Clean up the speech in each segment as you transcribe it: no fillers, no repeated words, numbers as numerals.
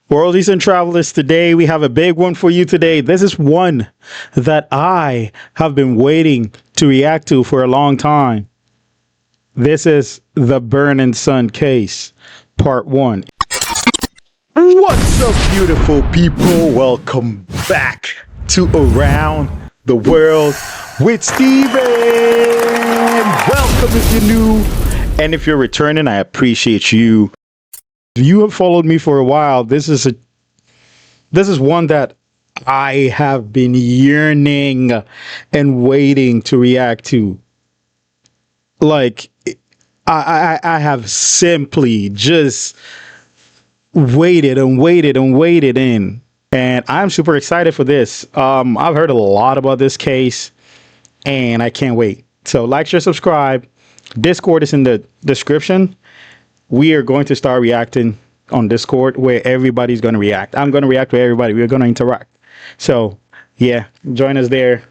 Worldies and travelers, today we have a big one for you today. This is one that I have been waiting to react to for a long time. This is the Burning Sun case, part 1. What's up, beautiful people? Welcome back to Around the World with Steven. Welcome if you're new, and if you're returning, I appreciate you. If you have followed me for a while, this is one that I have been yearning and waiting to react to. Like, I have simply just waited in, and I'm super excited for this. I've heard a lot about this case, and I can't wait. So like, share, subscribe. Discord is in the description. We are going to start reacting on Discord, where everybody's going to react. I'm going to react with everybody. We're going to interact. So yeah, join us there,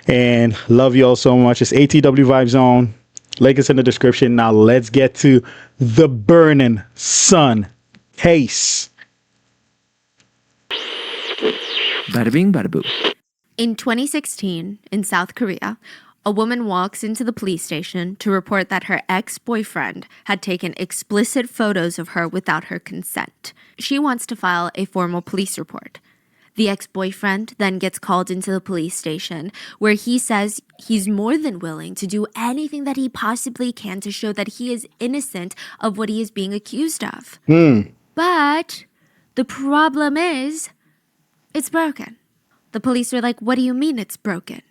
and love you all so much. It's ATW Vibe Zone. Link is in the description. Now let's get to the Burning Sun case. Bada bing, bada boo. In 2016, in South Korea, a woman walks into the police station to report that her ex-boyfriend had taken explicit photos of her without her consent. She wants to file a formal police report. The ex-boyfriend then gets called into the police station, where he says he's more than willing to do anything that he possibly can to show that he is innocent of what he is being accused of. But the problem is, it's broken. The police are like, what do you mean it's broken?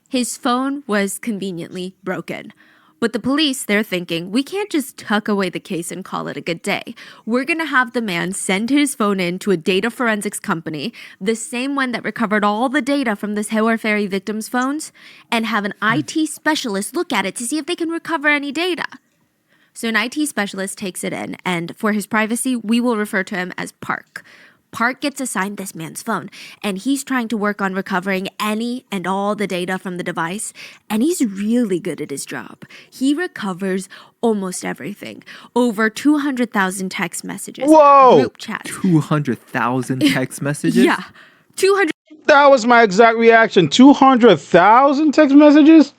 His phone was conveniently broken. But the police, they're thinking, we can't just tuck away the case and call it a good day. We're going to have the man send his phone in to a data forensics company, the same one that recovered all the data from this Haewol Ferry victims' phones, and have an IT specialist look at it to see if they can recover any data. So an IT specialist takes it in, and for his privacy, we will refer to him as Park. Park gets assigned this man's phone, and he's trying to work on recovering any and all the data from the device, and he's really good at his job. He recovers almost everything. Over 200,000 text messages. Whoa! Group chats. 200,000 text messages? Yeah. 200. That was my exact reaction. 200,000 text messages?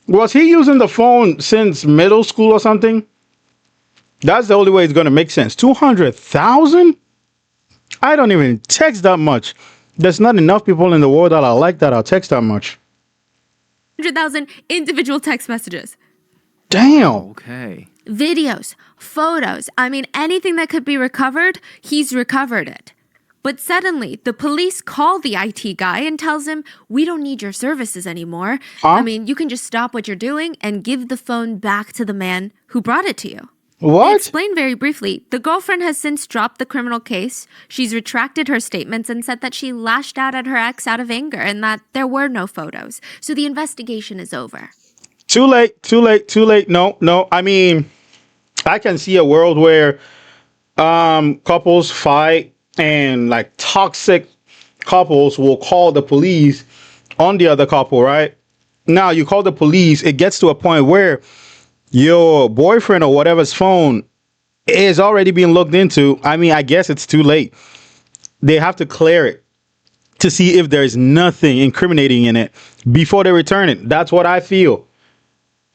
Was he using the phone since middle school or something? That's the only way it's going to make sense. 200,000? I don't even text that much. There's not enough people in the world that are like that. I'll text that much. 100,000 individual text messages. Damn. Okay. Videos, photos, anything that could be recovered, he's recovered it. But suddenly, the police call the IT guy and tells him, we don't need your services anymore. Huh? You can just stop what you're doing and give the phone back to the man who brought it to you. They What? explain very briefly, the girlfriend has since dropped the criminal case. She's retracted her statements and said that she lashed out at her ex out of anger and that there were no photos. So the investigation is over. Too late. No. I can see a world where couples fight, and like toxic couples will call the police on the other couple, right? Now you call the police, it gets to a point where your boyfriend or whatever's phone is already being looked into. I guess it's too late. They have to clear it to see if there's nothing incriminating in it before they return it. That's what I feel.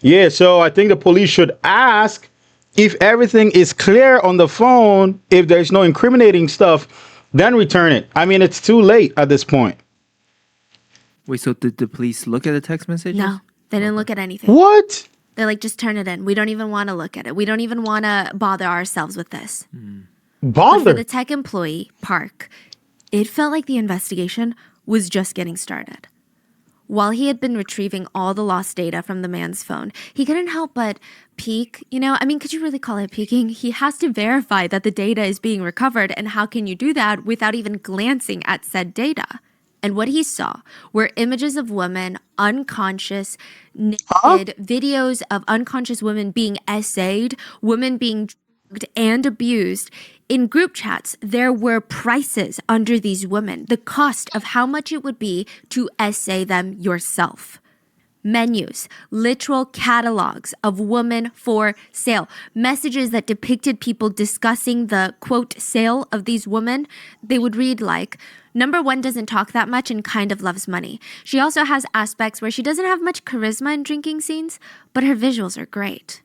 Yeah, so I think the police should ask if everything is clear on the phone. If there's no incriminating stuff, then return it. It's too late at this point. Wait, so did the police look at the text messages? No, they didn't look at anything. What? They're like, just turn it in. We don't even want to look at it. We don't even want to bother ourselves with this. But for Bother? the tech employee, Park, it felt like the investigation was just getting started. While he had been retrieving all the lost data from the man's phone, he couldn't help but peek. Could you really call it peeking? He has to verify that the data is being recovered, and how can you do that without even glancing at said data? And what he saw were images of women unconscious, naked, videos of unconscious women being essayed, women being drugged and abused. In group chats, there were prices under these women, the cost of how much it would be to essay them yourself. menus, literal catalogs of women for sale, messages that depicted people discussing the quote sale of these women. They would read like, number one doesn't talk that much and kind of loves money. She also has aspects where she doesn't have much charisma in drinking scenes, but her visuals are great.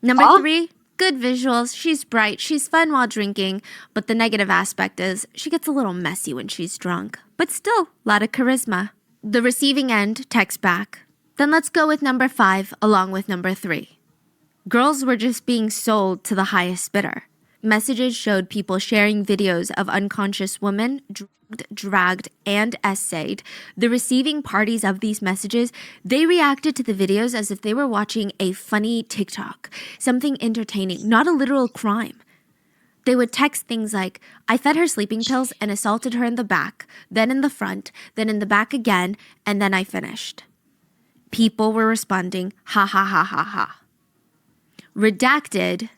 Number three, good visuals. She's bright. She's fun while drinking. But the negative aspect is she gets a little messy when she's drunk. But still, a lot of charisma. The receiving end texts back. Then let's go with number 5 along with number 3. Girls were just being sold to the highest bidder. Messages showed people sharing videos of unconscious women dragged, and essayed. The receiving parties of these messages, they reacted to the videos as if they were watching a funny TikTok, something entertaining, not a literal crime. They would text things like, I fed her sleeping pills and assaulted her in the back, then in the front, then in the back again, and then I finished. People were responding, ha ha ha ha ha. Redacted,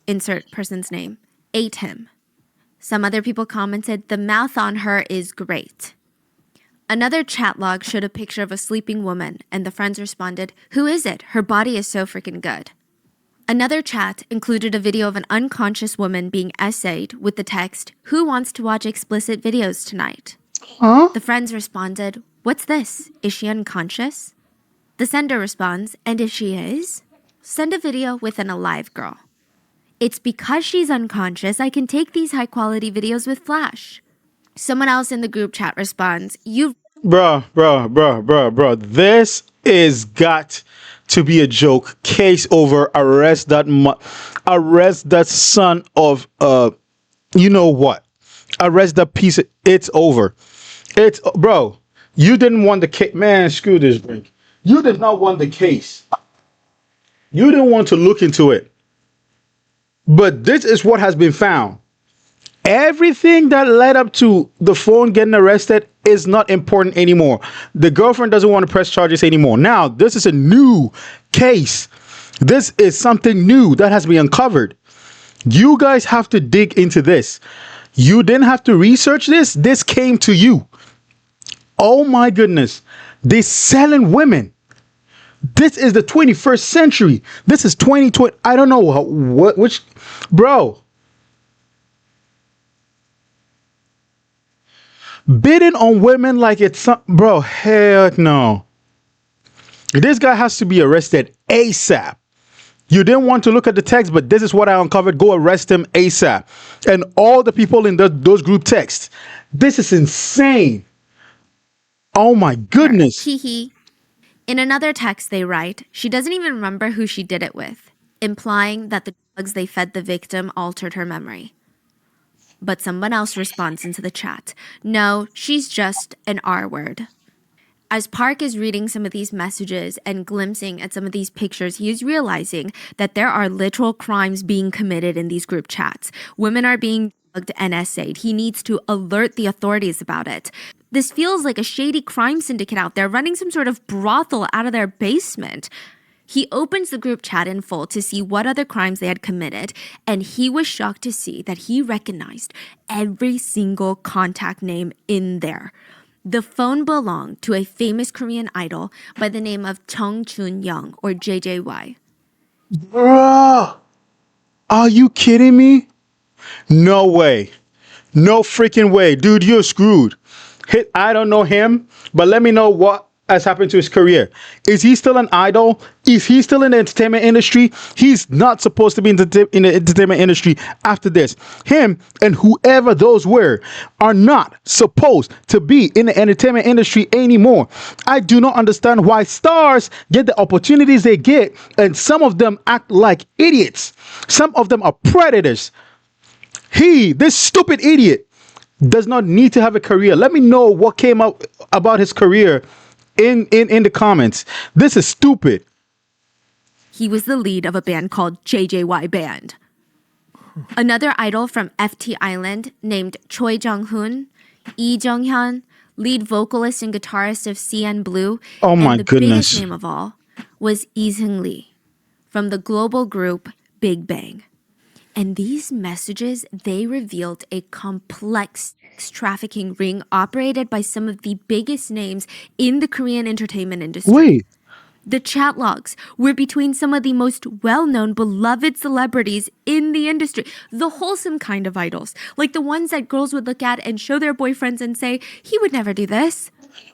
insert person's name, ate him. Some other people commented, the mouth on her is great. Another chat log showed a picture of a sleeping woman, and the friends responded, who is it? Her body is so freaking good. Another chat included a video of an unconscious woman being essayed with the text, who wants to watch explicit videos tonight? Huh? The friends responded, what's this? Is she unconscious? The sender responds, and if she is, send a video with an alive girl. It's because she's unconscious I can take these high-quality videos with Flash. Someone else in the group chat responds, Bruh. This is got to be a joke. Case over. Arrest that son of you know what? Arrest that piece. It's over. It's bro. You didn't want the case. Man, screw this drink. You did not want the case. You didn't want to look into it. But this is what has been found. Everything that led up to the phone getting arrested is not important anymore. The girlfriend doesn't want to press charges anymore. Now, this is a new case. This is something new that has been uncovered. You guys have to dig into this. You didn't have to research this. This came to you. Oh my goodness. They're selling women. This is the 21st century. This is 2020. I don't know which, bro. Bidding on women like it's some, bro. Heck no. This guy has to be arrested ASAP. You didn't want to look at the text, but this is what I uncovered. Go arrest him ASAP. And all the people in those group texts. This is insane. Oh my goodness. hee. In another text they write, she doesn't even remember who she did it with, implying that the drugs they fed the victim altered her memory. But someone else responds into the chat, no, she's just an R word. As Park is reading some of these messages and glimpsing at some of these pictures, he is realizing that there are literal crimes being committed in these group chats. Women are being drugged and essayed. He needs to alert the authorities about it. This feels like a shady crime syndicate out there running some sort of brothel out of their basement. He opens the group chat in full to see what other crimes they had committed, and he was shocked to see that he recognized every single contact name in there. The phone belonged to a famous Korean idol by the name of Chung Chun-young, or JJY. Bruh. Are you kidding me? No way. No freaking way. Dude, you're screwed. I don't know him, but let me know what has happened to his career. Is he still an idol? Is he still in the entertainment industry? He's not supposed to be in the entertainment industry after this. Him and whoever those were are not supposed to be in the entertainment industry anymore. I do not understand why stars get the opportunities they get, and some of them act like idiots. Some of them are predators. This stupid idiot, does not need to have a career. Let me know what came up about his career in the comments. This is stupid. He was the lead of a band called JJY Band. Another idol from FT Island named Choi Jung-hoon, Lee Jung-hyun, lead vocalist and guitarist of CN Blue, Oh my and the goodness. biggest name of all was Lee Seungri from the global group Big Bang. And these messages, they revealed a complex trafficking ring operated by some of the biggest names in the Korean entertainment industry. Wait, The chat logs were between some of the most well-known, beloved celebrities in the industry. The wholesome kind of idols. Like the ones that girls would look at and show their boyfriends and say, he would never do this.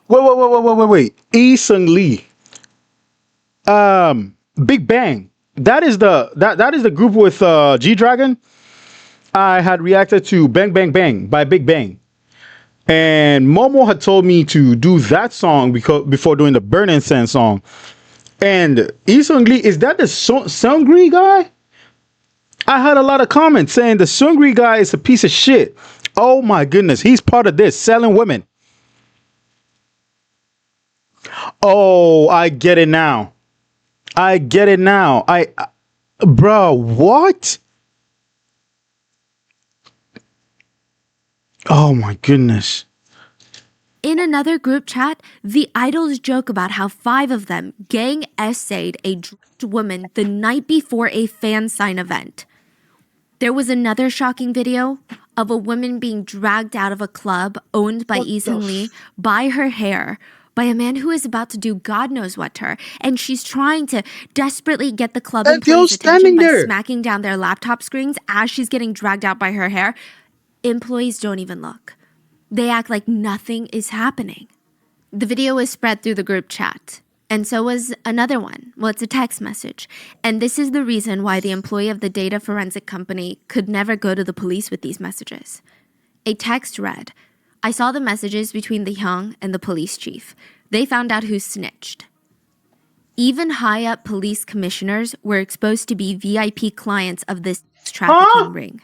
Wait. Seungri. Big Bang. That is the group with G Dragon. I had reacted to Bang Bang Bang by Big Bang. And Momo had told me to do that song before doing the Burn Incense song. And Seungri, is that the Seungri guy? I had a lot of comments saying the Seungri guy is a piece of shit. Oh my goodness, he's part of this, selling women. Oh, I get it now. Bro, what? Oh my goodness. In another group chat, the idols joke about how 5 of them gang essayed a drugged woman the night before a fan sign event. There was another shocking video of a woman being dragged out of a club owned by Seungri by her hair by a man who is about to do God knows what to her, and she's trying to desperately get the club employees' attention by smacking down their laptop screens as she's getting dragged out by her hair. Employees don't even look. They act like nothing is happening. The video was spread through the group chat, and so was another one. Well, it's a text message. And this is the reason why the employee of the data forensic company could never go to the police with these messages. A text read, I saw the messages between the Hyung and the police chief. They found out who snitched. Even high-up police commissioners were exposed to be VIP clients of this trafficking ring.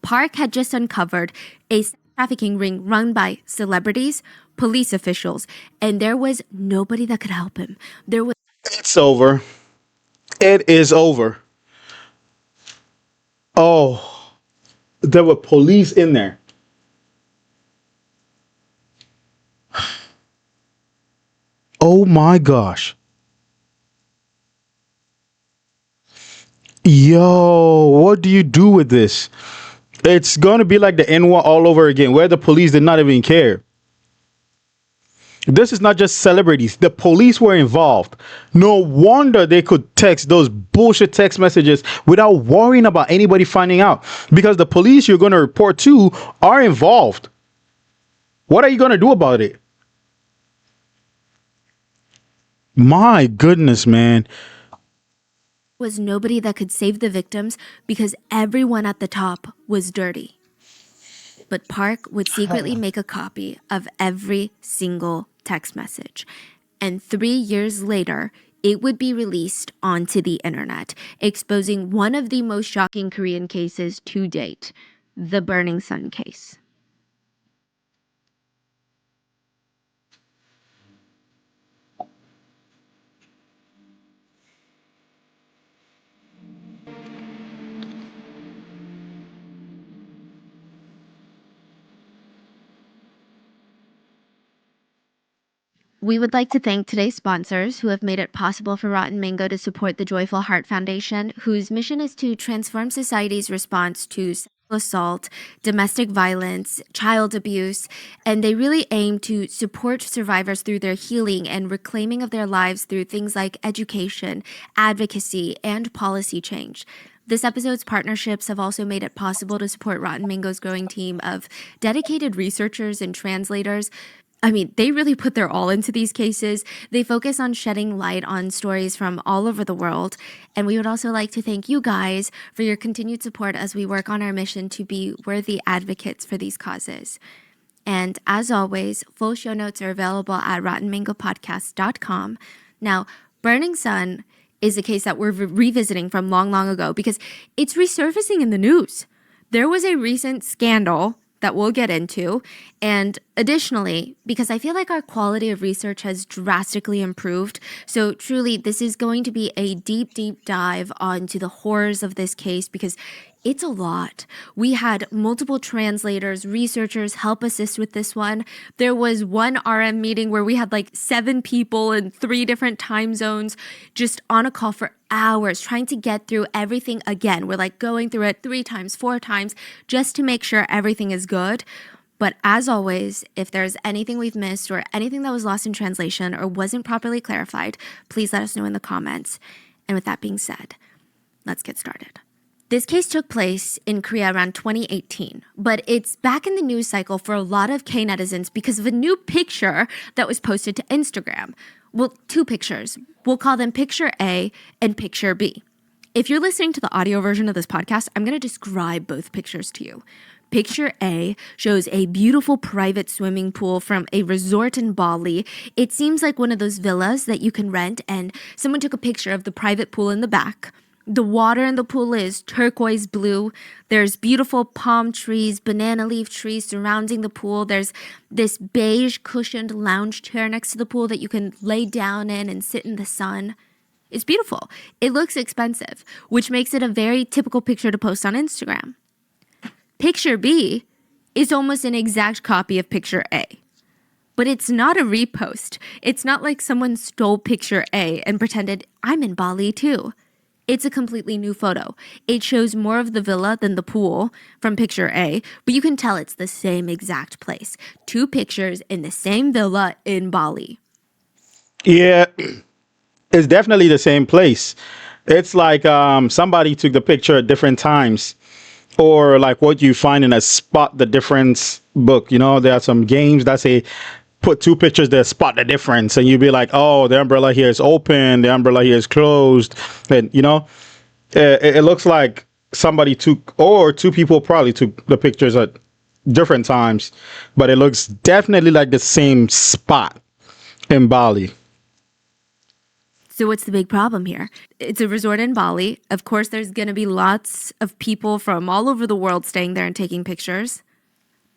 Park had just uncovered a trafficking ring run by celebrities, police officials, and there was nobody that could help him. It's over. It is over. Oh, there were police in there. Oh my gosh. Yo, what do you do with this? It's going to be like the N1 all over again, where the police did not even care. This is not just celebrities. The police were involved. No wonder they could text those bullshit text messages without worrying about anybody finding out. Because the police you're going to report to are involved. What are you going to do about it? My goodness, man. Was nobody that could save the victims because everyone at the top was dirty. But Park would secretly make a copy of every single text message. And 3 years later, it would be released onto the internet, exposing one of the most shocking Korean cases to date, the Burning Sun case. We would like to thank today's sponsors who have made it possible for Rotten Mango to support the Joyful Heart Foundation, whose mission is to transform society's response to sexual assault, domestic violence, child abuse, and they really aim to support survivors through their healing and reclaiming of their lives through things like education, advocacy, and policy change. This episode's partnerships have also made it possible to support Rotten Mango's growing team of dedicated researchers and translators. I mean, they really put their all into these cases. They focus on shedding light on stories from all over the world. And we would also like to thank you guys for your continued support as we work on our mission to be worthy advocates for these causes. And as always, full show notes are available at rottenmangopodcast.com. Now, Burning Sun is a case that we're revisiting from long, long ago because it's resurfacing in the news. There was a recent scandal that we'll get into. And additionally, because I feel like our quality of research has drastically improved, so truly this is going to be a deep, deep dive onto the horrors of this case because it's a lot. We had multiple translators, researchers help assist with this one. There was one RM meeting where we had like 7 people in 3 different time zones just on a call for hours trying to get through everything again. We're like going through it 3 times, 4 times just to make sure everything is good. But as always, if there's anything we've missed or anything that was lost in translation or wasn't properly clarified, please let us know in the comments. And with that being said, let's get started. This case took place in Korea around 2018, but it's back in the news cycle for a lot of K netizens because of a new picture that was posted to Instagram. Well, two pictures. We'll call them Picture A and Picture B. If you're listening to the audio version of this podcast, I'm going to describe both pictures to you. Picture A shows a beautiful private swimming pool from a resort in Bali. It seems like one of those villas that you can rent, and someone took a picture of the private pool in the back. The water in the pool is turquoise blue. There's beautiful palm trees, banana leaf trees surrounding the pool. There's this beige cushioned lounge chair next to the pool that you can lay down in and sit in the sun. It's beautiful. It looks expensive, which makes it a very typical picture to post on Instagram. Picture B is almost an exact copy of Picture A. But it's not a repost. It's not like someone stole Picture A and pretended, I'm in Bali too. It's a completely new photo. It shows more of the villa than the pool from Picture A, but you can tell it's the same exact place. Two pictures in the same villa in Bali. Yeah, it's definitely the same place. It's like somebody took the picture at different times, or like what you find in a Spot the Difference book. You know, there are some games that say put two pictures there, spot the difference, and you'd be like, oh, the umbrella here is open, the umbrella here is closed, and you know, it looks like somebody took, or two people probably took the pictures at different times, but it looks definitely like the same spot in Bali. So what's the big problem here? It's a resort in Bali. Of course, there's going to be lots of people from all over the world staying there and taking pictures.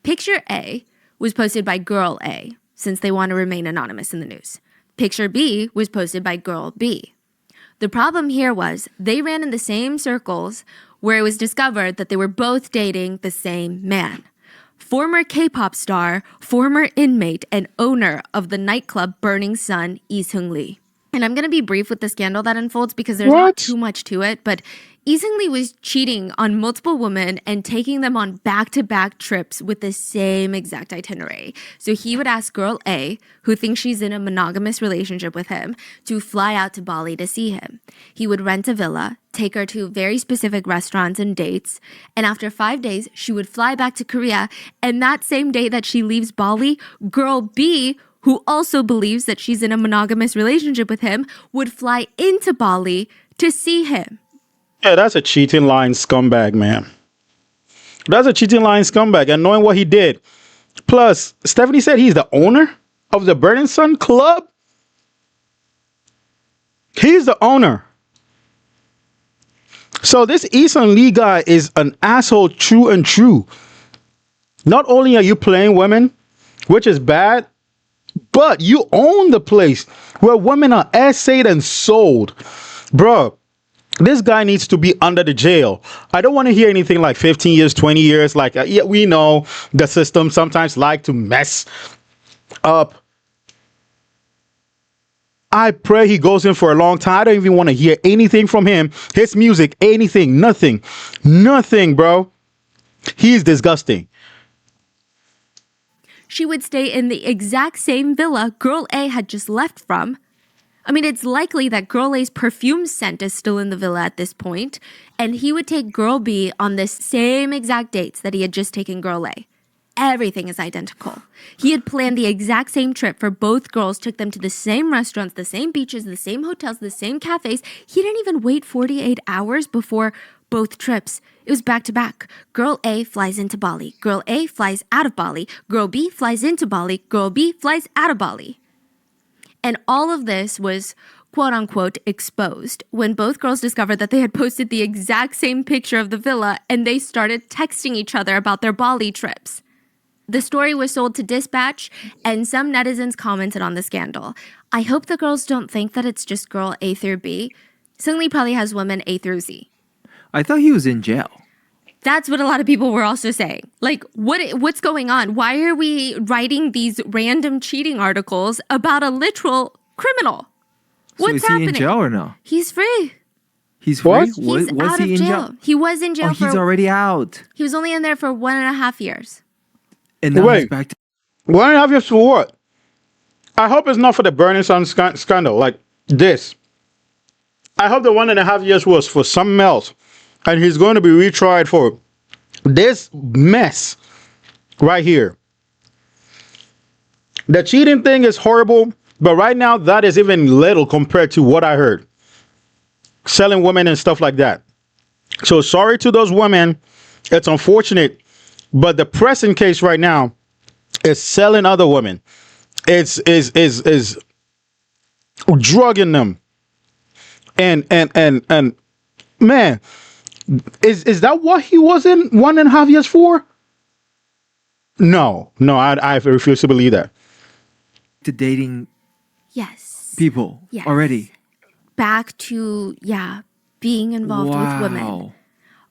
Picture A was posted by Girl A, since they want to remain anonymous in the news. Picture B was posted by Girl B. The problem here was they ran in the same circles where it was discovered that they were both dating the same man. Former K-pop star, former inmate, and owner of the nightclub Burning Sun, Seungri. And I'm going to be brief with the scandal that unfolds because there's not too much to it, but Seungri was cheating on multiple women and taking them on back-to-back trips with the same exact itinerary. So he would ask Girl A, who thinks she's in a monogamous relationship with him, to fly out to Bali to see him. He would rent a villa, take her to very specific restaurants and dates, and after 5 days, she would fly back to Korea, and that same day that she leaves Bali, Girl B, who also believes that she's in a monogamous relationship with him, would fly into Bali to see him. Yeah, that's a cheating line scumbag, man. That's a cheating line scumbag. And knowing what he did. Plus, Stephanie said he's the owner of the Burning Sun Club. He's the owner. So this Isan Lee guy is an asshole true and true. Not only are you playing women, which is bad, but you own the place where women are essayed and sold. Bro, this guy needs to be under the jail. I don't want to hear anything like 15 years, 20 years. Like, yeah, we know the system sometimes like to mess up. I pray he goes in for a long time. I don't even want to hear anything from him. His music, anything, nothing. Nothing, bro. He's disgusting. She would stay in the exact same villa Girl A had just left from. I mean, it's likely that Girl A's perfume scent is still in the villa at this point, and he would take Girl B on the same exact dates that he had just taken Girl A. Everything is identical. He had planned the exact same trip for both girls, took them to the same restaurants, the same beaches, the same hotels, the same cafes. He didn't even wait 48 hours before both trips. It was back to back. Girl A flies into Bali. Girl A flies out of Bali. Girl B flies into Bali. Girl B flies out of Bali. And all of this was quote unquote exposed when both girls discovered that they had posted the exact same picture of the villa and they started texting each other about their Bali trips. The story was sold to Dispatch, and some netizens commented on the scandal. I hope the girls don't think that it's just girl A through B. Seungri probably has women A through Z. I thought he was in jail. That's what a lot of people were also saying. Like, what's going on? Why are we writing these random cheating articles about a literal criminal? What's so is happening? He in jail or no? He's free. He's free? What? He's was out he of in jail. He was in jail he's already out. He was only in there for 1.5 years. And now he's Wait, back to 1.5 years for what? I hope it's not for the Burning Sun scandal like this. I hope the 1.5 years was for something else, and he's going to be retried for this mess right here. The cheating thing is horrible, but right now that is even little compared to what I heard. Selling women and stuff like that. So sorry to those women. It's unfortunate, but the pressing case right now is selling other women. It's is drugging them. And man, is that what he was in 1.5 years for? No, I refuse to believe that. dating Yes. people Yes. already. Back to, being involved with women. Wow.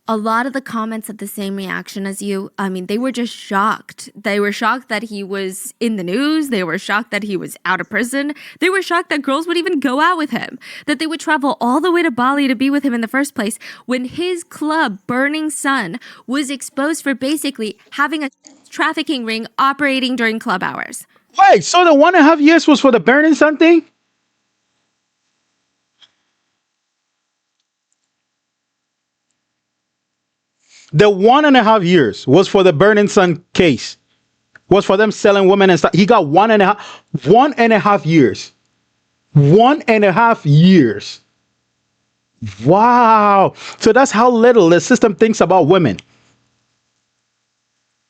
A lot of the comments have the same reaction as you. I mean, they were just shocked. They were shocked that he was in the news. They were shocked that he was out of prison. They were shocked that girls would even go out with him, that they would travel all the way to Bali to be with him in the first place when his club, Burning Sun, was exposed for basically having a trafficking ring operating during club hours. Wait, so the 1.5 years was for the Burning Sun thing? The 1.5 years was for the Burning Sun case. Was for them selling women and stuff. He got 1.5 years. 1.5 years. Wow. So that's how little the system thinks about women.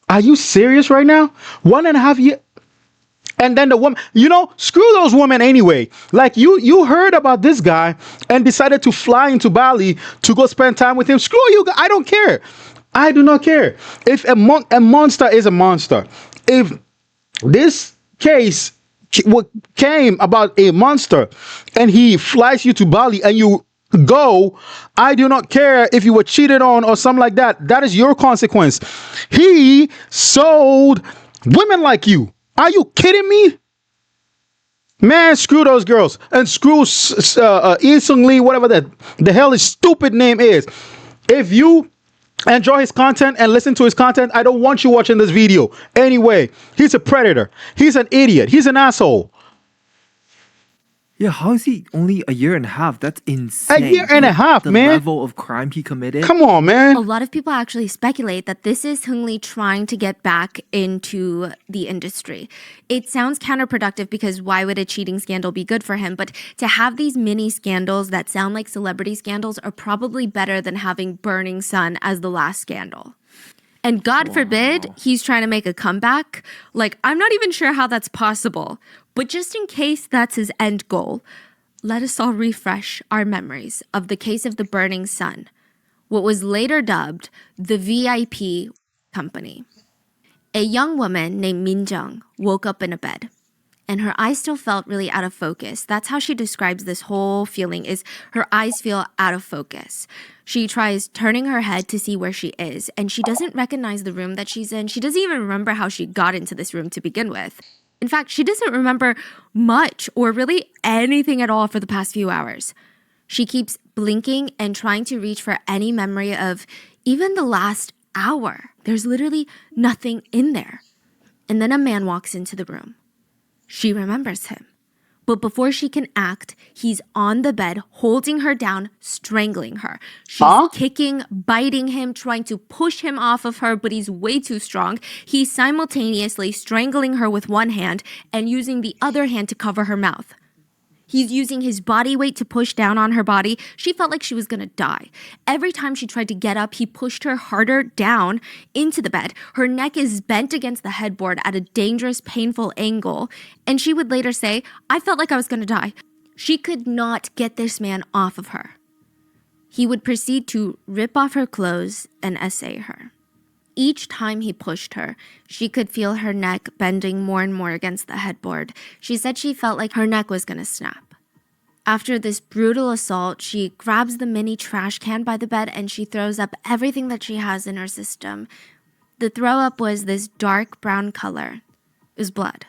Are you serious right now? 1.5 years. And then the woman, screw those women anyway. Like you heard about this guy and decided to fly into Bali to go spend time with him. Screw you. I don't care. I do not care. If a monster is a monster, if this case came about a monster and he flies you to Bali and you go, I do not care if you were cheated on or something like that. That is your consequence. He sold women like you. Are you kidding me? Man, screw those girls and screw Seungri, whatever the hell his stupid name is. If you enjoy his content and listen to his content, I don't want you watching this video. Anyway, he's a predator. He's an idiot. He's an asshole. Yeah, how is he only a year and a half? That's insane. A year and a half, the man. level of crime he committed. Come on, man. A lot of people actually speculate that this is Seungri trying to get back into the industry. It sounds counterproductive because why would a cheating scandal be good for him? But to have these mini scandals that sound like celebrity scandals are probably better than having Burning Sun as the last scandal. And God forbid he's trying to make a comeback. Like, I'm not even sure how that's possible. But just in case that's his end goal, let us all refresh our memories of the case of the Burning Sun, what was later dubbed the VIP company. A young woman named Min Jung woke up in a bed, and her eyes still felt really out of focus. That's how she describes this whole feeling, is her eyes feel out of focus. She tries turning her head to see where she is, and she doesn't recognize the room that she's in. She doesn't even remember how she got into this room to begin with. In fact, she doesn't remember much or really anything at all for the past few hours. She keeps blinking and trying to reach for any memory of even the last hour. There's literally nothing in there. And then a man walks into the room. She remembers him. But before she can act, he's on the bed, holding her down, strangling her. She's kicking, biting him, trying to push him off of her, but he's way too strong. He's simultaneously strangling her with one hand and using the other hand to cover her mouth. He's using his body weight to push down on her body. She felt like she was gonna die. Every time she tried to get up, he pushed her harder down into the bed. Her neck is bent against the headboard at a dangerous, painful angle. And she would later say, I felt like I was gonna die. She could not get this man off of her. He would proceed to rip off her clothes and essay her. Each time he pushed her, she could feel her neck bending more and more against the headboard. She said she felt like her neck was gonna snap. After this brutal assault, she grabs the mini trash can by the bed and she throws up everything that she has in her system. The throw up was this dark brown color. It was blood.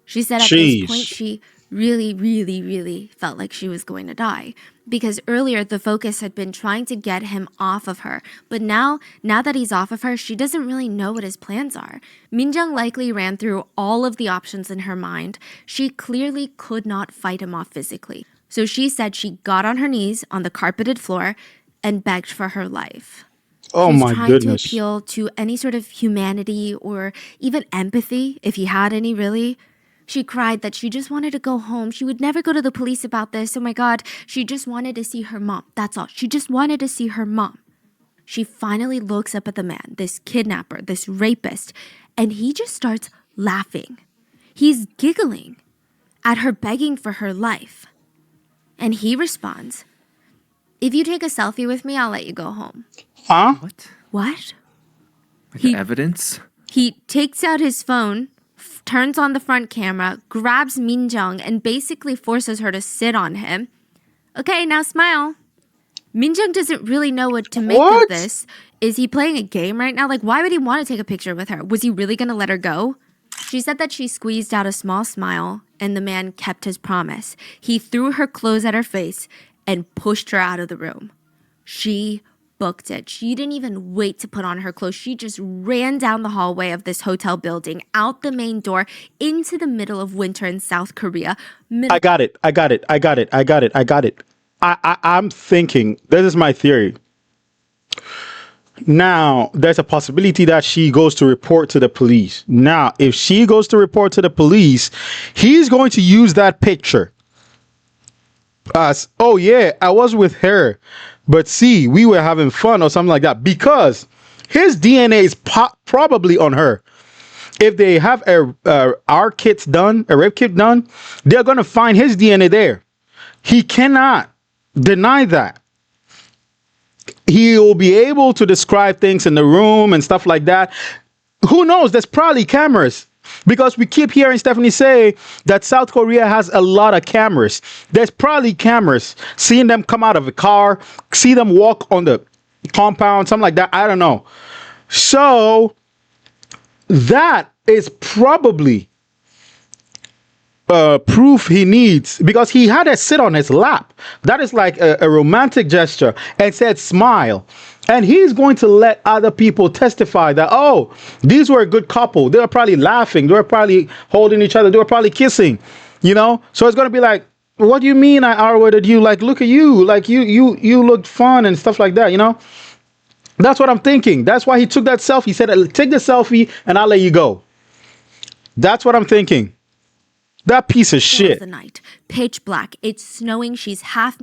She said at this point she really, really, really felt like she was going to die. Because earlier, the focus had been trying to get him off of her. But now that he's off of her, she doesn't really know what his plans are. Minjung likely ran through all of the options in her mind. She clearly could not fight him off physically. So she said she got on her knees on the carpeted floor and begged for her life. Oh She's my trying goodness. to appeal to any sort of humanity or even empathy, if he had any, really. She cried that she just wanted to go home. She would never go to the police about this. Oh my God, she just wanted to see her mom. That's all. She just wanted to see her mom. She finally looks up at the man, this kidnapper, this rapist, and he just starts laughing. He's giggling at her begging for her life. And he responds, "If you take a selfie with me, I'll let you go home." Huh? What? What? Like He- evidence? He takes out his phone, turns on the front camera, grabs Minjung, and basically forces her to sit on him. "Okay, now smile." Minjung doesn't really know what to make of What? this. Is he playing a game right now? Like, why would he want to take a picture with her? Was he really going to let her go? She said that she squeezed out a small smile, and the man kept his promise. He threw her clothes at her face and pushed her out of the room. She booked it. She didn't even wait to put on her clothes. She just ran down the hallway of this hotel building, out the main door, into the middle of winter in South Korea. I got it. I'm thinking, this is my theory. Now, there's a possibility that she goes to report to the police. Now, if she goes to report to the police, he's going to use that picture as, oh yeah, I was with her, but see, we were having fun or something like that, because his DNA is probably on her. If they have a rape kit done, they're going to find his DNA there. He cannot deny that. He will be able to describe things in the room and stuff like that. Who knows? There's probably cameras, because we keep hearing Stephanie say that South Korea has a lot of cameras. There's probably cameras, seeing them come out of a car, see them walk on the compound, something like that. I don't know. So that is probably proof he needs, because he had her sit on his lap. That is like a romantic gesture, and said smile. And he's going to let other people testify that, oh, these were a good couple. They were probably laughing. They were probably holding each other. They were probably kissing, you know? So it's going to be like, what do you mean I R-worded you? Like, look at you. Like, you looked fun and stuff like that, you know? That's what I'm thinking. That's why he took that selfie. He said, take the selfie and I'll let you go. That's what I'm thinking. That piece of shit. The night, pitch black. It's snowing. She's half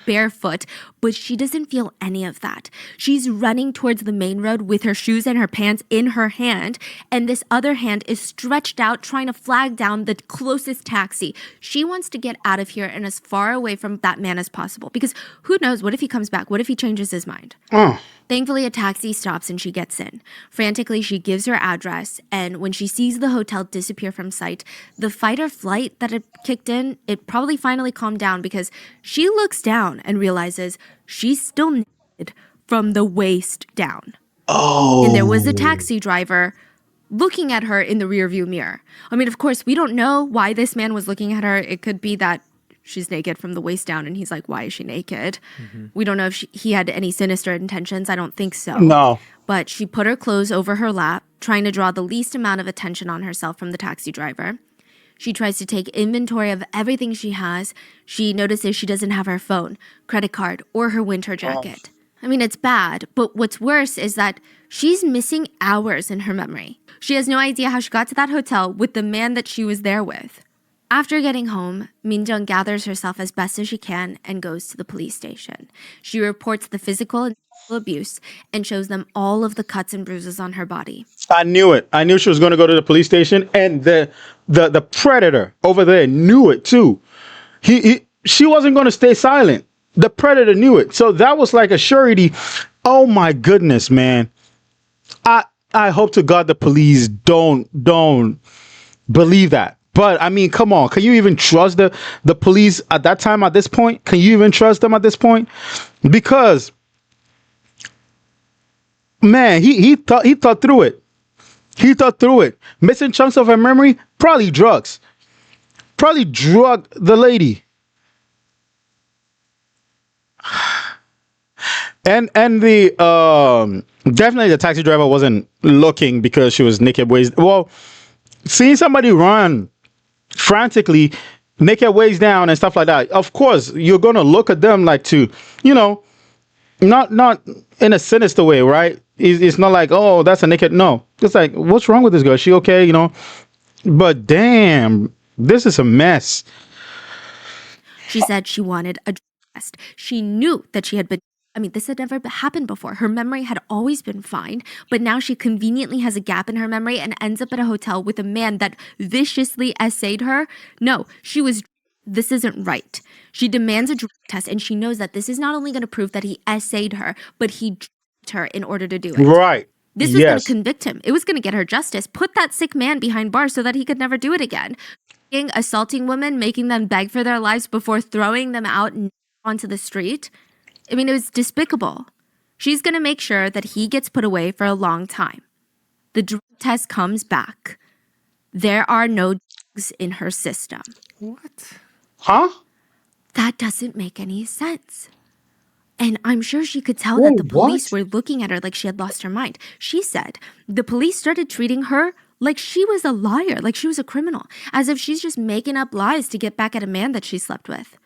barefoot, but she doesn't feel any of that. She's running towards the main road with her shoes and her pants in her hand, and this other hand is stretched out trying to flag down the closest taxi. She wants to get out of here and as far away from that man as possible, because who knows, what if he comes back? What if he changes his mind? Thankfully, a taxi stops and she gets in. Frantically, she gives her address, and when she sees the hotel disappear from sight, the fight or flight that had kicked in, it probably finally calmed down, because she looks down and realizes she's still naked from the waist down. Oh. And there was a taxi driver looking at her in the rearview mirror. I mean, of course, we don't know why this man was looking at her. It could be that she's naked from the waist down, and he's like, why is she naked? We don't know if he had any sinister intentions. I don't think so. No. But she put her clothes over her lap, trying to draw the least amount of attention on herself from the taxi driver. She tries to take inventory of everything she has. She notices she doesn't have her phone, credit card, or her winter jacket. I mean, it's bad, but what's worse is that she's missing hours in her memory. She has no idea how she got to that hotel with the man that she was there with. After getting home, Minjung gathers herself as best as she can and goes to the police station. She reports the physical and sexual abuse and shows them all of the cuts and bruises on her body. I knew it. I knew she was going to go to the police station, and the predator over there knew it too. She wasn't going to stay silent. The predator knew it. So that was like a surety. Oh my goodness, man. I hope to God the police don't believe that. But I mean, come on. Can you even trust the police at that time, at this point? Can you even trust them at this point? Because, man, he thought through it. He thought through it. Missing chunks of her memory, probably drugs. probably drugged the lady. And the definitely the taxi driver wasn't looking because she was naked waist. Well, seeing somebody run frantically, naked waist down and stuff like that, of course you're gonna look at them like to, you know, not in a sinister way, right? It's not like, oh, that's a naked. No, it's like, what's wrong with this girl? Is she okay? You know. But damn, this is a mess. She said she wanted a drug test. She knew that she had been. I mean, this had never happened before. Her memory had always been fine, but now she conveniently has a gap in her memory and ends up at a hotel with a man that viciously essayed her. No, she was. This isn't right. She demands a drug test, and she knows that this is not only going to prove that he essayed her, but he drugged her in order to do it. Right. This was going to Yes. convict him. It was going to get her justice. Put that sick man behind bars so that he could never do it again. Assaulting women, making them beg for their lives before throwing them out onto the street. I mean, it was despicable. She's going to make sure that he gets put away for a long time. The drug test comes back. There are no drugs in her system. What? Huh? That doesn't make any sense. And I'm sure she could tell that the police were looking at her like she had lost her mind. She said the police started treating her like she was a liar, like she was a criminal, as if she's just making up lies to get back at a man that she slept with.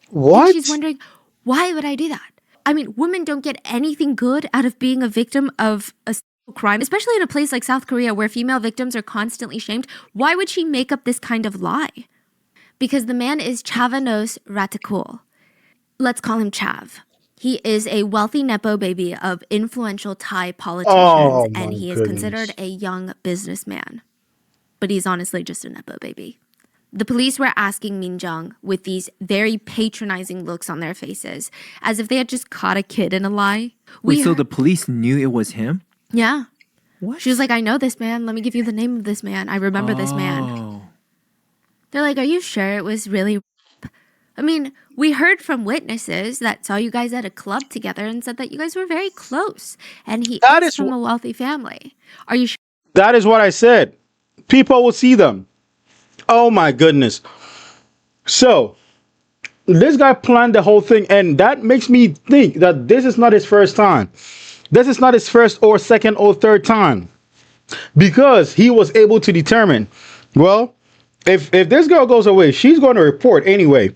What? And she's wondering, why would I do that? I mean, women don't get anything good out of being a victim of a crime, especially in a place like South Korea where female victims are constantly shamed. Why would she make up this kind of lie? Because the man is Chavanos Ratakul. Let's call him Chav. He is a wealthy Nepo baby of influential Thai politicians, and he is considered a young businessman. But he's honestly just a Nepo baby. The police were asking Min Jung with these very patronizing looks on their faces, as if they had just caught a kid in a lie. Wait, so the police knew it was him? Yeah. What? She was like, I know this man. Let me give you the name of this man. I remember this man. Oh. They're like, are you sure it was really... I mean, we heard from witnesses that saw you guys at a club together and said that you guys were very close. And he That is is from a wealthy family. Are you sure? That is what I said. People will see them. Oh my goodness. So, this guy planned the whole thing, and that makes me think that this is not his first time. This is not his first or second or third time. Because he was able to determine, well, if this girl goes away, she's going to report anyway.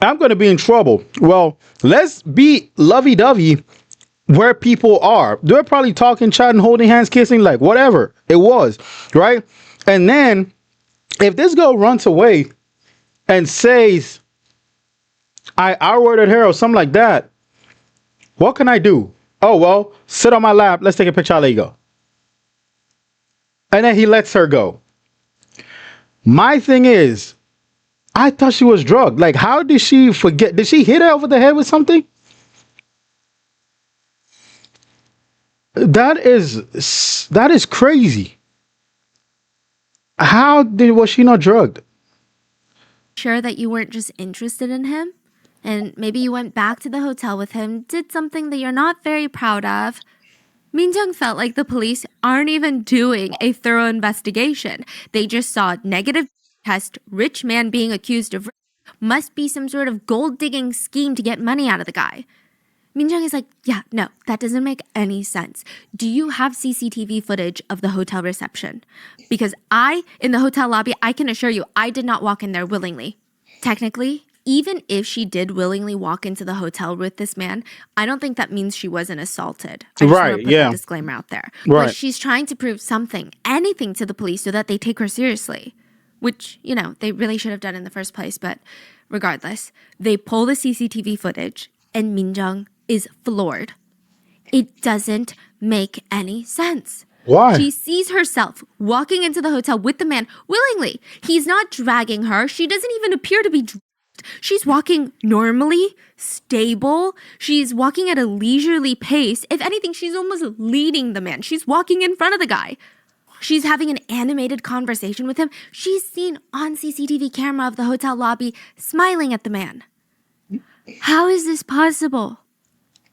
I'm going to be in trouble. Well, let's be lovey-dovey where people are. They're probably talking, chatting, holding hands, kissing, like whatever it was, right? And then if this girl runs away and says, I R-worded her or something like that, what can I do? Oh, well, sit on my lap. Let's take a picture. I'll let you go. And then he lets her go. My thing is, I thought she was drugged. Like, how did she forget? Did she hit her over the head with something? That is crazy. Was she not drugged? Sure that you weren't just interested in him? And maybe you went back to the hotel with him, did something that you're not very proud of. Min Jung felt like the police aren't even doing a thorough investigation. They just saw negative test, rich man being accused of rape. Must be some sort of gold-digging scheme to get money out of the guy. Min Jung is like, yeah, no, that doesn't make any sense. Do you have CCTV footage of the hotel reception? Because in the hotel lobby, I can assure you, I did not walk in there willingly. Technically, even if she did willingly walk into the hotel with this man, I don't think that means she wasn't assaulted. I just want to put that disclaimer out there. Right. But she's trying to prove something, anything to the police so that they take her seriously. Which, you know, they really should have done in the first place. But regardless, they pull the CCTV footage and Min Jung is floored. It doesn't make any sense. Why? She sees herself walking into the hotel with the man willingly. He's not dragging her. She doesn't even appear to be dragged. She's walking normally, stable. She's walking at a leisurely pace. If anything, she's almost leading the man. She's walking in front of the guy. She's having an animated conversation with him. She's seen on CCTV camera of the hotel lobby smiling at the man. How is this possible?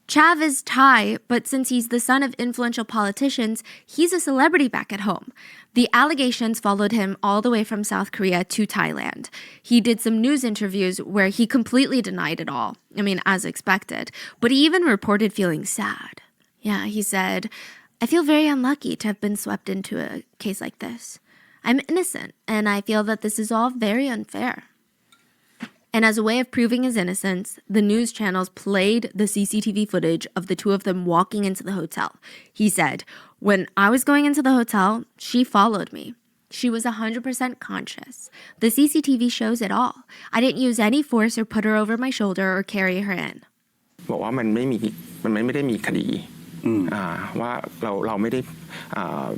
Chav is Thai, but since he's the son of influential politicians, he's a celebrity back at home. The allegations followed him all the way from South Korea to Thailand. He did some news interviews where he completely denied it all. I mean, as expected. But he even reported feeling sad. Yeah, he said, I feel very unlucky to have been swept into a case like this. I'm innocent, and I feel that this is all very unfair. And as a way of proving his innocence, the news channels played the CCTV footage of the two of them walking into the hotel. He said, when I was going into the hotel, she followed me. She was 100% conscious. The CCTV shows it all. I didn't use any force or put her over my shoulder or carry her in. บอกว่ามันไม่ได้มีคดีว่าเราไม่ได้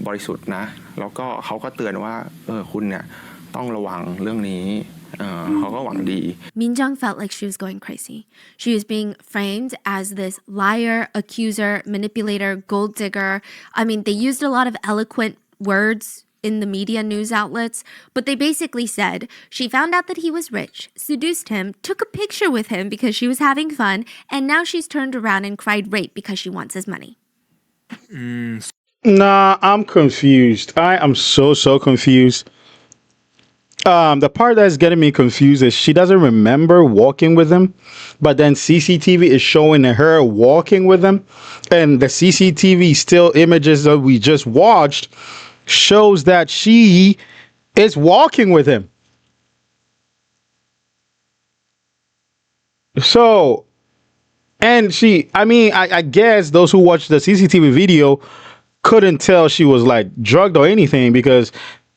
บริสุทธิ์นะแล้วก็เขาก็เตือนว่าคุณเนี่ยต้องระวังเรื่องนี้เขาก็หวังดี Minjung felt like she was going crazy. She was being framed as this liar, accuser, manipulator, gold digger. I mean, they used a lot of eloquent words in the media news outlets, but they basically said she found out that he was rich, seduced him, took a picture with him because she was having fun, and now she's turned around and cried rape because she wants his money. Nah, I'm confused. I am so confused. The part that's getting me confused is she doesn't remember walking with him, but then CCTV is showing her walking with him, and the CCTV still images that we just watched shows that she is walking with him. So, and I guess those who watched the CCTV video couldn't tell she was like drugged or anything, because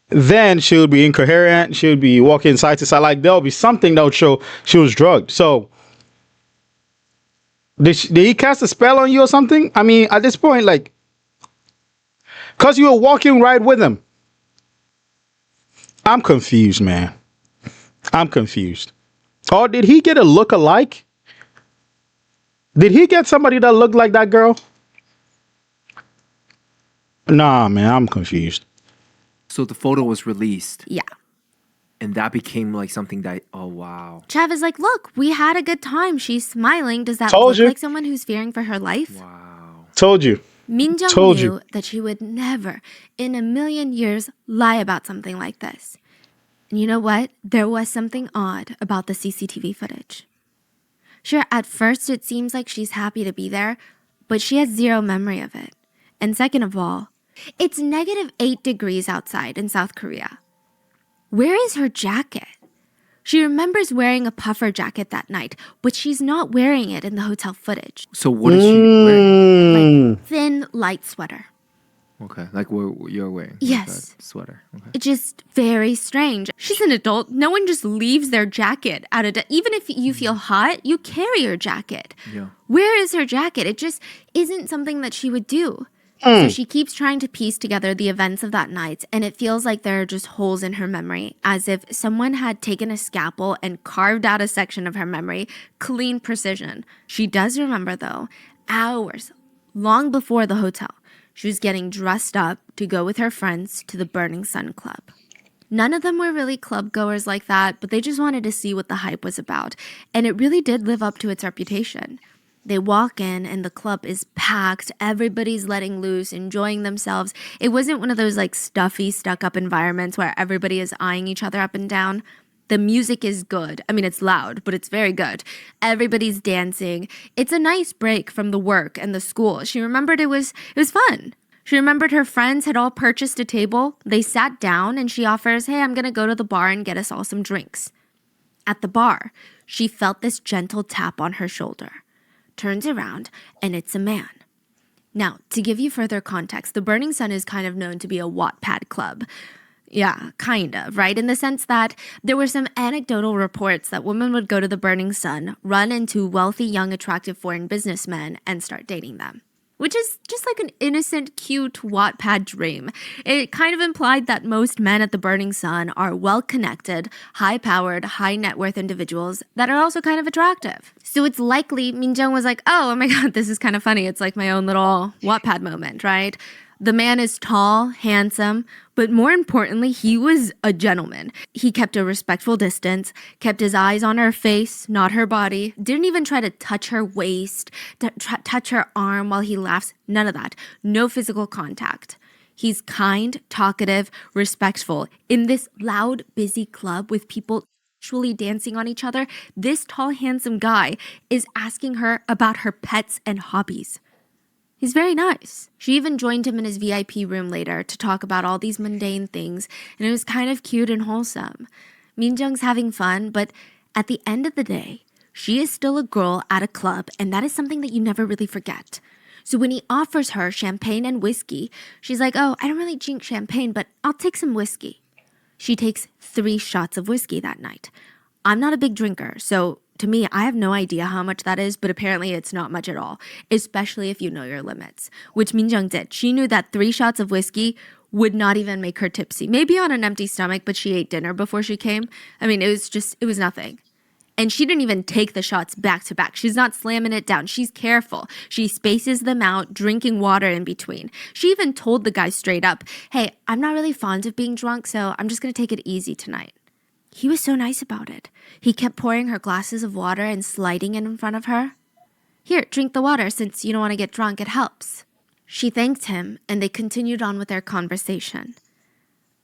then she would be incoherent. She would be walking side to side. Like there'll be something that would show she was drugged. So did he cast a spell on you or something? I mean, at this point, like, cause you were walking right with him. I'm confused, man. I'm confused. Or did he get a look-alike? Did he get somebody that looked like that girl? Nah, man, I'm confused. So the photo was released. Yeah. And that became like something that, oh, wow. Chav is like, look, we had a good time. She's smiling. Does that Told look you. like someone who's fearing for her life? Wow. Told you. Minjung Told knew you. that she would never in a million years lie about something like this. And you know what? There was something odd about the CCTV footage. Sure, at first it seems like she's happy to be there, but she has zero memory of it. And second of all, it's -8 degrees outside in South Korea. Where is her jacket? She remembers wearing a puffer jacket that night, but she's not wearing it in the hotel footage. So what is she wearing? Like thin, light sweater. Okay, like what you're wearing. like Yes. that sweater. Okay. It's just very strange. She's an adult. No one just leaves their jacket at even if you feel hot, you carry your jacket. Yeah. Where is her jacket? It just isn't something that she would do. So she keeps trying to piece together the events of that night, and it feels like there are just holes in her memory, as if someone had taken a scalpel and carved out a section of her memory, clean precision. She does remember, though, hours, long before the hotel, she was getting dressed up to go with her friends to the Burning Sun Club. None of them were really club goers like that, but they just wanted to see what the hype was about, and it really did live up to its reputation. They walk in and the club is packed. Everybody's letting loose, enjoying themselves. It wasn't one of those like stuffy, stuck up environments where everybody is eyeing each other up and down. The music is good. I mean, it's loud, but it's very good. Everybody's dancing. It's a nice break from the work and the school. She remembered it was fun. She remembered her friends had all purchased a table. They sat down and she offers, hey, I'm going to go to the bar and get us all some drinks. At the bar, she felt this gentle tap on her shoulder. Turns around, and it's a man. Now, to give you further context, the Burning Sun is kind of known to be a Wattpad club. Yeah, kind of, right? In the sense that there were some anecdotal reports that women would go to the Burning Sun, run into wealthy, young, attractive foreign businessmen, and start dating them. Which is just like an innocent, cute Wattpad dream. It kind of implied that most men at the Burning Sun are well-connected, high-powered, high-net-worth individuals that are also kind of attractive. So it's likely Minjung was like, oh my god, this is kind of funny. It's like my own little Wattpad moment, right? The man is tall, handsome, but more importantly, he was a gentleman. He kept a respectful distance, kept his eyes on her face, not her body, didn't even try to touch her waist, touch her arm while he laughs, none of that. No physical contact. He's kind, talkative, respectful. In this loud, busy club with people actually dancing on each other, this tall, handsome guy is asking her about her pets and hobbies. He's very nice. She even joined him in his VIP room later to talk about all these mundane things, and it was kind of cute and wholesome. Minjung's having fun, but at the end of the day, she is still a girl at a club, and that is something that you never really forget. So when he offers her champagne and whiskey, she's like, oh, I don't really drink champagne, but I'll take some whiskey. She takes 3 shots of whiskey that night. I'm not a big drinker, so to me, I have no idea how much that is, but apparently it's not much at all, especially if you know your limits, which Minjung did. She knew that 3 shots of whiskey would not even make her tipsy. Maybe on an empty stomach, but she ate dinner before she came. I mean, it was nothing. And she didn't even take the shots back to back. She's not slamming it down. She's careful. She spaces them out, drinking water in between. She even told the guy straight up, hey, I'm not really fond of being drunk, so I'm just going to take it easy tonight. He was so nice about it. He kept pouring her glasses of water and sliding it in front of her. Here, drink the water since you don't want to get drunk. It helps. She thanked him, and they continued on with their conversation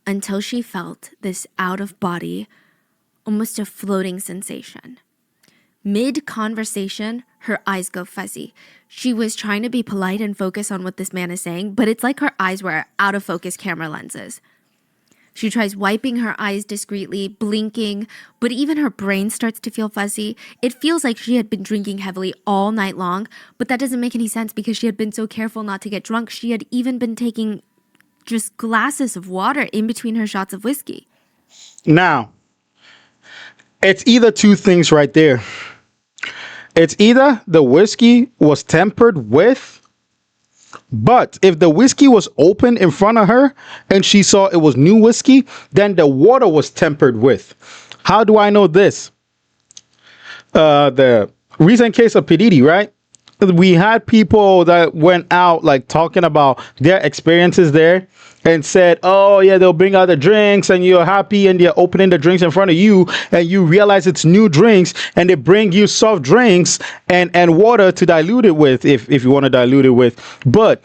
until she felt this out-of-body, almost a floating sensation. Mid-conversation, her eyes go fuzzy. She was trying to be polite and focus on what this man is saying, but it's like her eyes were out-of-focus camera lenses. She tries wiping her eyes discreetly, blinking, but even her brain starts to feel fuzzy. It feels like she had been drinking heavily all night long, but that doesn't make any sense because she had been so careful not to get drunk. She had even been taking just glasses of water in between her shots of whiskey. Now, it's either 2 things right there. It's either the whiskey was tempered with, but if the whiskey was open in front of her and she saw it was new whiskey, then the water was tempered with. How do I know this? The recent case of Pedidi, right? We had people that went out like talking about their experiences there and said, oh yeah, they'll bring out the drinks and you're happy and they're opening the drinks in front of you and you realize it's new drinks and they bring you soft drinks and water to dilute it with if you want to dilute it with. But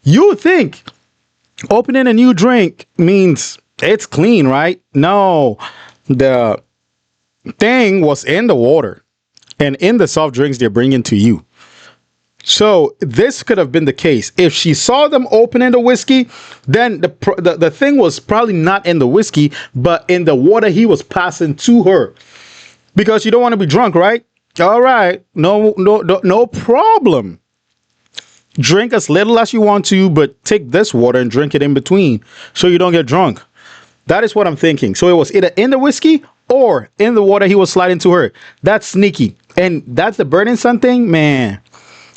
you think opening a new drink means it's clean, right? No, the thing was in the water and in the soft drinks they're bringing to you. So this could have been the case. If she saw them opening the whiskey, then the thing was probably not in the whiskey, but in the water he was passing to her. Because you don't want to be drunk, right? All right. No problem. Drink as little as you want to, but take this water and drink it in between so you don't get drunk. That is what I'm thinking. So it was either in the whiskey or in the water he was sliding to her. That's sneaky. And that's the burning sun thing, man.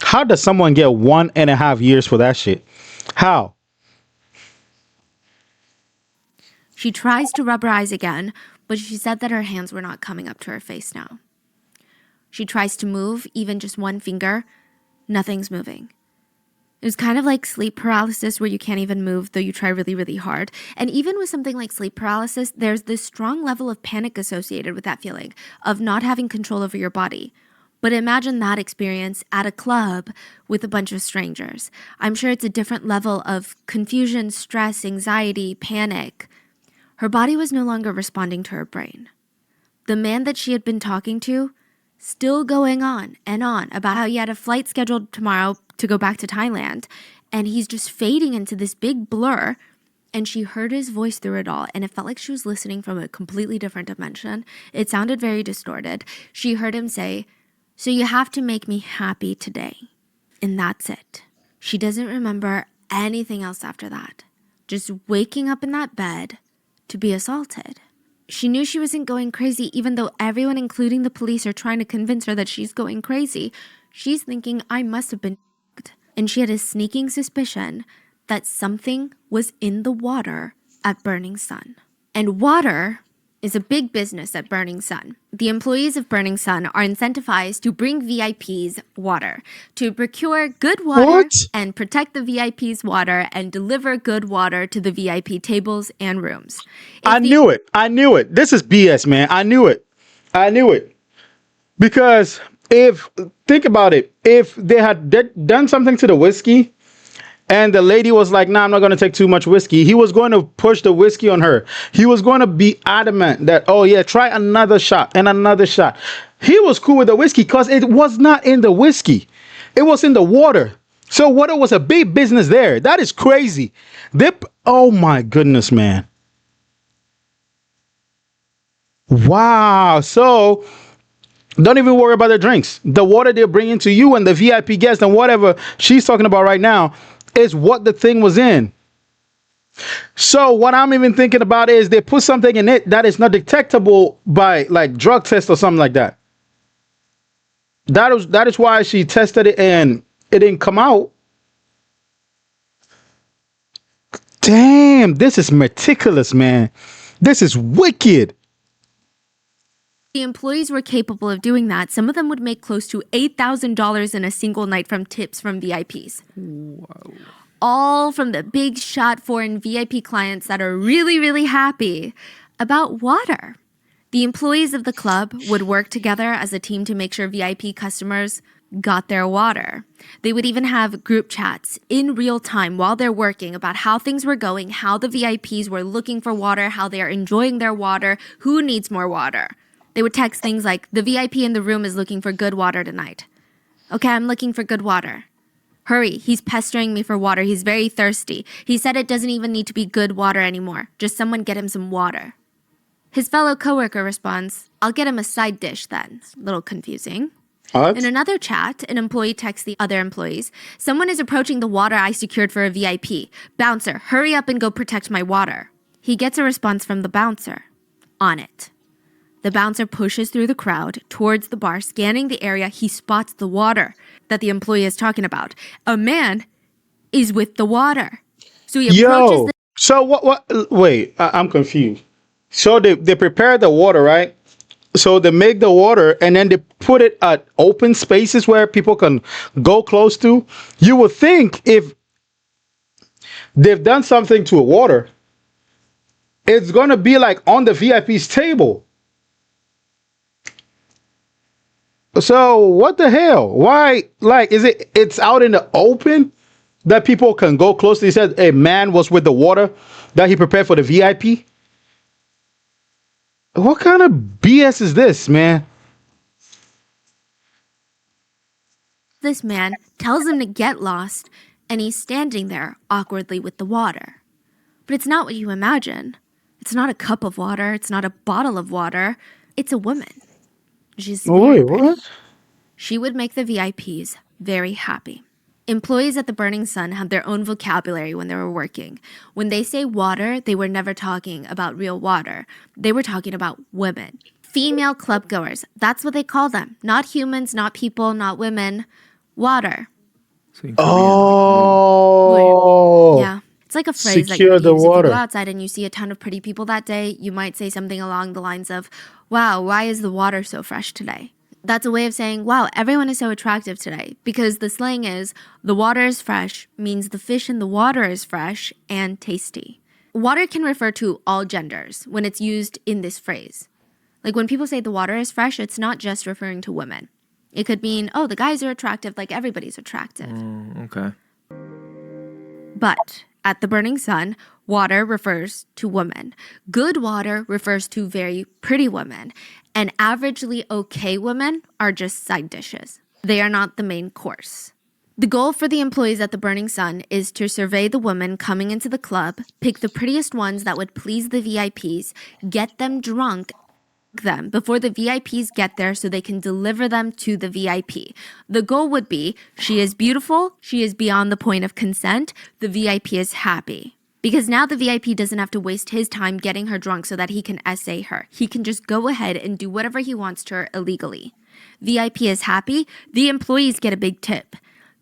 How does someone get 1.5 years for that shit? How? She tries to rub her eyes again, but she said that her hands were not coming up to her face now. She tries to move, even just one finger. Nothing's moving. It was kind of like sleep paralysis where you can't even move, though you try really, really hard. And even with something like sleep paralysis, there's this strong level of panic associated with that feeling of not having control over your body. But imagine that experience at a club with a bunch of strangers. I'm sure it's a different level of confusion, stress, anxiety, panic. Her body was no longer responding to her brain. The man that she had been talking to, still going on and on about how he had a flight scheduled tomorrow to go back to Thailand, and he's just fading into this big blur, and she heard his voice through it all, and it felt like she was listening from a completely different dimension. It sounded very distorted. She heard him say, so you have to make me happy today. And that's it. She doesn't remember anything else after that. Just waking up in that bed to be assaulted. She knew she wasn't going crazy, even though everyone, including the police, are trying to convince her that she's going crazy. She's thinking, I must have been f***ed. And she had a sneaking suspicion that something was in the water at Burning Sun. And water is a big business at Burning Sun. The employees of Burning Sun are incentivized to bring VIPs water, to procure good water What? and protect the VIPs' water and deliver good water to the VIP tables and rooms. I knew it. This is BS, man. I knew it. Because think about it, if they had done something to the whiskey and the lady was like, nah, I'm not going to take too much whiskey, he was going to push the whiskey on her. He was going to be adamant that, oh yeah, try another shot and another shot. He was cool with the whiskey because it was not in the whiskey. It was in the water. So water was a big business there. That is crazy. Oh my goodness, man. Wow. So don't even worry about the drinks. The water they're bringing to you and the VIP guests and whatever she's talking about right now is what the thing was in. So what I'm even thinking about is they put something in it that is not detectable by like drug test or something like that. That is why she tested it and it didn't come out. Damn, this is meticulous, man. This is wicked. The employees were capable of doing that. Some of them would make close to $8,000 in a single night from tips from VIPs. Wow. All from the big shot foreign VIP clients that are really, really happy about water. The employees of the club would work together as a team to make sure VIP customers got their water. They would even have group chats in real time while they're working about how things were going, how the VIPs were looking for water, how they are enjoying their water, who needs more water. They would text things like, the VIP in the room is looking for good water tonight. Okay, I'm looking for good water. Hurry, he's pestering me for water. He's very thirsty. He said it doesn't even need to be good water anymore. Just someone get him some water. His fellow coworker responds, I'll get him a side dish then. A little confusing. What? In another chat, an employee texts the other employees, someone is approaching the water I secured for a VIP. Bouncer, hurry up and go protect my water. He gets a response from the bouncer. On it. The bouncer pushes through the crowd towards the bar, scanning the area. He spots the water that the employee is talking about. A man is with the water. So he approaches the... So what? Wait, I'm confused. So they prepare the water, right? So they make the water and then they put it at open spaces where people can go close to. You would think if they've done something to a water, it's going to be like on the VIP's table. So what the hell? Why? Like, it's out in the open that people can go close to? He said a man was with the water that he prepared for the VIP. What kind of BS is this, man? This man tells him to get lost, and he's standing there awkwardly with the water. But it's not what you imagine. It's not a cup of water. It's not a bottle of water. It's a woman. She's very pretty. What? She would make the VIPs very happy. Employees at the Burning Sun had their own vocabulary when they were working. When they say water, they were never talking about real water. They were talking about women. Female clubgoers. That's what they call them. Not humans, not people, not women. Water. So in Korean, Oh. Yeah. It's like a phrase that Secure you the use. If you water. go outside and you see a ton of pretty people that day, you might say something along the lines of, wow, why is the water so fresh today? That's a way of saying, wow, everyone is so attractive today. Because the slang is, the water is fresh means the fish in the water is fresh and tasty. Water can refer to all genders when it's used in this phrase. Like when people say the water is fresh, it's not just referring to women. It could mean, oh, the guys are attractive like everybody's attractive. okay. But at the Burning Sun, water refers to women. Good water refers to very pretty women. And averagely okay women are just side dishes. They are not the main course. The goal for the employees at the Burning Sun is to survey the women coming into the club, pick the prettiest ones that would please the VIPs, get them drunk, them before the VIPs get there so they can deliver them to the VIP. The goal would be, she is beautiful, she is beyond the point of consent, the VIP is happy. Because now the VIP doesn't have to waste his time getting her drunk so that he can essay her. He can just go ahead and do whatever he wants to her illegally. VIP is happy, the employees get a big tip.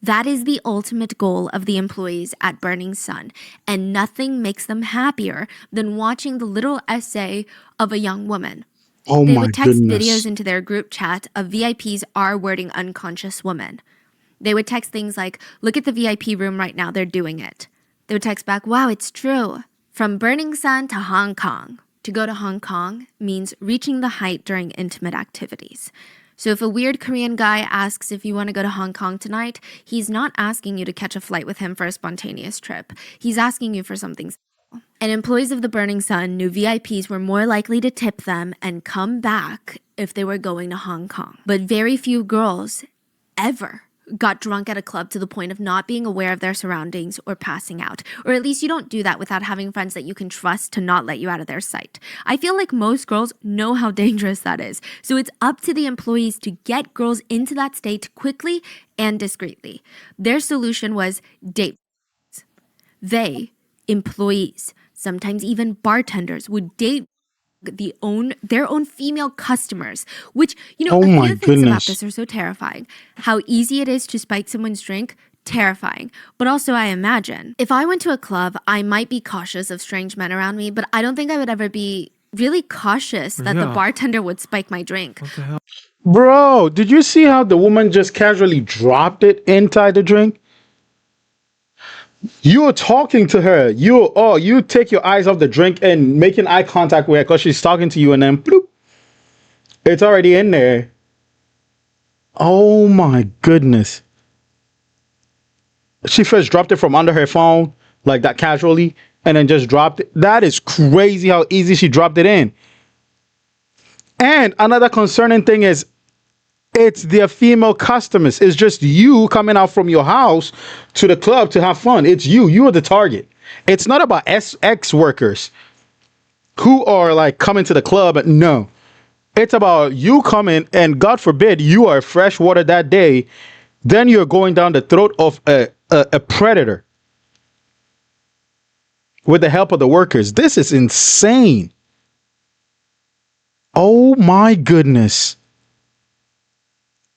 That is the ultimate goal of the employees at Burning Sun, and nothing makes them happier than watching the little essay of a young woman. Oh They my would text goodness. videos into their group chat of VIPs R-wording unconscious women. They would text things like, look at the VIP room right now, they're doing it. They would text back, wow, it's true. From Burning Sun to Hong Kong. To go to Hong Kong means reaching the height during intimate activities. So if a weird Korean guy asks if you want to go to Hong Kong tonight, he's not asking you to catch a flight with him for a spontaneous trip. He's asking you for something simple. And employees of the Burning Sun knew VIPs were more likely to tip them and come back if they were going to Hong Kong. But very few girls ever got drunk at a club to the point of not being aware of their surroundings or passing out. Or at least you don't do that without having friends that you can trust to not let you out of their sight. I feel like most girls know how dangerous that is. So it's up to the employees to get girls into that state quickly and discreetly. Their solution was date. They, employees, sometimes even bartenders, would date their own female customers, which, Oh a my few things about goodness. this are so terrifying. How easy it is to spike someone's drink, terrifying. But also, I imagine, if I went to a club, I might be cautious of strange men around me, but I don't think I would ever be really cautious that the Yeah. bartender would spike my drink. What the hell? Bro, did you see how the woman just casually dropped it inside the drink? You're talking to her. You take your eyes off the drink and making eye contact with her because she's talking to you, and then bloop, it's already in there. Oh my goodness. She first dropped it from under her phone, like that casually, and then just dropped it. That is crazy how easy she dropped it in. And another concerning thing is it's their female customers. It's just you coming out from your house to the club to have fun. It's you. You are the target. It's not about ex workers who are like coming to the club. No. It's about you coming, and God forbid you are fresh water that day. Then you're going down the throat of a predator with the help of the workers. This is insane. Oh my goodness.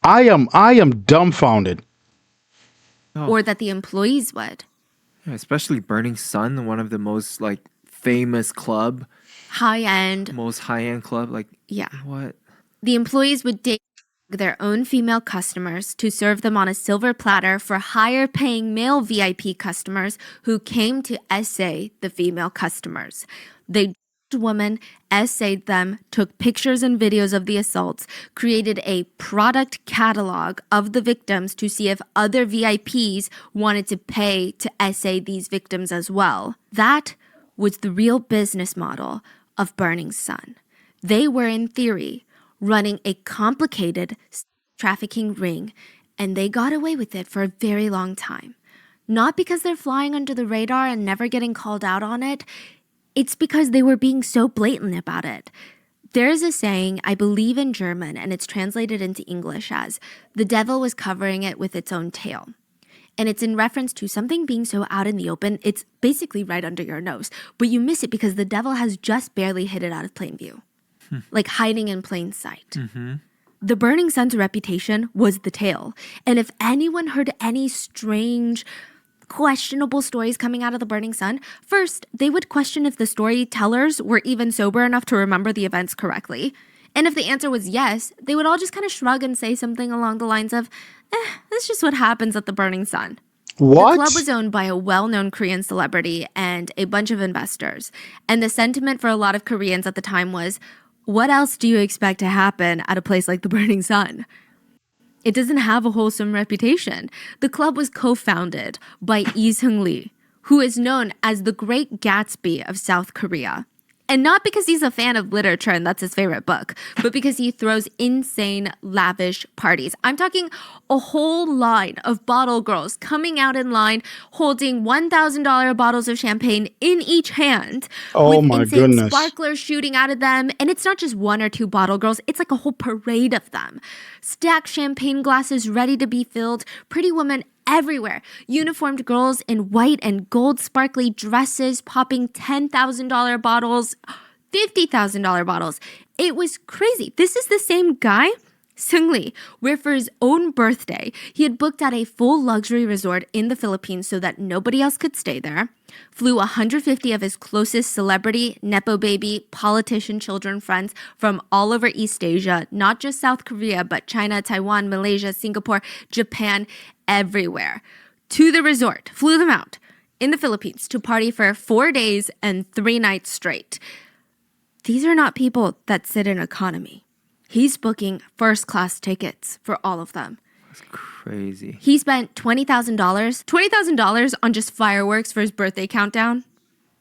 I am dumbfounded. Or that the employees would. Yeah, especially Burning Sun, one of the most like famous club, High-end. most high-end club. Like, Yeah. what? The employees would date their own female customers to serve them on a silver platter for higher paying male VIP customers who came to essay the female customers. They women, essayed them, took pictures and videos of the assaults, created a product catalog of the victims to see if other VIPs wanted to pay to essay these victims as well. That was the real business model of Burning Sun. They were, in theory, running a complicated trafficking ring, and they got away with it for a very long time. Not because they're flying under the radar and never getting called out on it. It's because they were being so blatant about it. There is a saying, I believe in German, and it's translated into English as, the devil was covering it with its own tail. And it's in reference to something being so out in the open, it's basically right under your nose. But you miss it because the devil has just barely hid it out of plain view. Like hiding in plain sight. The Burning Sun's reputation was the tail. And if anyone heard any strange, questionable stories coming out of the Burning Sun, first, they would question if the storytellers were even sober enough to remember the events correctly. And if the answer was yes, they would all just kind of shrug and say something along the lines of, that's just what happens at the Burning Sun. What? The club was owned by a well-known Korean celebrity and a bunch of investors. And the sentiment for a lot of Koreans at the time was, what else do you expect to happen at a place like the Burning Sun? It doesn't have a wholesome reputation. The club was co-founded by Seungri, who is known as the Great Gatsby of South Korea. And not because he's a fan of literature and that's his favorite book, but because he throws insane, lavish parties. I'm talking a whole line of bottle girls coming out in line, holding $1,000 bottles of champagne in each hand, Oh with my insane goodness. sparklers shooting out of them. And it's not just one or two bottle girls, it's like a whole parade of them. Stacked champagne glasses ready to be filled, pretty women everywhere. Uniformed girls in white and gold sparkly dresses popping $10,000 bottles, $50,000 bottles. It was crazy. This is the same guy Seungri, where for his own birthday, he had booked out a full luxury resort in the Philippines so that nobody else could stay there, flew 150 of his closest celebrity, nepo baby, politician children friends from all over East Asia, not just South Korea, but China, Taiwan, Malaysia, Singapore, Japan, everywhere, to the resort, flew them out in the Philippines to party for 4 days and 3 nights straight. These are not people that sit in economy. He's booking first-class tickets for all of them. That's crazy. He spent $20,000 on just fireworks for his birthday countdown,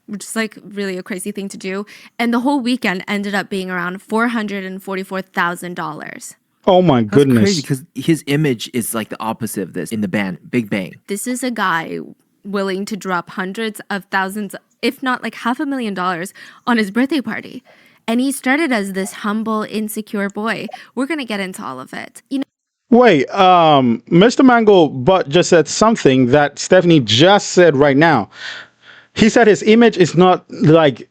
which is like really a crazy thing to do. And the whole weekend ended up being around $444,000. Oh my That's goodness. crazy because his image is like the opposite of this in the band Big Bang. This is a guy willing to drop hundreds of thousands, if not like $500,000 on his birthday party. And he started as this humble, insecure boy. We're going to get into all of it. You know, Wait, Mr. Mango Butt just said something that Stephanie just said right now. He said his image is not like,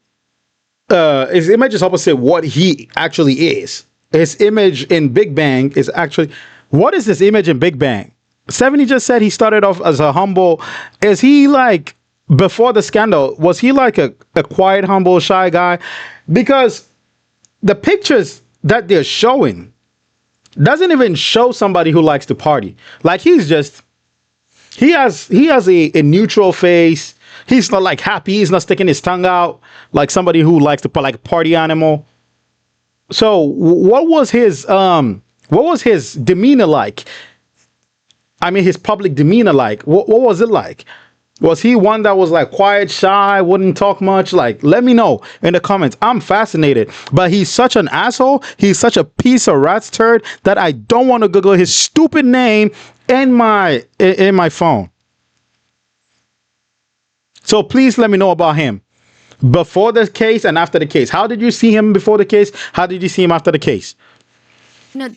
his image is opposite what he actually is. His image in Big Bang is actually, what is his image in Big Bang? Stephanie just said he started off as a humble. Is he like, before the scandal, was he like a quiet, humble, shy guy? Because the pictures that they're showing doesn't even show somebody who likes to party. Like he has a neutral face. He's not like happy. He's not sticking his tongue out like somebody who likes to like a party animal. So what was his demeanor like? I mean, his public demeanor like? What was it like? Was he one that was like quiet, shy, wouldn't talk much? Like, let me know in the comments. I'm fascinated. But he's such an asshole. He's such a piece of rat's turd that I don't want to Google his stupid name in my phone. So please let me know about him before the case and after the case. How did you see him before the case? How did you see him after the case?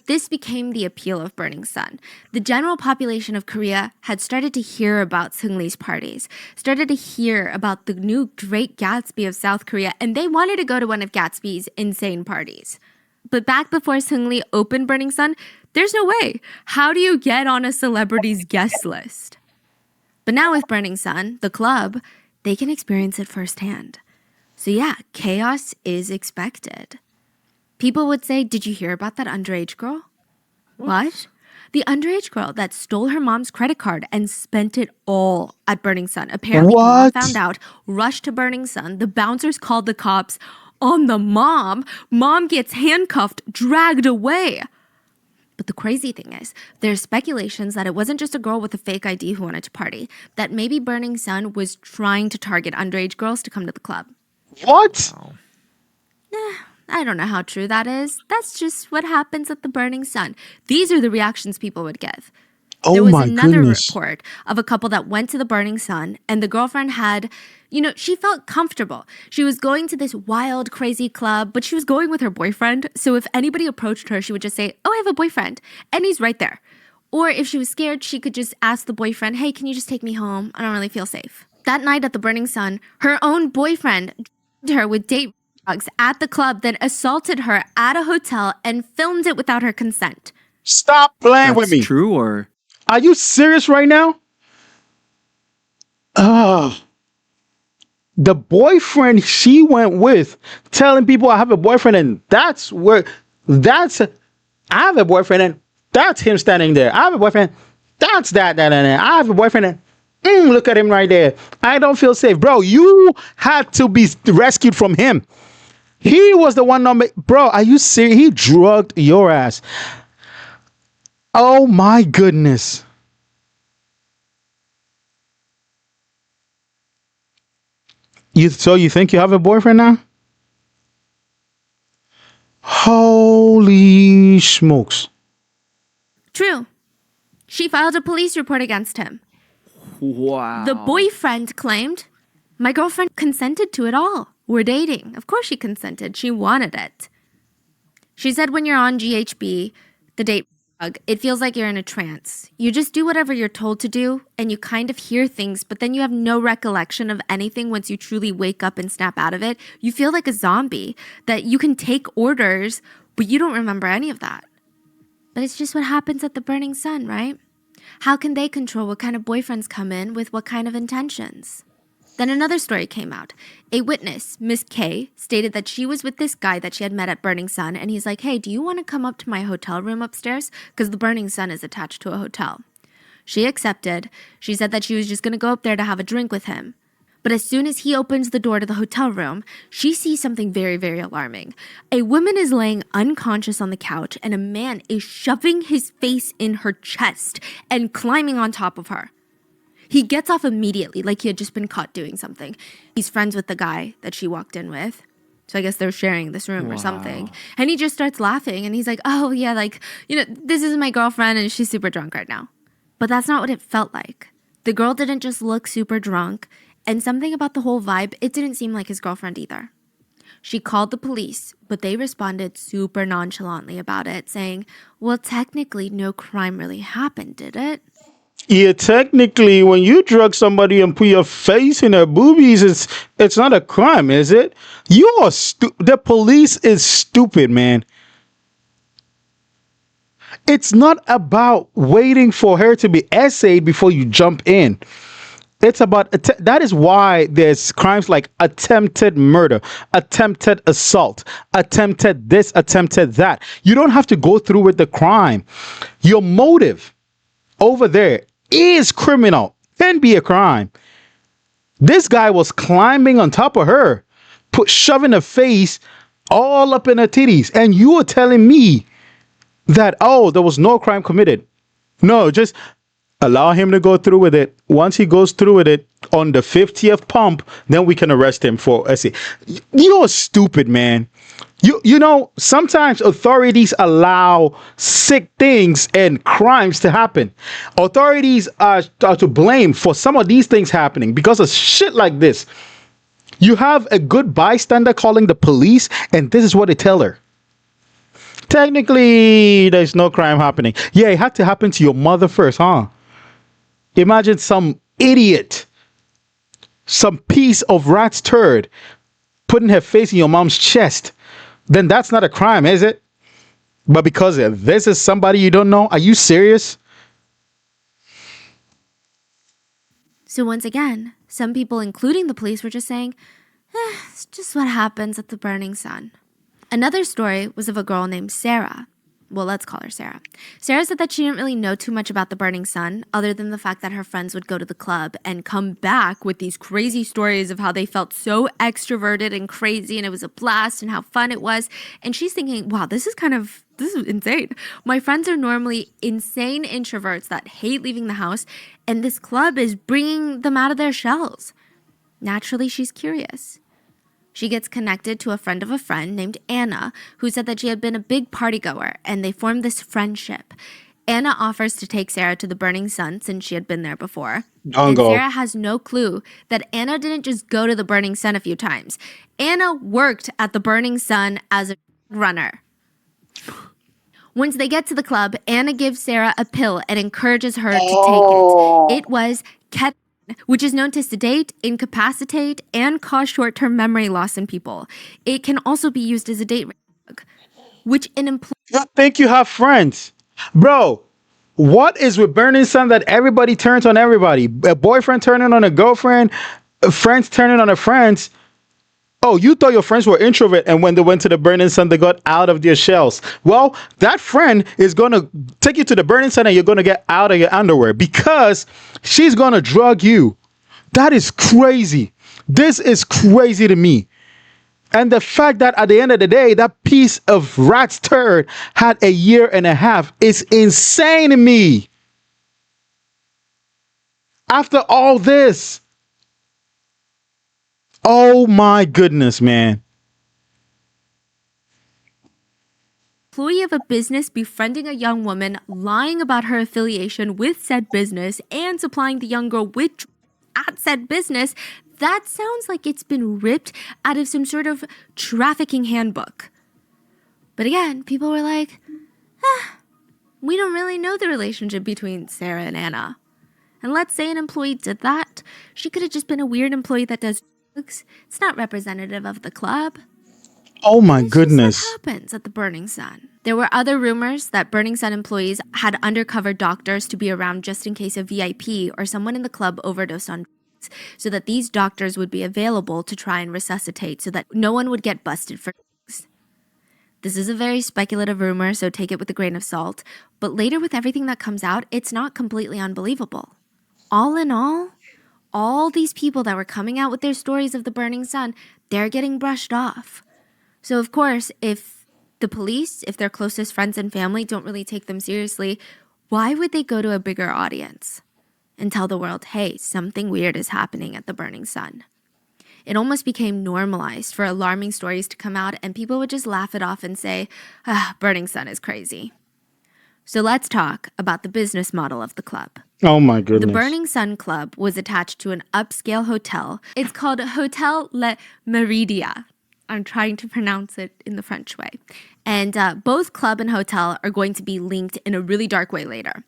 this became the appeal of Burning Sun. The general population of Korea had started to hear about Seungri's parties, started to hear about the new Great Gatsby of South Korea, and they wanted to go to one of Gatsby's insane parties. But back before Seungri opened Burning Sun, there's no way. How do you get on a celebrity's guest list? But now with Burning Sun, the club, they can experience it firsthand. So yeah, chaos is expected. People would say, did you hear about that underage girl? What? The underage girl that stole her mom's credit card and spent it all at Burning Sun. Apparently, mom found out, rushed to Burning Sun. The bouncers called the cops on the mom. Mom gets handcuffed, dragged away. But the crazy thing is, there's speculations that it wasn't just a girl with a fake ID who wanted to party, that maybe Burning Sun was trying to target underage girls to come to the club. What? I don't know how true that is. That's just what happens at the Burning Sun. These are the reactions people would give. There was another report of a couple that went to the Burning Sun, and the girlfriend had, she felt comfortable. She was going to this wild, crazy club, but she was going with her boyfriend. So if anybody approached her, she would just say, oh, I have a boyfriend, and he's right there. Or if she was scared, she could just ask the boyfriend, hey, can you just take me home? I don't really feel safe. That night at the Burning Sun, her own boyfriend dragged her with date drugs at the club, then assaulted her at a hotel and filmed it without her consent. Stop playing with me. That's true, or? Are you serious right now? The boyfriend she went with telling people I have a boyfriend, and I have a boyfriend, and that's him standing there. I have a boyfriend, that's that. I have a boyfriend, and look at him right there. I don't feel safe. Bro, you had to be rescued from him. He was the one bro, are you serious? He drugged your ass. Oh my goodness. So you think you have a boyfriend now? Holy smokes. True. She filed a police report against him. Wow. The boyfriend claimed, my girlfriend consented to it all. We're dating. Of course she consented. She wanted it. She said when you're on GHB, the date drug, it feels like you're in a trance. You just do whatever you're told to do, and you kind of hear things, but then you have no recollection of anything once you truly wake up and snap out of it. You feel like a zombie, that you can take orders, but you don't remember any of that. But it's just what happens at the Burning Sun, right? How can they control what kind of boyfriends come in with what kind of intentions? Then another story came out. A witness, Miss K, stated that she was with this guy that she had met at Burning Sun, and he's like, hey, do you want to come up to my hotel room upstairs? Because the Burning Sun is attached to a hotel. She accepted. She said that she was just going to go up there to have a drink with him. But as soon as he opens the door to the hotel room, she sees something very, very alarming. A woman is laying unconscious on the couch, and a man is shoving his face in her chest and climbing on top of her. He gets off immediately, like he had just been caught doing something. He's friends with the guy that she walked in with. So I guess they're sharing this room or something. And he just starts laughing, and he's like, oh, yeah, like, this is my girlfriend, and she's super drunk right now. But that's not what it felt like. The girl didn't just look super drunk. And something about the whole vibe, it didn't seem like his girlfriend either. She called the police, but they responded super nonchalantly about it, saying, well, technically, no crime really happened, did it? Yeah, technically, when you drug somebody and put your face in their boobies, it's not a crime, is it? You are the police is stupid, man. It's not about waiting for her to be essayed before you jump in. It's about that is why there's crimes like attempted murder, attempted assault, attempted this, attempted that. You don't have to go through with the crime. Your motive over there is criminal, can be a crime. This guy was climbing on top of her, shoving her face all up in her titties, and you are telling me that, oh, there was no crime committed. No, just allow him to go through with it. Once he goes through with it on the 50th pump, then we can arrest him for essay. You're stupid, man. You know, sometimes authorities allow sick things and crimes to happen. Authorities are to blame for some of these things happening because of shit like this. You have a good bystander calling the police, and this is what they tell her. Technically, there's no crime happening. Yeah, it had to happen to your mother first, huh? Imagine some idiot, some piece of rat's turd putting her face in your mom's chest. Then that's not a crime, is it? But because this is somebody you don't know, are you serious? So once again, some people, including the police, were just saying, it's just what happens at the Burning Sun. Another story was of a girl named Sarah. Well, let's call her Sarah. Sarah said that she didn't really know too much about the Burning Sun, other than the fact that her friends would go to the club and come back with these crazy stories of how they felt so extroverted and crazy, and it was a blast and how fun it was. And she's thinking, wow, this is insane. My friends are normally insane introverts that hate leaving the house, and this club is bringing them out of their shells. Naturally, she's curious. She gets connected to a friend of a friend named Anna, who said that she had been a big party goer, and they formed this friendship. Anna offers to take Sarah to the Burning Sun since she had been there before. Don't go. Sarah has no clue that Anna didn't just go to the Burning Sun a few times. Anna worked at the Burning Sun as a runner. Once they get to the club, Anna gives Sarah a pill and encourages her to take it. It was ketamine, which is known to sedate, incapacitate, and cause short-term memory loss in people. It can also be used as a date drug, which an employee... You think you have friends? Bro, what is with Burning Sun that everybody turns on everybody? A boyfriend turning on a girlfriend, friends turning on a friends. Oh, you thought your friends were introvert, and when they went to the Burning Sun, they got out of their shells. Well, that friend is going to take you to the Burning Sun, and you're going to get out of your underwear because she's going to drug you. That is crazy. This is crazy to me. And the fact that at the end of the day, that piece of rat's turd had a year and a half is insane to me. After all this. Oh my goodness, man. Employee of a business befriending a young woman, lying about her affiliation with said business, and supplying the young girl with drugs at said business, that sounds like it's been ripped out of some sort of trafficking handbook. But again, people were like, we don't really know the relationship between Sarah and Anna. And let's say an employee did that. She could have just been a weird employee that does drugs. It's not representative of the club. Oh my It's just what goodness. happens at the Burning Sun. There were other rumors that Burning Sun employees had undercover doctors to be around just in case a VIP or someone in the club overdosed on drugs, so that these doctors would be available to try and resuscitate so that no one would get busted for drugs. This is a very speculative rumor, so take it with a grain of salt, but later with everything that comes out, it's not completely unbelievable. All in all these people that were coming out with their stories of the Burning Sun, they're getting brushed off. So, of course, if the police, if their closest friends and family don't really take them seriously, why would they go to a bigger audience and tell the world, hey, something weird is happening at the Burning Sun? It almost became normalized for alarming stories to come out, and people would just laugh it off and say, Burning Sun is crazy. So let's talk about the business model of the club. Oh my The goodness. Burning Sun Club was attached to an upscale hotel. It's called Hotel Le Meridia. I'm trying to pronounce it in the French way. And both club and hotel are going to be linked in a really dark way later.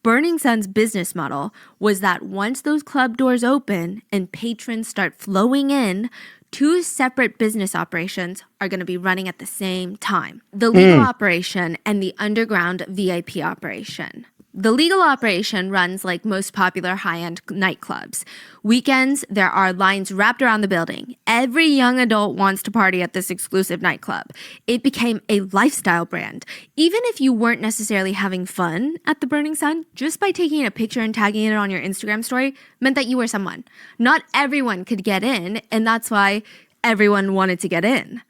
Burning Sun's business model was that once those club doors open and patrons start flowing in, two separate business operations are going to be running at the same time. The legal operation and the underground VIP operation. The legal operation runs like most popular high-end nightclubs. Weekends, there are lines wrapped around the building. Every young adult wants to party at this exclusive nightclub. It became a lifestyle brand. Even if you weren't necessarily having fun at the Burning Sun, just by taking a picture and tagging it on your Instagram story meant that you were someone. Not everyone could get in, and that's why everyone wanted to get in.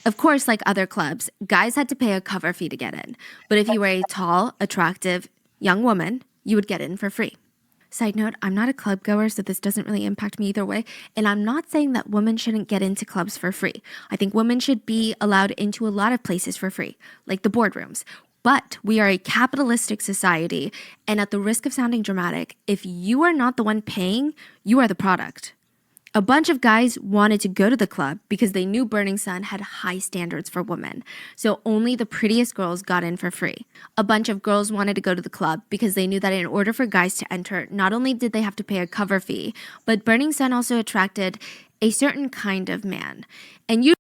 Of course, like other clubs, guys had to pay a cover fee to get in. But if you were a tall, attractive, young woman, you would get in for free. Side note, I'm not a club goer, so this doesn't really impact me either way. And I'm not saying that women shouldn't get into clubs for free. I think women should be allowed into a lot of places for free, like the boardrooms. But we are a capitalistic society, and at the risk of sounding dramatic, if you are not the one paying, you are the product. A bunch of guys wanted to go to the club because they knew Burning Sun had high standards for women, so only the prettiest girls got in for free. A bunch of girls wanted to go to the club because they knew that in order for guys to enter, not only did they have to pay a cover fee, but Burning Sun also attracted a certain kind of man. And you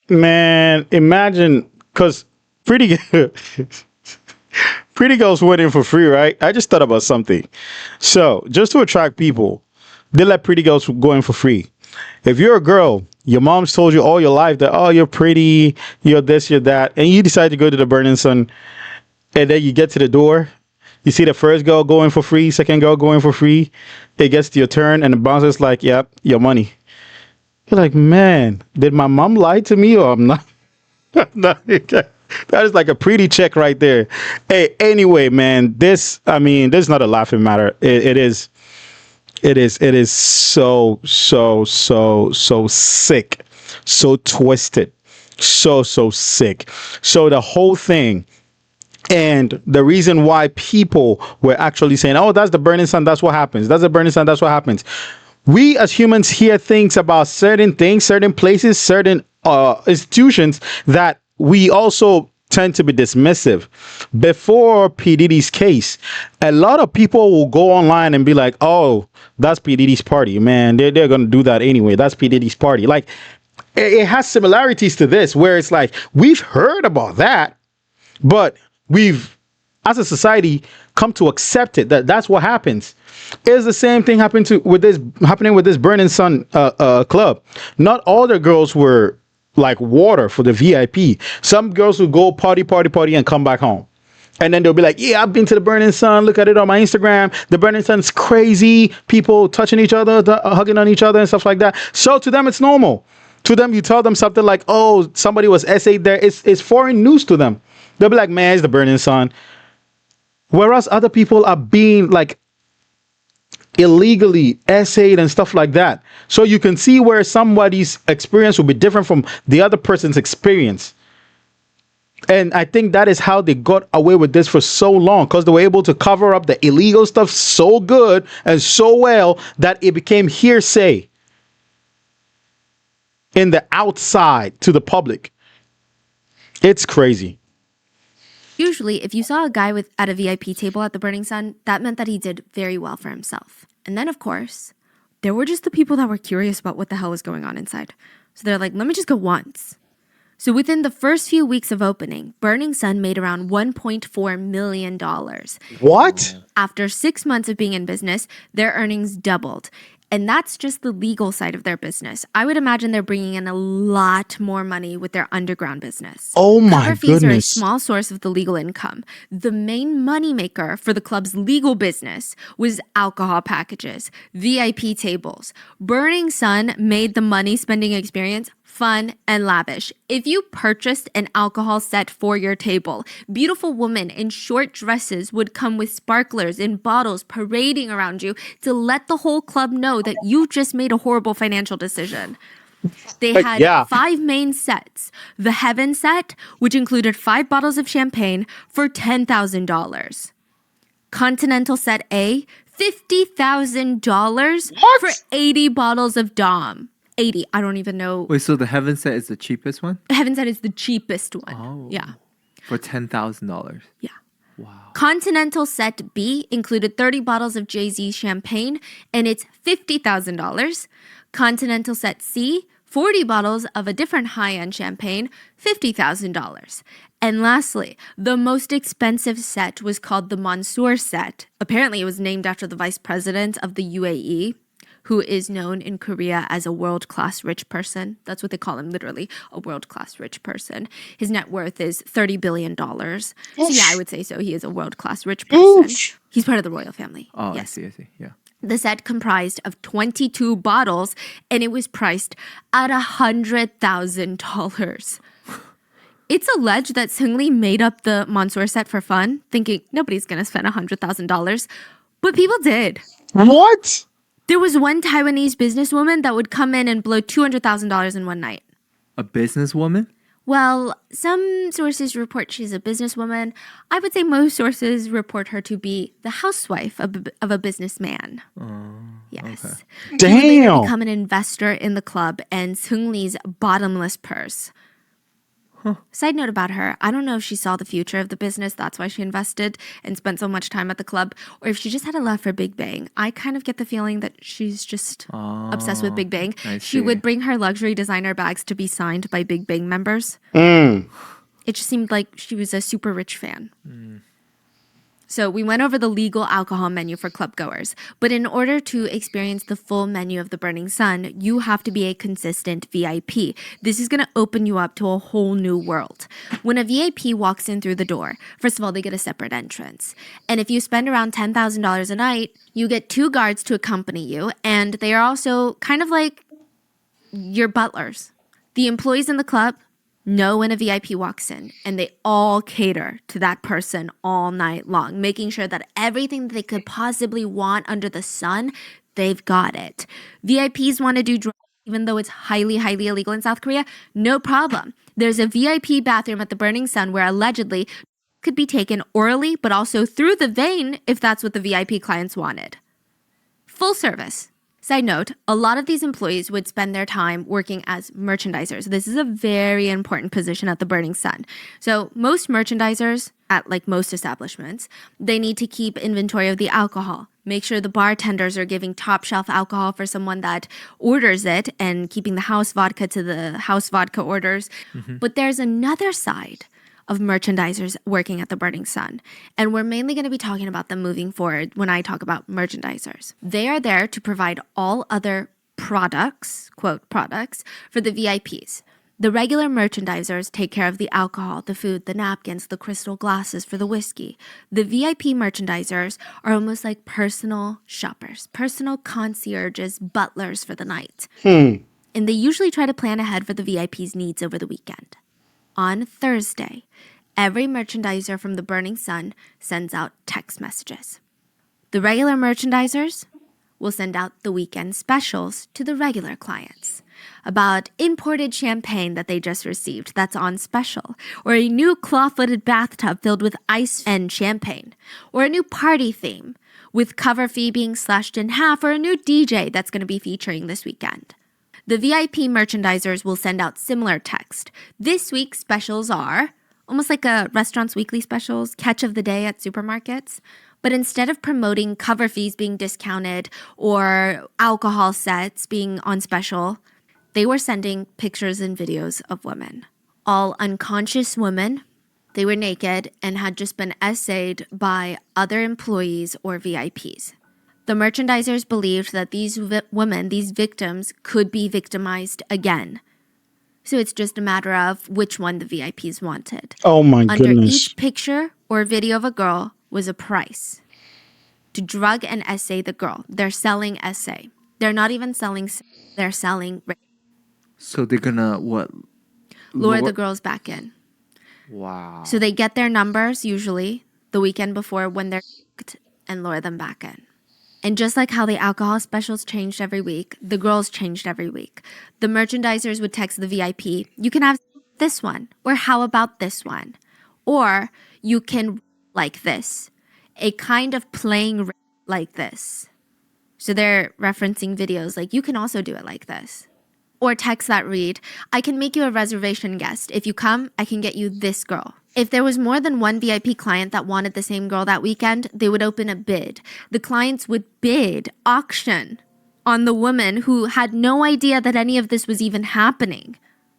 Man, imagine, because pretty pretty girls went in for free, right? I just thought about something. So just to attract people, they let pretty girls go in for free. If you're a girl, your mom's told you all your life that, oh, you're pretty, you're this, you're that, and you decide to go to the Burning Sun, and then you get to the door, you see the first girl going for free, second girl going for free, it gets to your turn, and the bouncer's like, yep, your money. You're like, man, did my mom lie to me or I'm not? That is like a pretty check right there. Hey, anyway, man, this is not a laughing matter. It is so sick, so twisted, so sick. So the whole thing, and the reason why people were actually saying, oh, that's the Burning Sun, that's what happens. That's the Burning Sun, that's what happens. We as humans hear things about certain things, certain places, certain institutions that we also tend to be dismissive. Before P. Diddy's case, a lot of people will go online and be like, oh, that's P. Diddy's party, man. They're going to do that anyway. That's P. Diddy's party. Like, it has similarities to this, where it's like, we've heard about that, but we've, as a society, come to accept it, that that's what happens. Is the same thing happening with this Burning Sun club. Not all the girls were like water for the VIP. Some girls would go party and come back home. And then they'll be like, yeah, I've been to the Burning Sun. Look at it on my Instagram. The Burning Sun's crazy. People touching each other, hugging on each other and stuff like that. So to them, it's normal. To them, you tell them something like, oh, somebody was essayed there. It's foreign news to them. They'll be like, man, it's the Burning Sun. Whereas other people are being like illegally essayed and stuff like that. So you can see where somebody's experience will be different from the other person's experience. And I think that is how they got away with this for so long, because they were able to cover up the illegal stuff so good and so well that it became hearsay in the outside to the public. It's crazy. Usually, if you saw a guy at a VIP table at the Burning Sun, that meant that he did very well for himself. And then, of course, there were just the people that were curious about what the hell was going on inside. So they're like, let me just go once. So within the first few weeks of opening, Burning Sun made around $1.4 million. What? After 6 months of being in business, their earnings doubled. And that's just the legal side of their business. I would imagine they're bringing in a lot more money with their underground business. Oh my Cover fees are a goodness. small source of the legal income. The main moneymaker for the club's legal business was alcohol packages, VIP tables. Burning Sun made the money spending experience fun and lavish. If you purchased an alcohol set for your table, beautiful women in short dresses would come with sparklers in bottles parading around you to let the whole club know that you just made a horrible financial decision. They had yeah. 5 main sets. The Heaven set, which included 5 bottles of champagne for $10,000. Continental Set A, $50,000 for 80 bottles of Dom. 80. I don't even know. Wait, so the Heaven set is the cheapest one? Heaven Set is the cheapest one. Oh. Yeah. For $10,000. Yeah. Wow. Continental Set B included 30 bottles of Jay-Z champagne, and it's $50,000. Continental Set C, 40 bottles of a different high-end champagne, $50,000. And lastly, the most expensive set was called the Mansour set. Apparently, it was named after the vice president of the UAE, who is known in Korea as a world-class rich person. That's what they call him, literally, a world-class rich person. His net worth is $30 billion. So yeah, I would say so. He is a world-class rich person. He's part of the royal family. Oh, yes. I see. Yeah. The set comprised of 22 bottles, and it was priced at $100,000. It's alleged that Seungri made up the Mansour set for fun, thinking nobody's going to spend $100,000. But people did. What? There was one Taiwanese businesswoman that would come in and blow $200,000 in one night. A businesswoman? Well, some sources report she's a businesswoman. I would say most sources report her to be the housewife of a businessman. Yes. Okay. She would later Damn. become an investor in the club and Seungri's bottomless purse. Side note about her, I don't know if she saw the future of the business, that's why she invested and spent so much time at the club, or if she just had a love for Big Bang. I kind of get the feeling that she's just obsessed with Big Bang. I She see. would bring her luxury designer bags to be signed by Big Bang members. Mm. It just seemed like she was a super rich fan. So we went over the legal alcohol menu for club goers. But in order to experience the full menu of the Burning Sun, you have to be a consistent VIP. This is going to open you up to a whole new world. When a VIP walks in through the door, first of all, they get a separate entrance. And if you spend around $10,000 a night, you get 2 guards to accompany you. And they are also kind of like your butlers. The employees in the club know when a VIP walks in, and they all cater to that person all night long, making sure that everything that they could possibly want under the sun, they've got it. VIPs want to do drugs, even though it's highly, highly illegal in South Korea, no problem. There's a VIP bathroom at the Burning Sun where allegedly could be taken orally, but also through the vein if that's what the VIP clients wanted. Full service. Side note, a lot of these employees would spend their time working as merchandisers. This is a very important position at the Burning Sun. So most merchandisers, at like most establishments, they need to keep inventory of the alcohol, make sure the bartenders are giving top shelf alcohol for someone that orders it and keeping the house vodka to the house vodka orders. But there's another side of merchandisers working at the Burning Sun. And we're mainly going to be talking about them moving forward when I talk about merchandisers. They are there to provide all other products, quote, products, for the VIPs. The regular merchandisers take care of the alcohol, the food, the napkins, the crystal glasses for the whiskey. The VIP merchandisers are almost like personal shoppers, personal concierges, butlers for the night. And they usually try to plan ahead for the VIPs' needs over the weekend. On Thursday, every merchandiser from the Burning Sun sends out text messages. The regular merchandisers will send out the weekend specials to the regular clients about imported champagne that they just received that's on special, or a new claw-footed bathtub filled with ice and champagne, or a new party theme with cover fee being slashed in half, or a new DJ that's going to be featuring this weekend. The VIP merchandisers will send out similar text. This week's specials are almost like a restaurant's weekly specials, catch of the day at supermarkets. But instead of promoting cover fees being discounted or alcohol sets being on special, they were sending pictures and videos of women. all unconscious women. They were naked and had just been essayed by other employees or VIPs. The merchandisers believed that these women, these victims, could be victimized again. So it's just a matter of which one the VIPs wanted. Oh my Under goodness. each picture or video of a girl was a price. To drug and essay the girl. They're selling essay. They're not even selling, they're selling rape. So they're gonna what? Lure the girls back in. Wow. So they get their numbers usually the weekend before when they're and lure them back in. And just like how the alcohol specials changed every week, the girls changed every week. The merchandisers would text the VIP, you can have this one, or how about this one? Or you can like this. A kind of playing like this. So they're referencing videos like, you can also do it like this. Or texts that read, I can make you a reservation guest. If you come, I can get you this girl. If there was more than one VIP client that wanted the same girl that weekend, they would open a bid. The clients would bid, auction, on the woman who had no idea that any of this was even happening.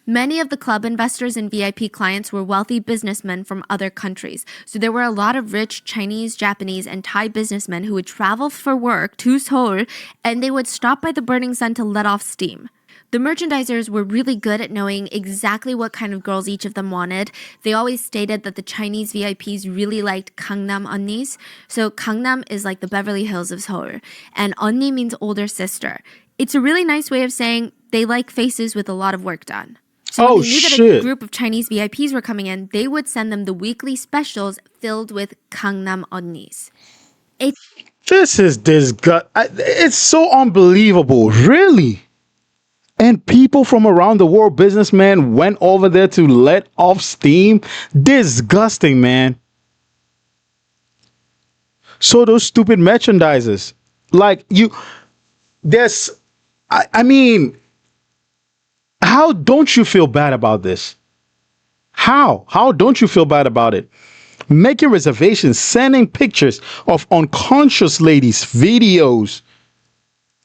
Many of the club investors and VIP clients were wealthy businessmen from other countries. So there were a lot of rich Chinese, Japanese, and Thai businessmen who would travel for work to Seoul, and they would stop by the Burning Sun to let off steam. The merchandisers were really good at knowing exactly what kind of girls each of them wanted. They always stated that the Chinese VIPs really liked Gangnam Onnis. So Gangnam is like the Beverly Hills of Seoul, and Onni means older sister. It's a really nice way of saying they like faces with a lot of work done. So when they knew that a group of Chinese VIPs were coming in, they would send them the weekly specials filled with Gangnam Onnis. This is disgust. It's so unbelievable. Really? And people from around the world, businessmen, went over there to let off steam. Disgusting, man. So those stupid merchandisers, like I mean, how don't you feel bad about this? How don't you feel bad about it? Making reservations, sending pictures of unconscious ladies, videos.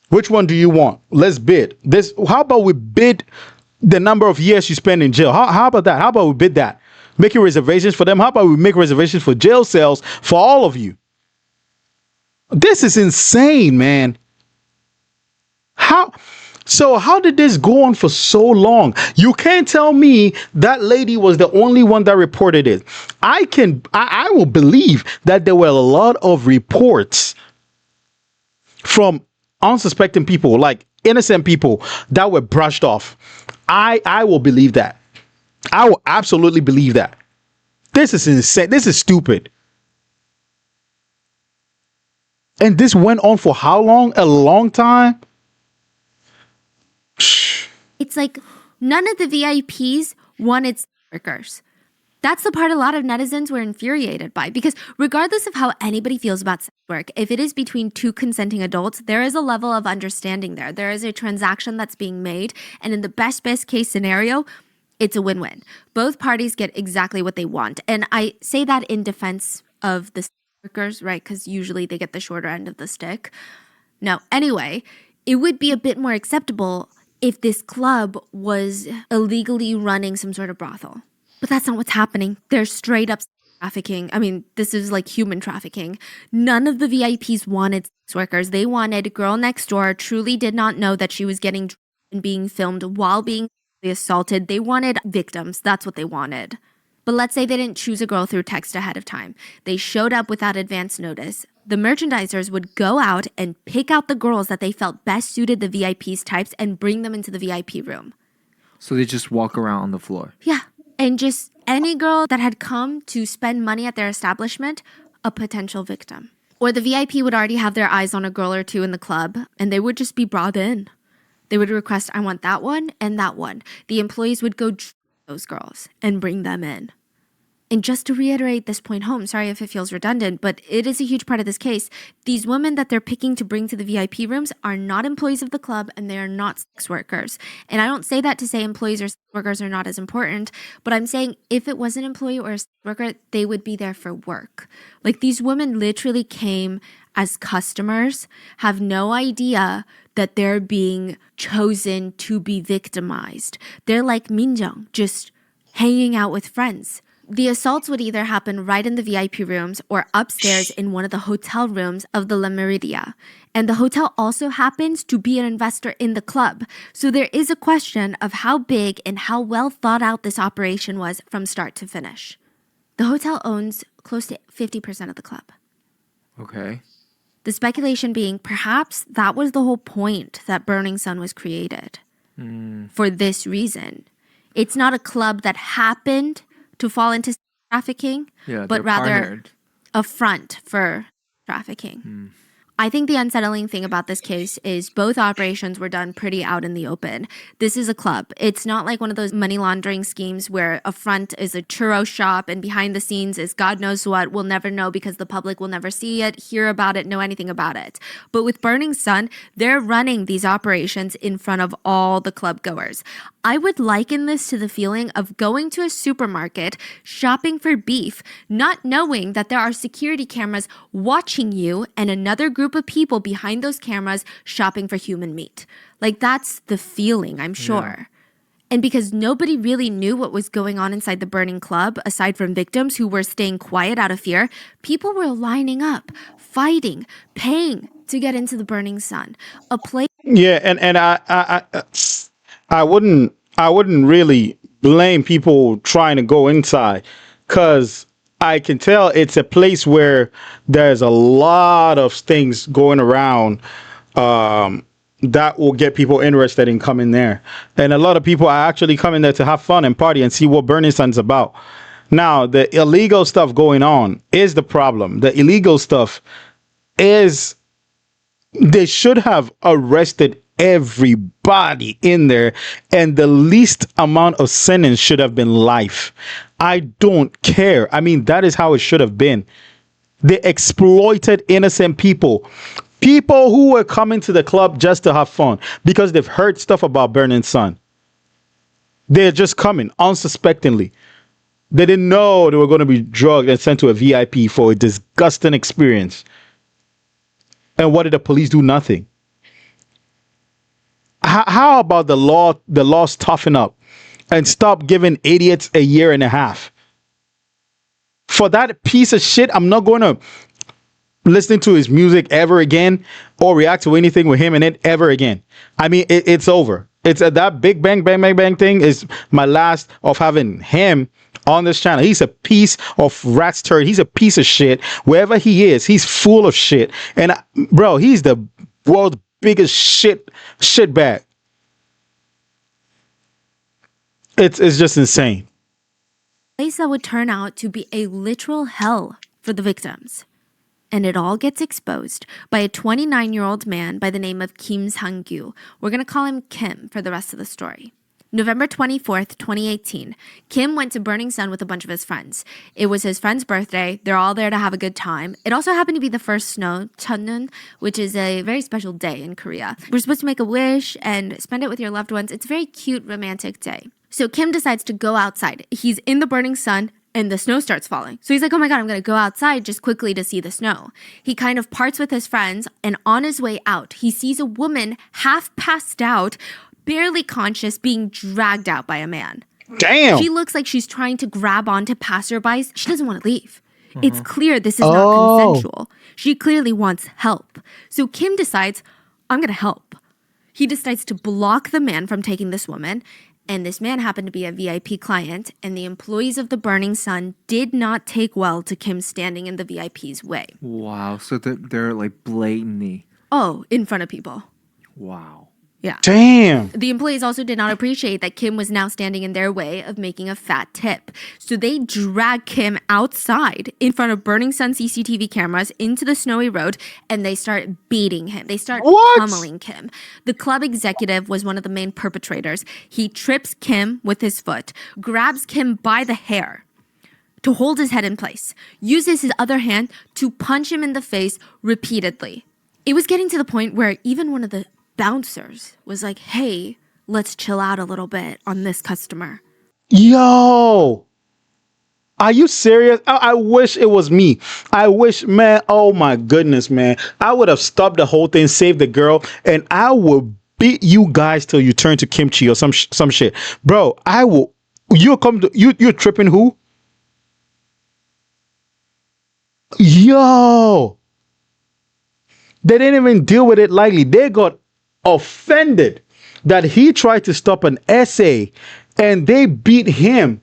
Which one do you want? Let's bid. How about we bid the number of years you spend in jail? How about that? How about we bid that? Making reservations for them. How about we make reservations for jail cells for all of you? This is insane, man. How did this go on for so long? You can't tell me that lady was the only one that reported it. I will believe that there were a lot of reports from unsuspecting people, like innocent people, that were brushed off. I will believe that. I will absolutely believe that. This is insane. This is stupid. And this went on for how long? A long time? It's like none of the VIPs wanted sex workers. That's the part a lot of netizens were infuriated by, because regardless of how anybody feels about sex work, if it is between two consenting adults, there is a level of understanding there. There is a transaction that's being made, and in the best case scenario, it's a win-win. Both parties get exactly what they want. And I say that in defense of the sex workers, right? Because usually they get the shorter end of the stick. No, anyway, it would be a bit more acceptable if this club was illegally running some sort of brothel. But that's not what's happening. They're straight up trafficking. I mean, this is like human trafficking. None of the VIPs wanted sex workers. They wanted girl next door, truly did not know that she was getting and being filmed while being assaulted. They wanted victims. That's what they wanted. But let's say they didn't choose a girl through text ahead of time. They showed up without advance notice. The merchandisers would go out and pick out the girls that they felt best suited the VIP's types and bring them into the VIP room. So they just walk around on the floor. Yeah. And just any girl that had come to spend money at their establishment, a potential victim. Or the VIP would already have their eyes on a girl or two in the club, and they would just be brought in. They would request, I want that one and that one. The employees would go those girls and bring them in. And just to reiterate this point home, sorry if it feels redundant, but it is a huge part of this case. These women that they're picking to bring to the VIP rooms are not employees of the club, and they are not sex workers. And I don't say that to say employees or sex workers are not as important, but I'm saying if it was an employee or a sex worker, they would be there for work. Like, these women literally came as customers, have no idea that they're being chosen to be victimized. They're like Minjeong, just hanging out with friends. The assaults would either happen right in the VIP rooms or upstairs in one of the hotel rooms of the La Meridia. And the hotel also happens to be an investor in the club. So there is a question of how big and how well thought out this operation was from start to finish. The hotel owns close to 50% of the club. Okay. The speculation being perhaps that was the whole point that Burning Sun was created. For this reason. It's not a club that happened to fall into trafficking, Yeah, but they're rather partnered. a front for trafficking. I think the unsettling thing about this case is both operations were done pretty out in the open. This is a club. It's not like one of those money laundering schemes where a front is a churro shop and behind the scenes is God knows what. We'll never know because the public will never see it, hear about it, know anything about it. But with Burning Sun, they're running these operations in front of all the club goers. I would liken this to the feeling of going to a supermarket, shopping for beef, not knowing that there are security cameras watching you and another group of people behind those cameras shopping for human meat. Like, that's the feeling, I'm sure. And because nobody really knew what was going on inside the burning club, aside from victims who were staying quiet out of fear, people were lining up, fighting, paying to get into the Burning Sun, a place. Yeah, and I wouldn't really blame people trying to go inside, because I can tell it's a place where there's a lot of things going around that will get people interested in coming there. And a lot of people are actually coming there to have fun and party and see what Burning Sun's about. Now, the illegal stuff going on is the problem. The illegal stuff is, they should have arrested everybody in there, and the least amount of sentence should have been life. I don't care. I mean, that is how it should have been. They exploited innocent people who were coming to the club just to have fun because they've heard stuff about Burning Sun. They're just coming unsuspectingly. They didn't know they were going to be drugged and sent to a VIP for a disgusting experience. And what did the police do? Nothing. How about the laws toughen up and stop giving idiots a year and a half? For that piece of shit, I'm not going to listen to his music ever again or react to anything with him in it ever again. I mean, it's over. It's that Big Bang Bang Bang Bang thing is my last of having him on this channel. He's a piece of rat's turd. He's a piece of shit. Wherever he is, he's full of shit. And bro, he's the world's biggest shit bag. It's just insane. Place that would turn out to be a literal hell for the victims. And it all gets exposed by a 29-year-old man by the name of Kim Sang-gyu. We're going to call him Kim for the rest of the story. November 24th, 2018, Kim went to Burning Sun with a bunch of his friends. It was his friend's birthday. They're all there to have a good time. It also happened to be the first snow, Cheonneun, which is a very special day in Korea. We're supposed to make a wish and spend it with your loved ones. It's a very cute, romantic day. So Kim decides to go outside. He's in the Burning Sun and the snow starts falling. So he's like, oh my God, I'm going to go outside just quickly to see the snow. He kind of parts with his friends, and on his way out, he sees a woman half passed out, barely conscious, being dragged out by a man. Damn. She looks like she's trying to grab onto passerbys. She doesn't want to leave. It's clear this is not consensual. She clearly wants help. So Kim decides, I'm going to help. He decides to block the man from taking this woman. And this man happened to be a VIP client, and the employees of the Burning Sun did not take well to Kim standing in the VIP's way. Wow. So they're like blatantly. Oh, in front of people. Wow. Yeah. Damn. The employees also did not appreciate that Kim was now standing in their way of making a fat tip. So they drag Kim outside in front of Burning Sun CCTV cameras into the snowy road, and they start beating him. They start pummeling Kim. The club executive was one of the main perpetrators. He trips Kim with his foot, grabs Kim by the hair to hold his head in place, uses his other hand to punch him in the face repeatedly. It was getting to the point where even one of the bouncers was like, hey, let's chill out a little bit on this customer. Yo, are you serious? I wish it was me. I wish, man. Oh my goodness, man. I would have stopped the whole thing, saved the girl, and I will beat you guys till you turn to kimchi or some shit. Bro, I will You're tripping who? Yo, they didn't even deal with it lightly. They got offended that he tried to stop an essay, and they beat him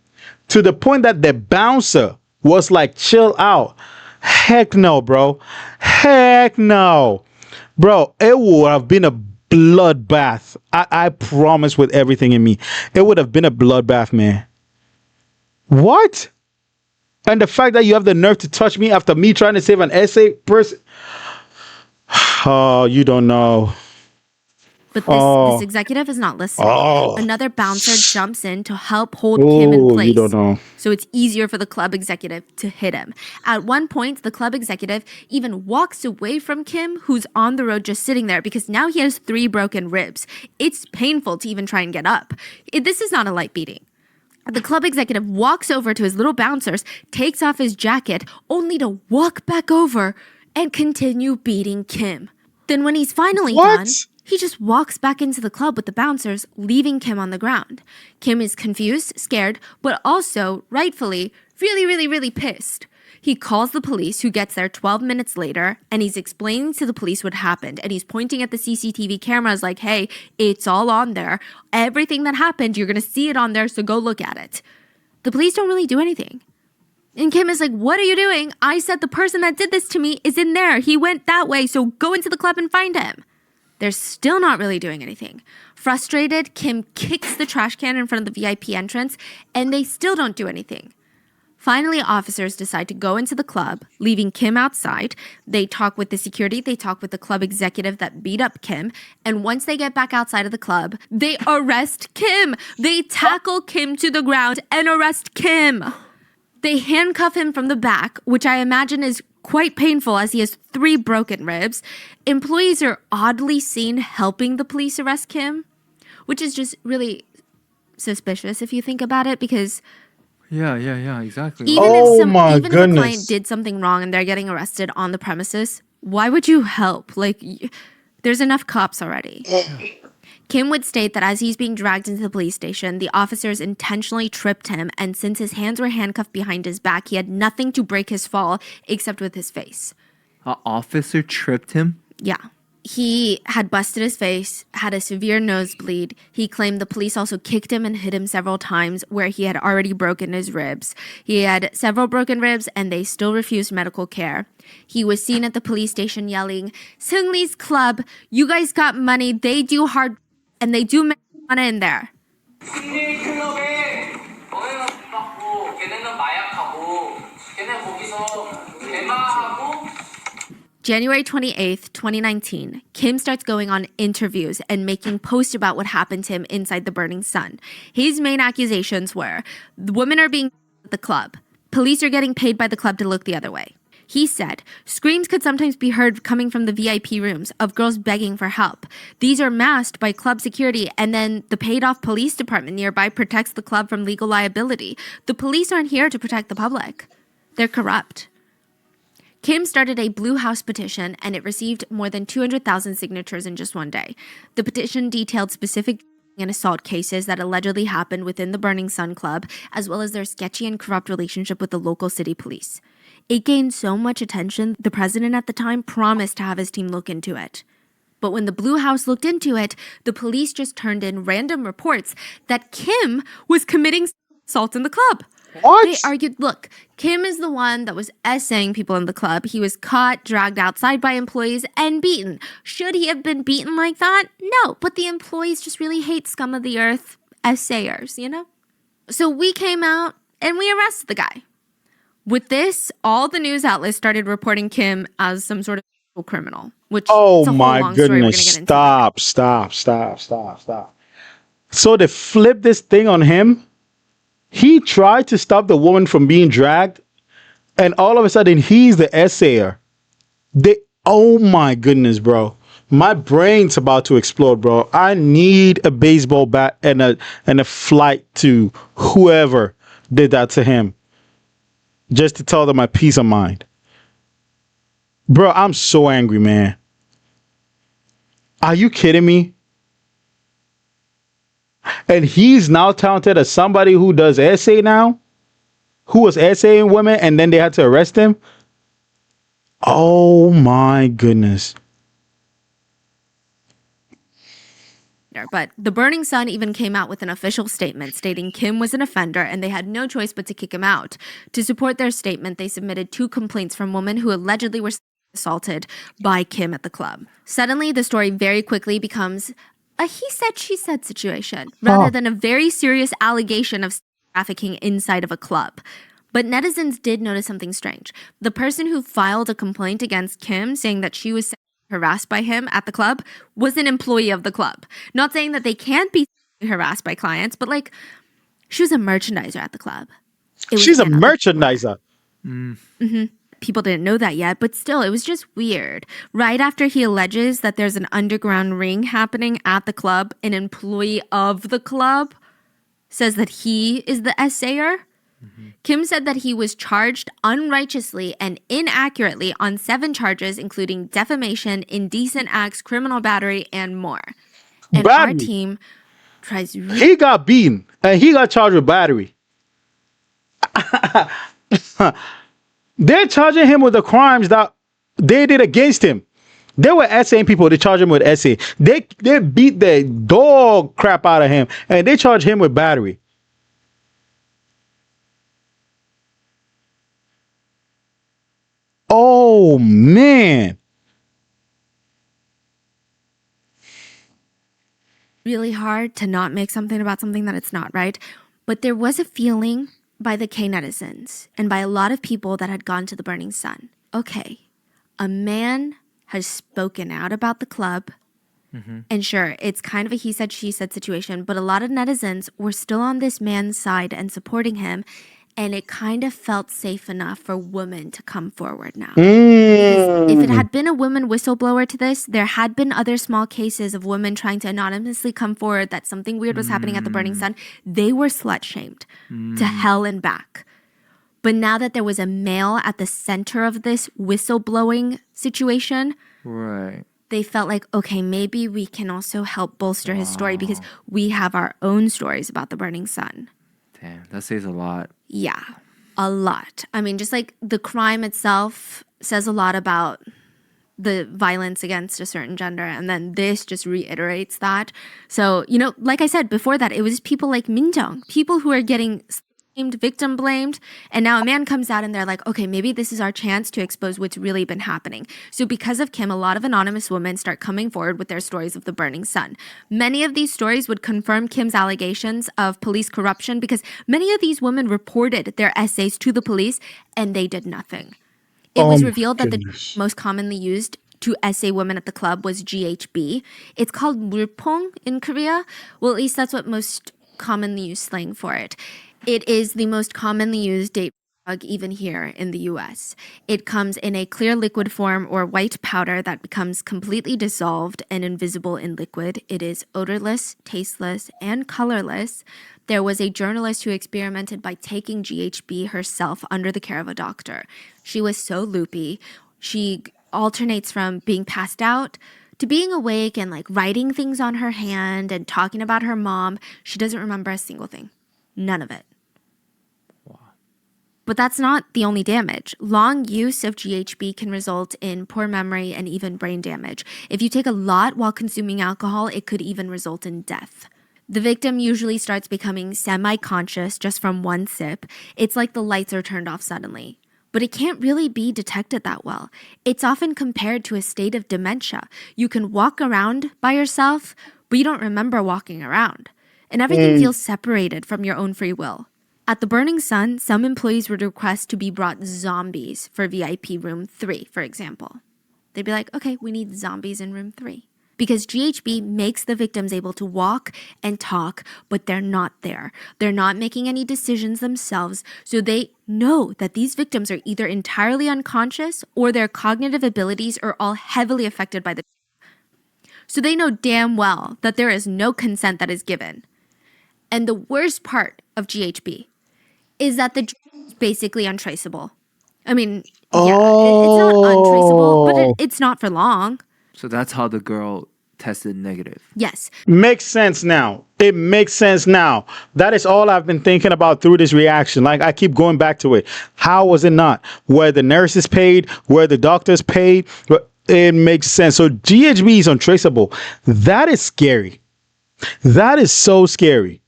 to the point that the bouncer was like, chill out. Heck no, bro. Heck no. Bro, it would have been a bloodbath. I promise with everything in me. It would have been a bloodbath, man. What? And the fact that you have the nerve to touch me after me trying to save an essay person. Oh, you don't know. But this executive is not listening. Another bouncer jumps in to help hold Kim in place. You don't know. So it's easier for the club executive to hit him. At one point, the club executive even walks away from Kim, who's on the road just sitting there, because now he has 3 broken ribs. It's painful to even try and get up. This is not a light beating. The club executive walks over to his little bouncers, takes off his jacket, only to walk back over and continue beating Kim. Then when he's finally done, he just walks back into the club with the bouncers, leaving Kim on the ground. Kim is confused, scared, but also, rightfully, really pissed. He calls the police, who gets there 12 minutes later, and he's explaining to the police what happened. And he's pointing at the CCTV cameras like, hey, it's all on there. Everything that happened, you're going to see it on there, so go look at it. The police don't really do anything. And Kim is like, what are you doing? I said the person that did this to me is in there. He went that way, so go into the club and find him. They're still not really doing anything. Frustrated, Kim kicks the trash can in front of the VIP entrance, and they still don't do anything. Finally, officers decide to go into the club, leaving Kim outside. They talk with the security, they talk with the club executive that beat up Kim, and once they get back outside of the club, they arrest Kim. They tackle Kim to the ground and arrest Kim. They handcuff him from the back, which I imagine is quite painful as he has 3 broken ribs. Employees are oddly seen helping the police arrest Kim, which is just really suspicious if you think about it, because Yeah, exactly. even my if a goodness. client did something wrong and they're getting arrested on the premises, why would you help? Like, there's enough cops already. Kim would state that as he's being dragged into the police station, the officers intentionally tripped him, and since his hands were handcuffed behind his back, he had nothing to break his fall except with his face. An officer tripped him? Yeah. He had busted his face, had a severe nosebleed. He claimed the police also kicked him and hit him several times where he had already broken his ribs. He had several broken ribs and they still refused medical care. He was seen at the police station yelling, Seungri's club, you guys got money, they do hard and they do make money in there. 승리 클럽에 너네는 돈 받고 걔네는 마약하고 걔네 거기서 대마하고. January 28th, 2019, Kim starts going on interviews and making posts about what happened to him inside the Burning Sun. His main accusations were, the women are being at the club. Police are getting paid by the club to look the other way. He said, screams could sometimes be heard coming from the VIP rooms of girls begging for help. These are masked by club security, and then the paid-off police department nearby protects the club from legal liability. The police aren't here to protect the public. They're corrupt. Kim started a Blue House petition, and it received more than 200,000 signatures in just one day. The petition detailed specific and assault cases that allegedly happened within the Burning Sun Club, as well as their sketchy and corrupt relationship with the local city police. It gained so much attention, the president at the time promised to have his team look into it. But when the Blue House looked into it, the police just turned in random reports that Kim was committing assault in the club. What? They argued, look, Kim is the one that was essaying people in the club. He was caught, dragged outside by employees, and beaten. Should he have been beaten like that? No, but the employees just really hate scum of the earth essayers, you know? So we came out and we arrested the guy. With this, all the news outlets started reporting Kim as some sort of criminal, which is a whole long story we're gonna get into. Stop. So they flipped this thing on him. He tried to stop the woman from being dragged, and all of a sudden he's the essayer. Oh my goodness, bro. My brain's about to explode, bro. I need a baseball bat and a flight to whoever did that to him, just to tell them my peace of mind. Bro, I'm so angry, man. Are you kidding me? And he's now talented as somebody who does essay now, who was essaying women, and then they had to arrest him. Oh my goodness. But the Burning Sun even came out with an official statement stating Kim was an offender and they had no choice but to kick him out. To support their statement, they submitted 2 complaints from women who allegedly were assaulted by Kim at the club. Suddenly, the story very quickly becomes a he said, she said situation rather than a very serious allegation of trafficking inside of a club. But netizens did notice something strange. The person who filed a complaint against Kim saying that she was harassed by him at the club was an employee of the club. Not saying that they can't be harassed by clients, but like she was a merchandiser at the club. She's a merchandiser. People didn't know that yet, but still, it was just weird. Right after he alleges that there's an underground ring happening at the club, an employee of the club says that he is the essayer. Kim said that he was charged unrighteously and inaccurately on 7 charges, including defamation, indecent acts, criminal battery, and more. And our Battery. team tries He got beaten and he got charged with battery. They're charging him with the crimes that they did against him. They were essaying people. They charged him with essay. They beat the dog crap out of him and they charged him with battery. Oh man. really hard to not make something about something that it's not, right? But there was a feeling by the K netizens and by a lot of people that had gone to the Burning Sun. Okay, a man has spoken out about the club. And sure, it's kind of a he said, she said situation, but a lot of netizens were still on this man's side and supporting him. And it kind of felt safe enough for women to come forward now. Because if it had been a woman whistleblower to this, there had been other small cases of women trying to anonymously come forward that something weird was happening at the Burning Sun. They were slut-shamed to hell and back. But now that there was a male at the center of this whistleblowing situation, Right. they felt like, okay, maybe we can also help bolster his story because we have our own stories about the Burning Sun. Damn, that says a lot. Yeah, a lot. I mean, just like the crime itself says a lot about the violence against a certain gender. And then this just reiterates that. So, you know, like I said before that, it was people like Minjung, people who are getting blamed, victim blamed. And now a man comes out and they're like, okay, maybe this is our chance to expose what's really been happening. So because of Kim, a lot of anonymous women start coming forward with their stories of the Burning Sun. Many of these stories would confirm Kim's allegations of police corruption because many of these women reported their essays to the police and they did nothing. It was revealed that the most commonly used to essay women at the club was GHB. It's called 물퐁 in Korea. Well, at least that's what most commonly used slang for it. It is the most commonly used date drug even here in the US. It comes in a clear liquid form or white powder that becomes completely dissolved and invisible in liquid. It is odorless, tasteless, and colorless. There was a journalist who experimented by taking GHB herself under the care of a doctor. She was so loopy. She alternates from being passed out to being awake and like writing things on her hand and talking about her mom. She doesn't remember a single thing. None of it. But that's not the only damage. Long use of GHB can result in poor memory and even brain damage. If you take a lot while consuming alcohol, it could even result in death. The victim usually starts becoming semi-conscious just from one sip. It's like the lights are turned off suddenly. But it can't really be detected that well. It's often compared to a state of dementia. You can walk around by yourself, but you don't remember walking around. And everything feels separated from your own free will. At the Burning Sun, some employees would request to be brought zombies for VIP room 3, for example. They'd be like, okay, we need zombies in room 3. Because GHB makes the victims able to walk and talk, but they're not there. They're not making any decisions themselves, so they know that these victims are either entirely unconscious or their cognitive abilities are all heavily affected by the. So they know damn well that there is no consent that is given. And the worst part of GHB is that the drug is basically untraceable. I mean, it's not untraceable, but it's not for long. So that's how the girl tested negative. Yes. Makes sense now. It makes sense now. That is all I've been thinking about through this reaction. Like, I keep going back to it. How was it not? Were the nurses paid? Were the doctors paid? It makes sense. So GHB is untraceable. That is scary. That is so scary.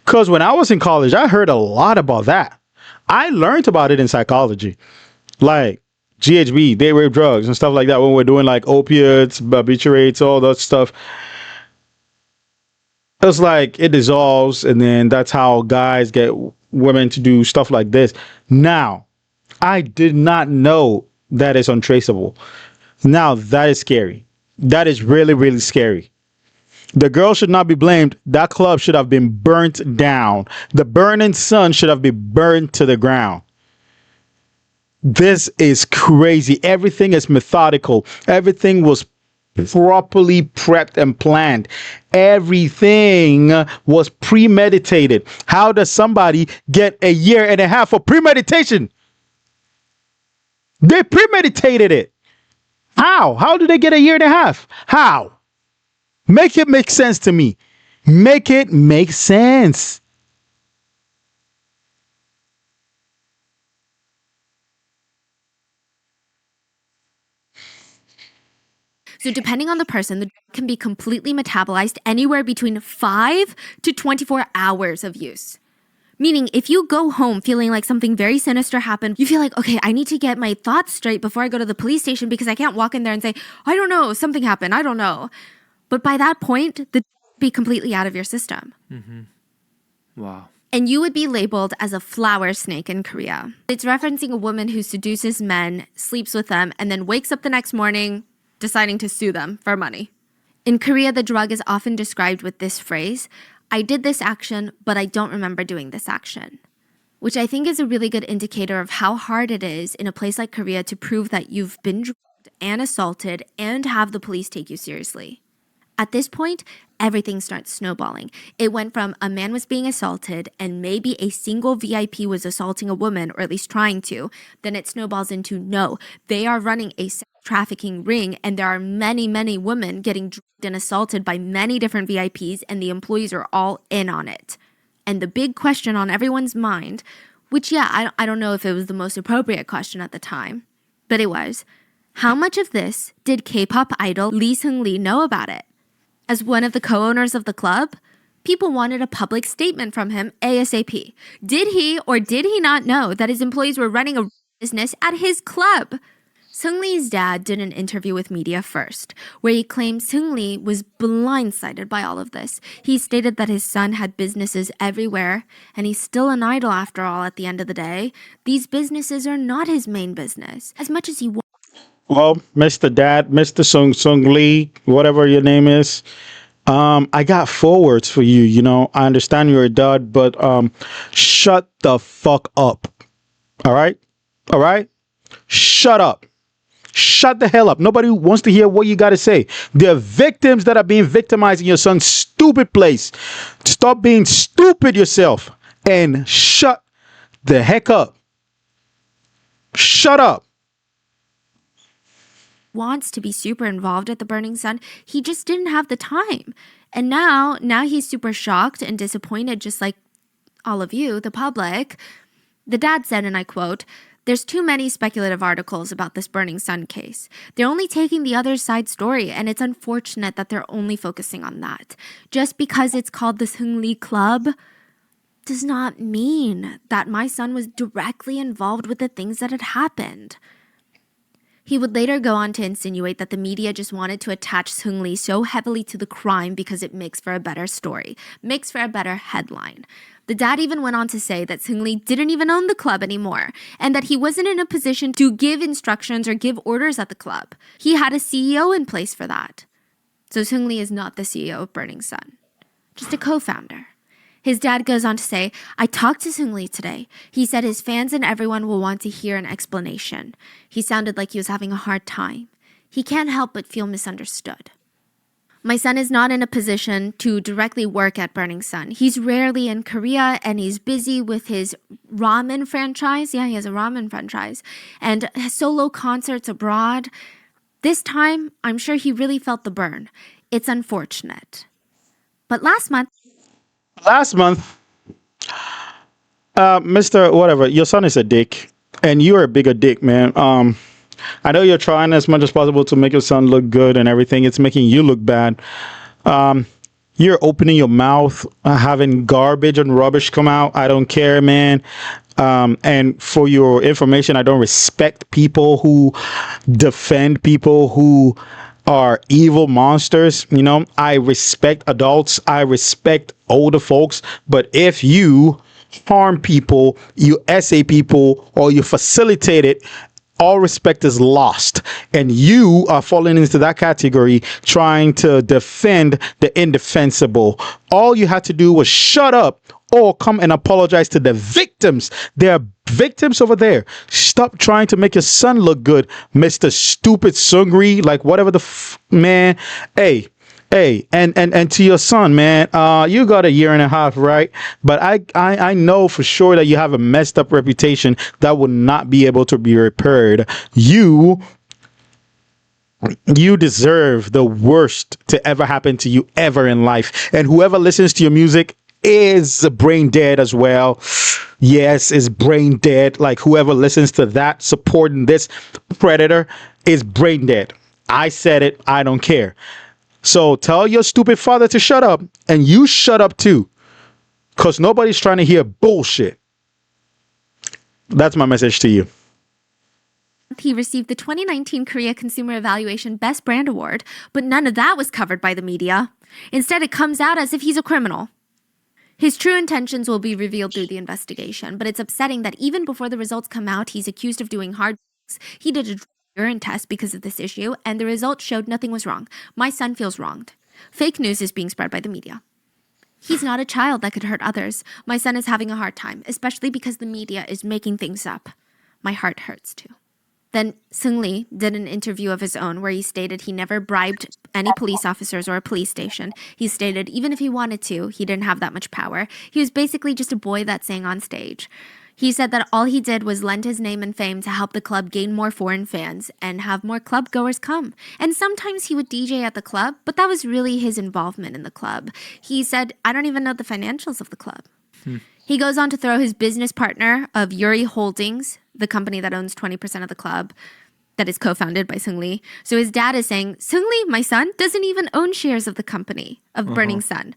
Because when I was in college, I heard a lot about that. I learned about it in psychology. Like GHB, day rape drugs and stuff like that when we're doing like opiates, barbiturates, all that stuff. It's like it dissolves, and then that's how guys get women to do stuff like this. Now, I did not know that it's untraceable. Now, that is scary. That is really, really scary. The girl should not be blamed. That club should have been burnt down. The burning sun should have been burned to the ground. This is crazy. Everything is methodical. Everything was properly prepped and planned. Everything was premeditated. How does somebody get a year and a half for premeditation? They premeditated it. How? How do they get a year and a half? How? Make it make sense to me. Make it make sense. So depending on the person, the drug can be completely metabolized anywhere between 5 to 24 hours of use. Meaning, if you go home feeling like something very sinister happened, you feel like, okay, I need to get my thoughts straight before I go to the police station because I can't walk in there and say, I don't know, something happened, I don't know. But by that point, the drug would be completely out of your system. Wow. And you would be labeled as a flower snake in Korea. It's referencing a woman who seduces men, sleeps with them, and then wakes up the next morning deciding to sue them for money. In Korea, the drug is often described with this phrase, I did this action, but I don't remember doing this action. Which I think is a really good indicator of how hard it is in a place like Korea to prove that you've been drugged and assaulted and have the police take you seriously. At this point, everything starts snowballing. It went from a man was being assaulted and maybe a single VIP was assaulting a woman, or at least trying to. Then it snowballs into no, they are running a sex trafficking ring and there are many, many women getting drugged and assaulted by many different VIPs and the employees are all in on it. And the big question on everyone's mind, which I don't know if it was the most appropriate question at the time, but it was, how much of this did K-pop idol Lee Seungri know about it? As one of the co-owners of the club, people wanted a public statement from him ASAP. Did he or did he not know that his employees were running a business at his club? Seungri's dad did an interview with media first, where he claimed Seungri was blindsided by all of this. He stated that his son had businesses everywhere, and he's still an idol after all at the end of the day. These businesses are not his main business. As much as he Well, Mr. Dad, Mr. Sung Lee, whatever your name is, I got 4 words for you. You know, I understand you're a dad, but shut the fuck up. All right? All right? Shut up. Shut the hell up. Nobody wants to hear what you got to say. There are victims that are being victimized in your son's stupid place. Stop being stupid yourself and shut the heck up. Shut up. wants to be super involved at the Burning Sun, he just didn't have the time. And now he's super shocked and disappointed, just like all of you, the public. The dad said, and I quote, "There's too many speculative articles about this Burning Sun case. They're only taking the other side story, and it's unfortunate that they're only focusing on that. Just because it's called the Seungri Club does not mean that my son was directly involved with the things that had happened." He would later go on to insinuate that the media just wanted to attach Seungri so heavily to the crime because it makes for a better story, makes for a better headline. The dad even went on to say that Seungri didn't even own the club anymore, and that he wasn't in a position to give instructions or give orders at the club. He had a CEO in place for that. So Seungri is not the CEO of Burning Sun, just a co-founder. His dad goes on to say, "I talked to Seungri today. He said his fans and everyone will want to hear an explanation. He sounded like he was having a hard time. He can't help but feel misunderstood. My son is not in a position to directly work at Burning Sun. He's rarely in Korea and he's busy with his ramen franchise." Yeah, he has a ramen franchise. "And solo concerts abroad. This time, I'm sure he really felt the burn. It's unfortunate. But last month, Mr. Whatever, your son is a dick, and you're a bigger dick, man. I know you're trying as much as possible to make your son look good and everything. It's making you look bad. You're opening your mouth, having garbage and rubbish come out. I don't care, man. And for your information, I don't respect people who defend people who are evil monsters. You know, I respect adults. I respect older folks. But if you harm people, you essay people, or you facilitate it, all respect is lost. And you are falling into that category trying to defend the indefensible. All you had to do was shut up or come and apologize to the victims. There are victims over there. Stop trying to make your son look good, Mr. Stupid Seungri, like whatever man. Hey, and to your son, man, you got a year and a half, right? But I know for sure that you have a messed up reputation that will not be able to be repaired. You deserve the worst to ever happen to you ever in life. And whoever listens to your music is brain dead as well. Yes, is brain dead. Like whoever listens to that supporting this predator is brain dead. I said it. I don't care. So tell your stupid father to shut up, and you shut up too, because nobody's trying to hear bullshit. That's my message to you. he received the 2019 Korea Consumer Evaluation Best Brand Award, but none of that was covered by the media. Instead, it comes out as if he's a criminal. His true intentions will be revealed through the investigation, but it's upsetting that even before the results come out, he's accused of doing hard drugs. He did a urine test because of this issue, and the results showed nothing was wrong. My son feels wronged. Fake news is being spread by the media. He's not a child that could hurt others. My son is having a hard time, especially because the media is making things up. My heart hurts too. Then Seungri did an interview of his own where he stated he never bribed any police officers or a police station. He stated even if he wanted to, he didn't have that much power. He was basically just a boy that sang on stage. He said that all he did was lend his name and fame to help the club gain more foreign fans and have more club goers come. And sometimes he would DJ at the club, but that was really his involvement in the club. He said, I don't even know the financials of the club. He goes on to throw his business partner of Yuri Holdings, the company that owns 20% of the club, that is co-founded by Seungri. So his dad is saying, Seungri, my son, doesn't even own shares of the company of Burning Sun.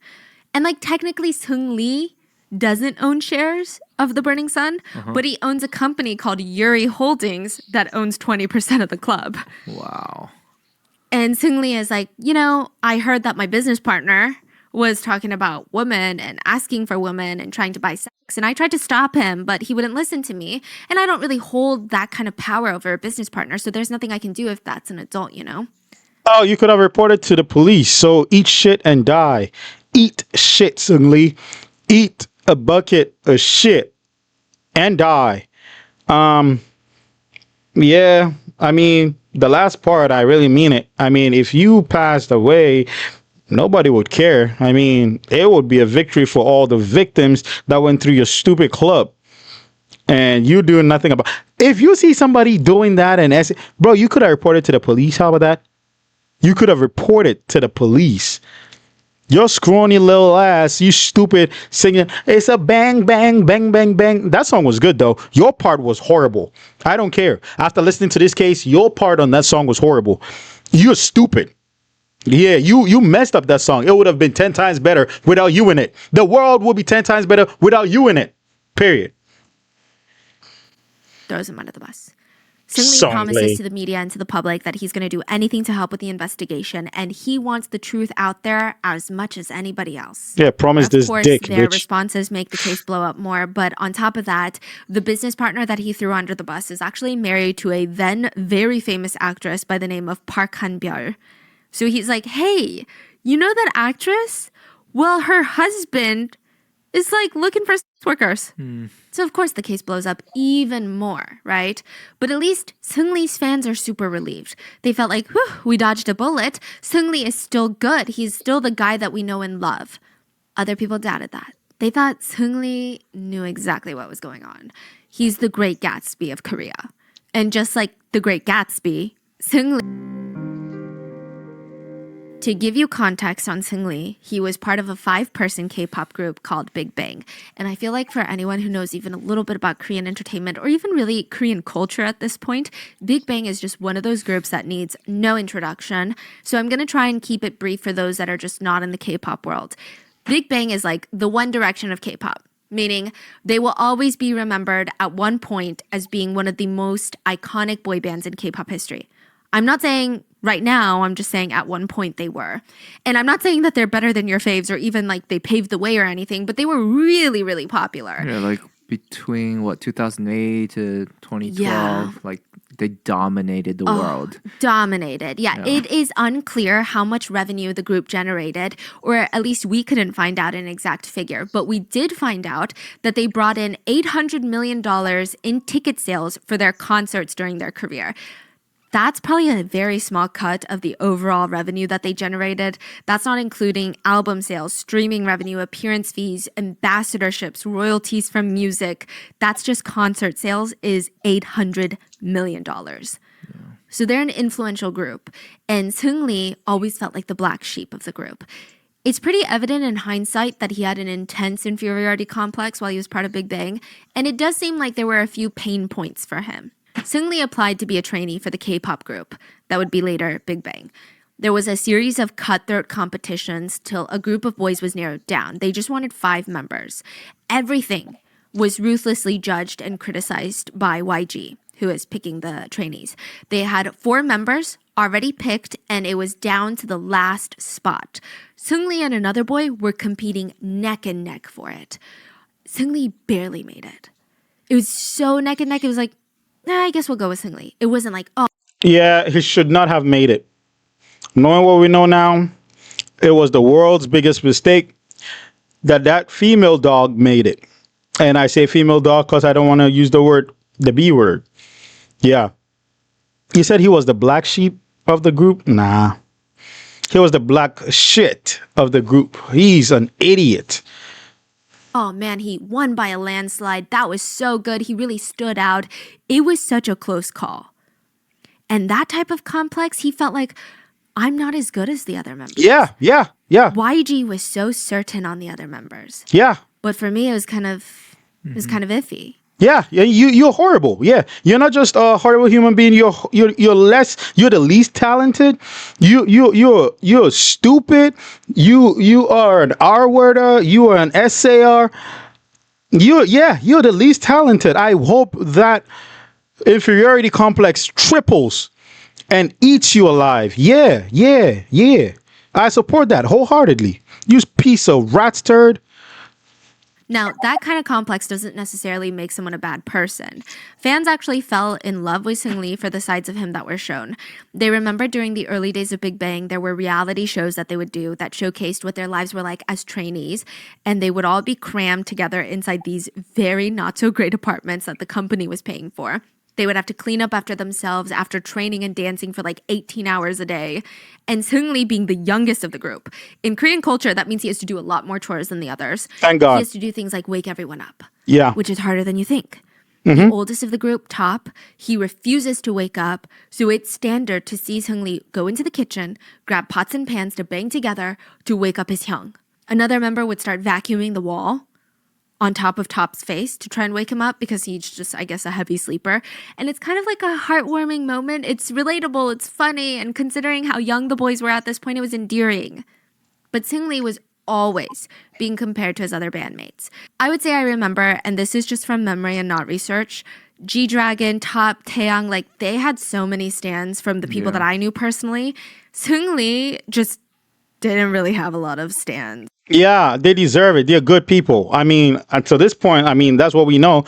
And like technically Seungri doesn't own shares of the Burning Sun, but he owns a company called Yuri Holdings that owns 20% of the club. Wow. And Seungri is like, you know, I heard that my business partner was talking about women and asking for women and trying to buy sex. And I tried to stop him, but he wouldn't listen to me. And I don't really hold that kind of power over a business partner. So there's nothing I can do if that's an adult, you know? Oh, you could have reported to the police. So eat shit and die. Eat shit, Seungri. Eat a bucket of shit and die. Yeah, I mean, the last part, I really mean it. I mean, if you passed away, nobody would care. I mean, it would be a victory for all the victims that went through your stupid club. And you doing nothing about. If you see somebody doing that and bro, you could have reported to the police. How about that? You could have reported to the police. Your scrawny little ass, you stupid, singing, it's a bang, bang, bang, bang, bang. That song was good, though. Your part was horrible. I don't care. After listening to this case, your part on that song was horrible. You're stupid. Yeah, you messed up that song. It would have been 10 times better without you in it. The world would be 10 times better without you in it. Period. Throws him under the bus. Seungri promises to the media and to the public that he's going to do anything to help with the investigation, and he wants the truth out there as much as anybody else. Yeah, promise this dick, bitch. Of course, their responses make the case blow up more, but on top of that, the business partner that he threw under the bus is actually married to a then very famous actress by the name of Park Han-byul. So he's like, hey, you know that actress? Well, her husband is like looking for sex workers. So of course the case blows up even more, right? But at least Seungri's fans are super relieved. They felt like, whew, we dodged a bullet. Seungri is still good. He's still the guy that we know and love. Other people doubted that. They thought Seungri knew exactly what was going on. He's the Great Gatsby of Korea. And just like the Great Gatsby, Seungri To give you context on Seungri, he was part of a 5-person K-pop group called Big Bang. And I feel like for anyone who knows even a little bit about Korean entertainment or even really Korean culture at this point, Big Bang is just one of those groups that needs no introduction. So I'm going to try and keep it brief for those that are just not in the K-pop world. Big Bang is like the One Direction of K-pop, meaning they will always be remembered at one point as being one of the most iconic boy bands in K-pop history. I'm not saying right now, I'm just saying at one point they were. And I'm not saying that they're better than your faves or even like they paved the way or anything, but they were really, really popular. Yeah, like between 2008 to 2012, Yeah. like they dominated the world. Dominated. Yeah, it is unclear how much revenue the group generated, or at least we couldn't find out an exact figure. But we did find out that they brought in $800 million in ticket sales for their concerts during their career. That's probably a very small cut of the overall revenue that they generated. That's not including album sales, streaming revenue, appearance fees, ambassadorships, royalties from music. That's just concert sales is $800 million. So they're an influential group. And Seungri always felt like the black sheep of the group. It's pretty evident in hindsight that he had an intense inferiority complex while he was part of Big Bang. And it does seem like there were a few pain points for him. Seungri applied to be a trainee for the K-pop group that would be later Big Bang. There was a series of cutthroat competitions till a group of boys was narrowed down. They just wanted 5 members. Everything was ruthlessly judged and criticized by YG, who is picking the trainees. They had 4 members already picked, and it was down to the last spot. Seungri and another boy were competing neck and neck for it. Seungri barely made it. It was so neck and neck. It was like, I guess we'll go with Seungri. It wasn't like, oh. Yeah, he should not have made it. Knowing what we know now, it was the world's biggest mistake that female dog made it. And I say female dog because I don't want to use the B word. Yeah. You said he was the black sheep of the group? Nah. He was the black shit of the group. He's an idiot. Oh man, he won by a landslide. That was so good. He really stood out. It was such a close call. And that type of complex, he felt like, I'm not as good as the other members. Yeah. YG was so certain on the other members. Yeah. But for me, it was kind of iffy. Yeah, you're horrible. Yeah, you're not just a horrible human being. You're the least talented. You're stupid. You are an R-worder. You are an SAR. You're the least talented. I hope that inferiority complex triples and eats you alive. Yeah. I support that wholeheartedly. You piece of rat's turd. Now, that kind of complex doesn't necessarily make someone a bad person. Fans actually fell in love with Seungri for the sides of him that were shown. They remember during the early days of Big Bang, there were reality shows that they would do that showcased what their lives were like as trainees, and they would all be crammed together inside these very not so great apartments that the company was paying for. They would have to clean up after themselves after training and dancing for like 18 hours a day. And Seungri being the youngest of the group. In Korean culture, that means he has to do a lot more chores than the others. Thank God. He has to do things like wake everyone up. Yeah. Which is harder than you think. The oldest of the group, Top, he refuses to wake up. So it's standard to see Seungri go into the kitchen, grab pots and pans to bang together to wake up his hyung. Another member would start vacuuming the wall on top of Top's face to try and wake him up because he's just, I guess, a heavy sleeper. And it's kind of like a heartwarming moment. It's relatable, it's funny, and considering how young the boys were at this point, it was endearing. But Seungri was always being compared to his other bandmates. I would say I remember, and this is just from memory and not research, G-Dragon, Top, Taeyang, like they had so many stans from the people that I knew personally. Seungri just didn't really have a lot of stans. Yeah, they deserve it. They're good people. I mean, to this point, I mean, that's what we know.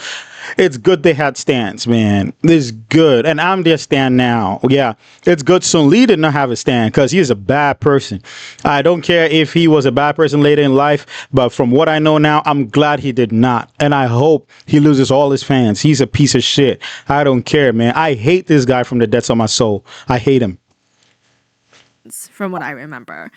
It's good they had stands, man. It's good. And I'm their stand now. Yeah, it's good Seungri did not have a stand because he's a bad person. I don't care if he was a bad person later in life, but from what I know now, I'm glad he did not. And I hope he loses all his fans. He's a piece of shit. I don't care, man. I hate this guy from the depths of my soul. I hate him. From what I remember.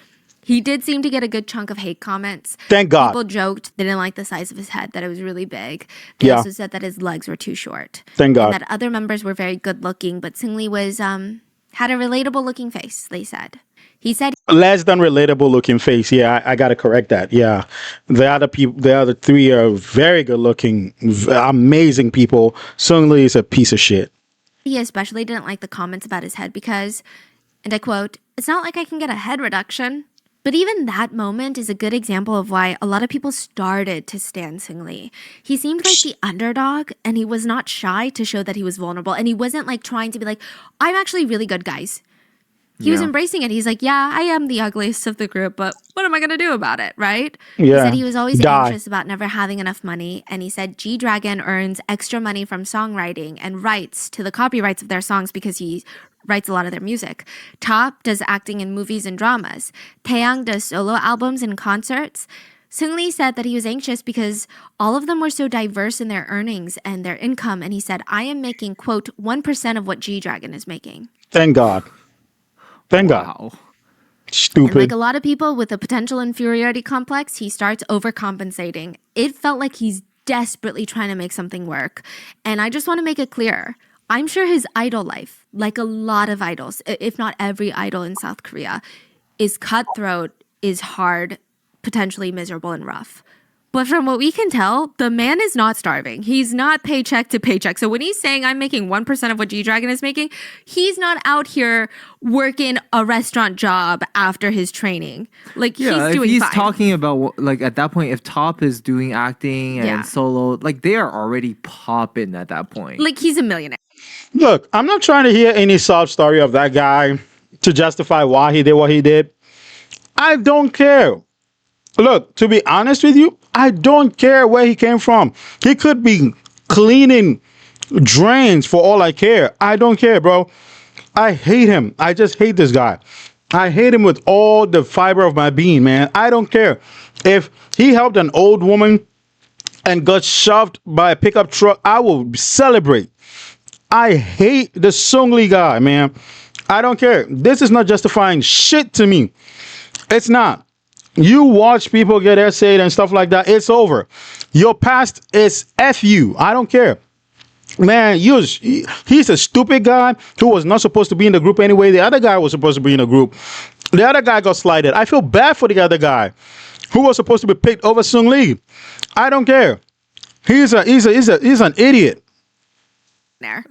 He did seem to get a good chunk of hate comments. Thank God. People joked they didn't like the size of his head, that it was really big. They also said that his legs were too short. Thank God. And that other members were very good looking, but Seungri was had a relatable looking face, they said. He said Less than relatable looking face. Yeah, I gotta correct that. Yeah, the other three are very good looking, amazing people. Seungri is a piece of shit. he especially didn't like the comments about his head because, and I quote, "It's not like I can get a head reduction." But even that moment is a good example of why a lot of people started to stan Seungri. He seemed like the underdog, and he was not shy to show that he was vulnerable, and he wasn't like trying to be like, "I'm actually really good, guys." He was embracing it. He's like, "Yeah, I am the ugliest of the group, but what am I going to do about it?" Right? He Yeah, said he was always die. anxious about never having enough money. And he said G-Dragon earns extra money from songwriting and rights to the copyrights of their songs because he writes a lot of their music. Top does acting in movies and dramas. Taeyang does solo albums and concerts. Seungri said that he was anxious because all of them were so diverse in their earnings and their income. And he said, "I am making, quote, 1% of what G-Dragon is making." Thank God. Thank God. Wow. And Stupid. like a lot of people with a potential inferiority complex, he starts overcompensating. It felt like he's desperately trying to make something work. And I just want to make it clear, I'm sure his idol life, like a lot of idols, if not every idol in South Korea, is cutthroat, is hard, potentially miserable and rough. But from what we can tell, the man is not starving. He's not paycheck to paycheck. So when he's saying I'm making 1% of what G-Dragon is making, he's not out here working a restaurant job after his training. Like Yeah, he's if doing he's fine. talking about like at that point, if Top is doing acting and Yeah. solo, like they are already popping at that point. Like he's a millionaire. Look, I'm not trying to hear any sob story of that guy to justify why he did what he did. I don't care. Look, to be honest with you, I don't care where he came from. He could be cleaning drains for all I care. I don't care, bro. I hate him. I just hate this guy. I hate him with all the fiber of my being, man. I don't care. If he helped an old woman and got shoved by a pickup truck, I will celebrate. I hate the Seungri guy, man. I don't care. This is not justifying shit to me. It's not. You watch people get essayed and stuff like that. It's over. Your past is F you. I don't care. Man, he's a stupid guy who was not supposed to be in the group anyway. The other guy was supposed to be in the group. The other guy got slighted. I feel bad for the other guy who was supposed to be picked over Seungri. I don't care. He's an idiot.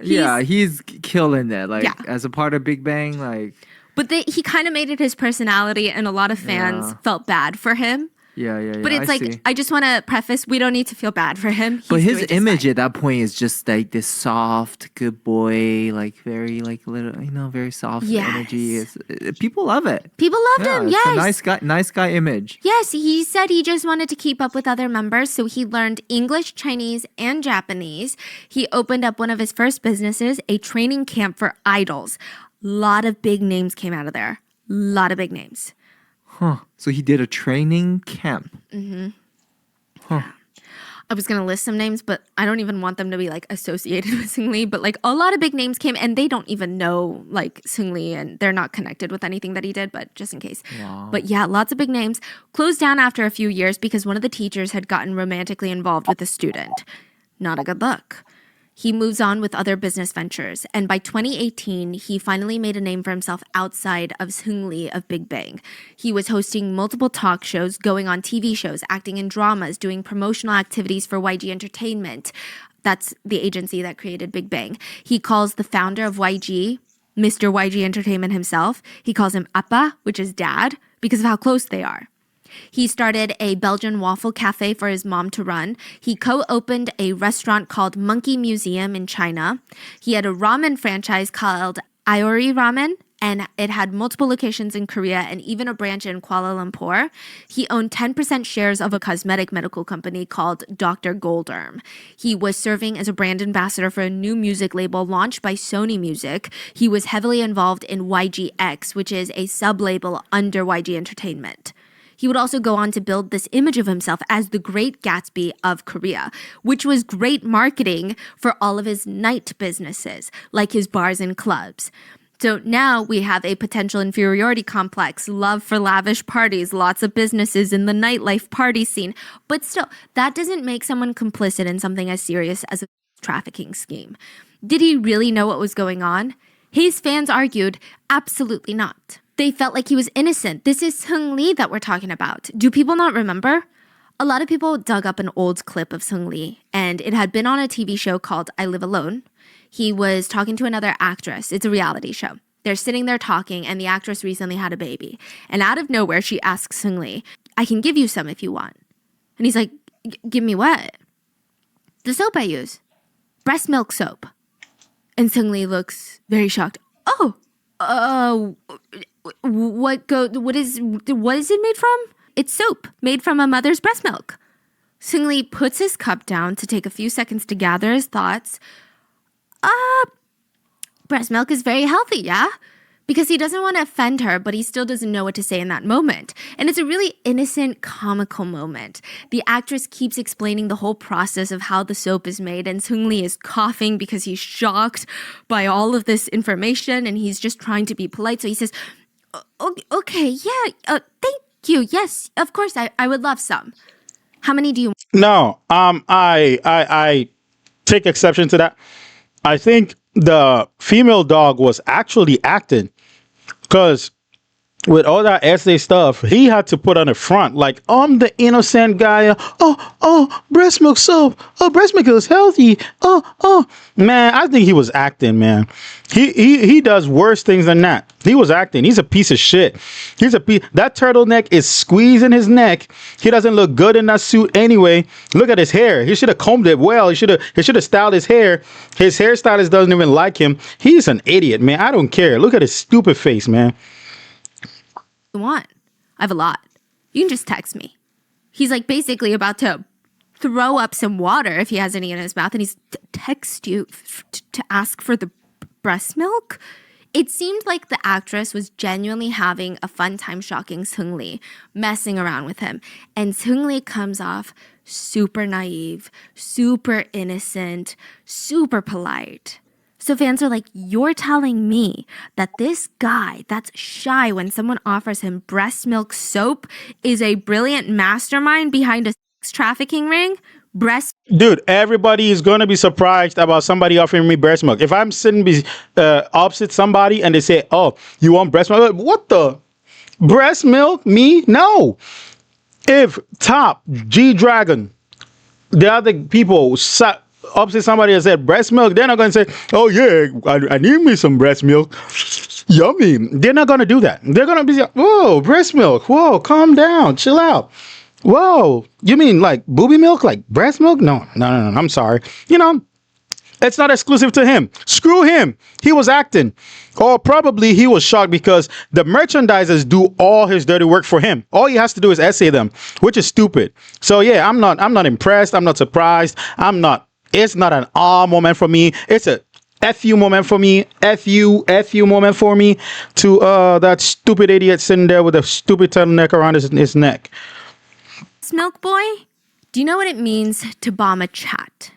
Yeah, he's killing it. Like Yeah. as a part of Big Bang, like But he kind of made it his personality, and a lot of fans felt bad for him. yeah. But it's I like, see. I just want to preface, we don't need to feel bad for him. But He's his doing just image fine. at that point is just like this soft, good boy, like very like little, very soft energy. Yes. People love it. People loved him, it's yes. a nice guy image. Yes, he said he just wanted to keep up with other members, so he learned English, Chinese, and Japanese. He opened up one of his first businesses, a training camp for idols. Lot of big names came out of there. Lot of big names. Huh. So he did a training camp. I was going to list some names, but I don't even want them to be like associated with Seungri. But like a lot of big names came, and they don't even know like Seungri, and they're not connected with anything that he did, but just in case. Wow. But yeah, lots of big names. Closed down after a few years because one of the teachers had gotten romantically involved with a student. Not a good look. He moves on with other business ventures, and by 2018, he finally made a name for himself outside of Seungri of Big Bang. He was hosting multiple talk shows, going on TV shows, acting in dramas, doing promotional activities for YG Entertainment. That's the agency that created Big Bang. He calls the founder of YG, Mr. YG Entertainment himself. He calls him Appa, which is dad, because of how close they are. He started a Belgian waffle cafe for his mom to run. He co-opened a restaurant called Monkey Museum in China. He had a ramen franchise called Iori Ramen, and it had multiple locations in Korea and even a branch in Kuala Lumpur. He owned 10% shares of a cosmetic medical company called Dr. Golderm. He was serving as a brand ambassador for a new music label launched by Sony Music. He was heavily involved in YGX, which is a sub-label under YG Entertainment. He would also go on to build this image of himself as the Great Gatsby of Korea, which was great marketing for all of his night businesses, like his bars and clubs. So now we have a potential inferiority complex, love for lavish parties, lots of businesses in the nightlife party scene. But still, that doesn't make someone complicit in something as serious as a trafficking scheme. Did he really know what was going on? His fans argued, absolutely not. They felt like he was innocent. This is Seungri that we're talking about. Do people not remember? A lot of people dug up an old clip of Seungri, and it had been on a TV show called I Live Alone. He was talking to another actress. It's a reality show. They're sitting there talking, and the actress recently had a baby. And out of nowhere, she asks Seungri, I can give you some if you want. And he's like, give me what? The soap I use. Breast milk soap. And Seungri looks very shocked. Oh, what is it made from? It's soap made from a mother's breast milk. Seungri puts his cup down to take a few seconds to gather his thoughts. Breast milk is very healthy, yeah? Because he doesn't want to offend her, but he still doesn't know what to say in that moment. And it's a really innocent, comical moment. The actress keeps explaining the whole process of how the soap is made, and Seungri is coughing because he's shocked by all of this information, and he's just trying to be polite. So he says, okay, yeah, thank you. Yes, of course, I would love some. How many do you want? No, I take exception to that. I think the female dog was actually acting, because with all that essay stuff, he had to put on a front like, I'm the innocent guy. Breast milk soap. Oh, breast milk is healthy. Man, I think he was acting, man. He does worse things than that. He was acting. He's a piece of shit. That turtleneck is squeezing his neck. He doesn't look good in that suit anyway. Look at his hair. He should have combed it well. He should have styled his hair. His hairstylist doesn't even like him. He's an idiot, man. I don't care. Look at his stupid face, man. Want? I have a lot. You can just text me. He's like basically about to throw up some water if he has any in his mouth, and he's text you to ask for the breast milk. It seemed like the actress was genuinely having a fun time shocking Seungri, messing around with him. And Seungri comes off super naive, super innocent, super polite. So fans are like, you're telling me that this guy that's shy when someone offers him breast milk soap is a brilliant mastermind behind a sex trafficking ring? Dude, everybody is going to be surprised about somebody offering me breast milk. If I'm sitting opposite somebody and they say, oh, you want breast milk? What the? Breast milk? Me? No. If Top, G-Dragon, the other people sat opposite somebody and said breast milk, they're not going to say, oh yeah, I need me some breast milk. Yummy. They're not going to do that. They're going to be, whoa, breast milk. Whoa, calm down. Chill out. Whoa, you mean like booby milk, like breast milk? No, I'm sorry. You know, it's not exclusive to him. Screw him. He was acting. Or probably he was shocked because the merchandisers do all his dirty work for him. All he has to do is essay them, which is stupid. So yeah, I'm not impressed. I'm not surprised. It's not an ah moment for me. It's a FU moment for me. FU moment for me to that stupid idiot sitting there with a stupid turtleneck around his neck. Milk boy, do you know what it means to bomb a chat?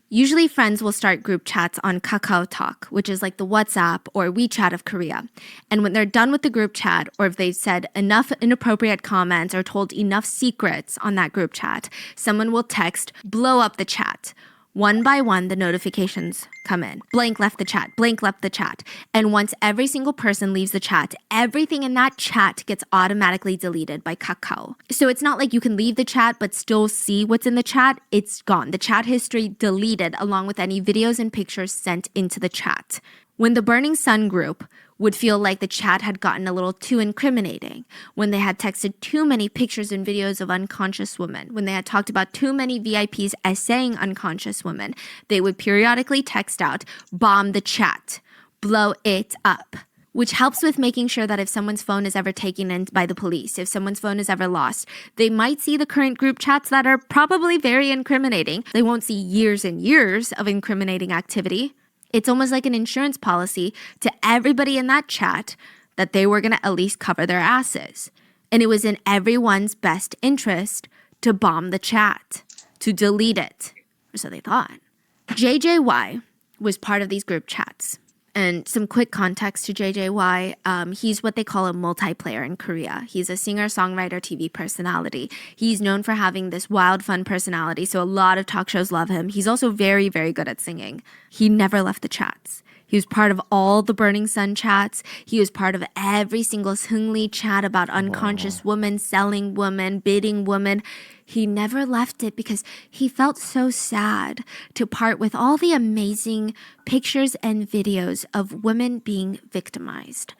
Usually friends will start group chats on Kakao Talk, which is like the WhatsApp or WeChat of Korea. And when they're done with the group chat, or if they've said enough inappropriate comments or told enough secrets on that group chat, someone will text, blow up the chat. One by one, the notifications come in. Blank left the chat, blank left the chat. And once every single person leaves the chat, everything in that chat gets automatically deleted by Kakao. So it's not like you can leave the chat but still see what's in the chat. It's gone. The chat history deleted along with any videos and pictures sent into the chat. When the Burning Sun group would feel like the chat had gotten a little too incriminating, when they had texted too many pictures and videos of unconscious women, when they had talked about too many VIPs essaying unconscious women, they would periodically text out, bomb the chat, blow it up, which helps with making sure that if someone's phone is ever taken in by the police, if someone's phone is ever lost, they might see the current group chats that are probably very incriminating. They won't see years and years of incriminating activity. It's almost like an insurance policy to everybody in that chat that they were going to at least cover their asses. And it was in everyone's best interest to bomb the chat, to delete it, or so they thought. JJY was part of these group chats. And some quick context to JJY, he's what they call a multiplayer in Korea. He's a singer, songwriter, TV personality. He's known for having this wild, fun personality, so a lot of talk shows love him. He's also very, very good at singing. He never left the chats. He was part of all the Burning Sun chats. He was part of every single Seungri chat about unconscious women, selling women, bidding women. He never left it because he felt so sad to part with all the amazing pictures and videos of women being victimized.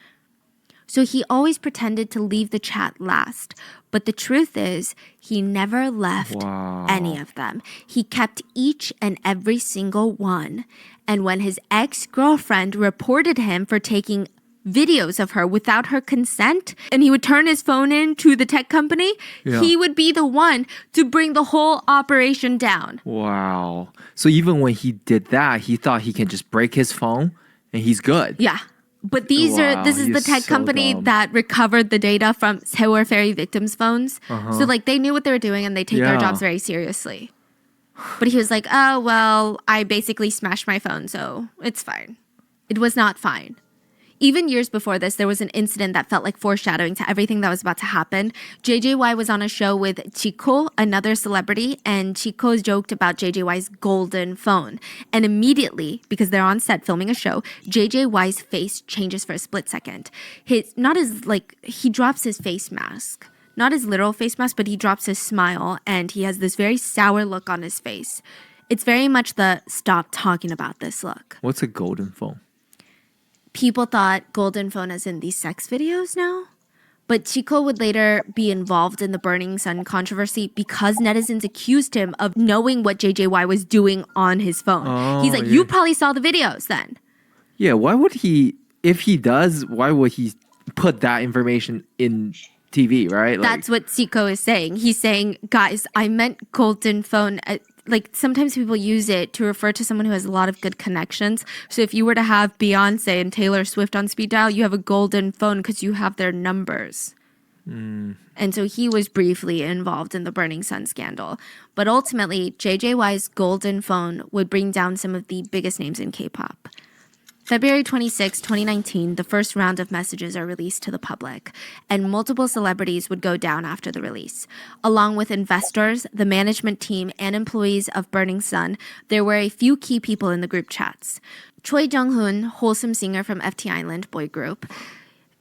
So he always pretended to leave the chat last. But the truth is, he never left any of them. He kept each and every single one. And when his ex-girlfriend reported him for taking videos of her without her consent, and he would turn his phone in to the tech company, he would be the one to bring the whole operation down. Wow. So even when he did that, he thought he can just break his phone and he's good. Yeah. But this is the tech company that recovered the data from Seoul Ferry victims' phones. So like they knew what they were doing and they take their jobs very seriously. But he was like, oh, well, I basically smashed my phone, so it's fine. It was not fine. Even years before this, there was an incident that felt like foreshadowing to everything that was about to happen. JJY was on a show with Chico, another celebrity, and Chico joked about JJY's golden phone. And immediately, because they're on set filming a show, JJY's face changes for a split second. He drops his face mask. Not his literal face mask, but he drops his smile, and he has this very sour look on his face. It's very much the stop talking about this look. What's a golden phone? People thought golden phone as in these sex videos now. But Chico would later be involved in the Burning Sun controversy because netizens accused him of knowing what JJY was doing on his phone. He's like, you probably saw the videos then. Yeah, why would he, if he does, why would he put that information in TV, right? That's what Chico is saying. He's saying, guys, I meant golden phone. Sometimes people use it to refer to someone who has a lot of good connections. So if you were to have Beyonce and Taylor Swift on speed dial, you have a golden phone because you have their numbers. And so he was briefly involved in the Burning Sun scandal. But ultimately, JJY's golden phone would bring down some of the biggest names in Kpop. February 26, 2019, the first round of messages are released to the public, and multiple celebrities would go down after the release. Along with investors, the management team, and employees of Burning Sun, there were a few key people in the group chats. Choi Jung-hoon, wholesome singer from FT Island boy group.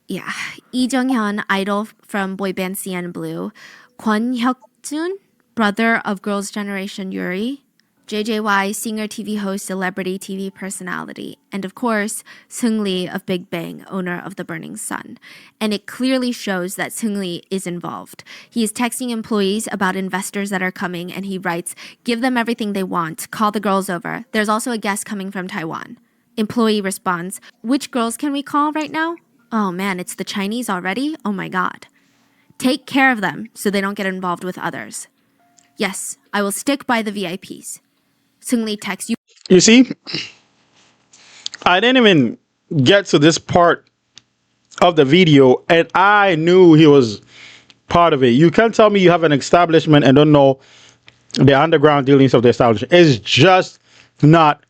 Yeah. Lee Jung-hyun, idol from boy band CN Blue. Kwon Hyuk-jun, brother of Girls' Generation Yuri. JJY, singer, TV host, celebrity TV personality, and of course, Seungri of Big Bang, owner of the Burning Sun. And it clearly shows that Seungri is involved. He is texting employees about investors that are coming, and he writes, give them everything they want, call the girls over. There's also a guest coming from Taiwan. Employee responds, which girls can we call right now? Oh man, it's the Chinese already? Oh my god. Take care of them so they don't get involved with others. Yes, I will stick by the VIPs. Seungri texts you. You see, I didn't even get to this part of the video, and I knew he was part of it. You can't tell me you have an establishment and don't know the underground dealings of the establishment. It's just not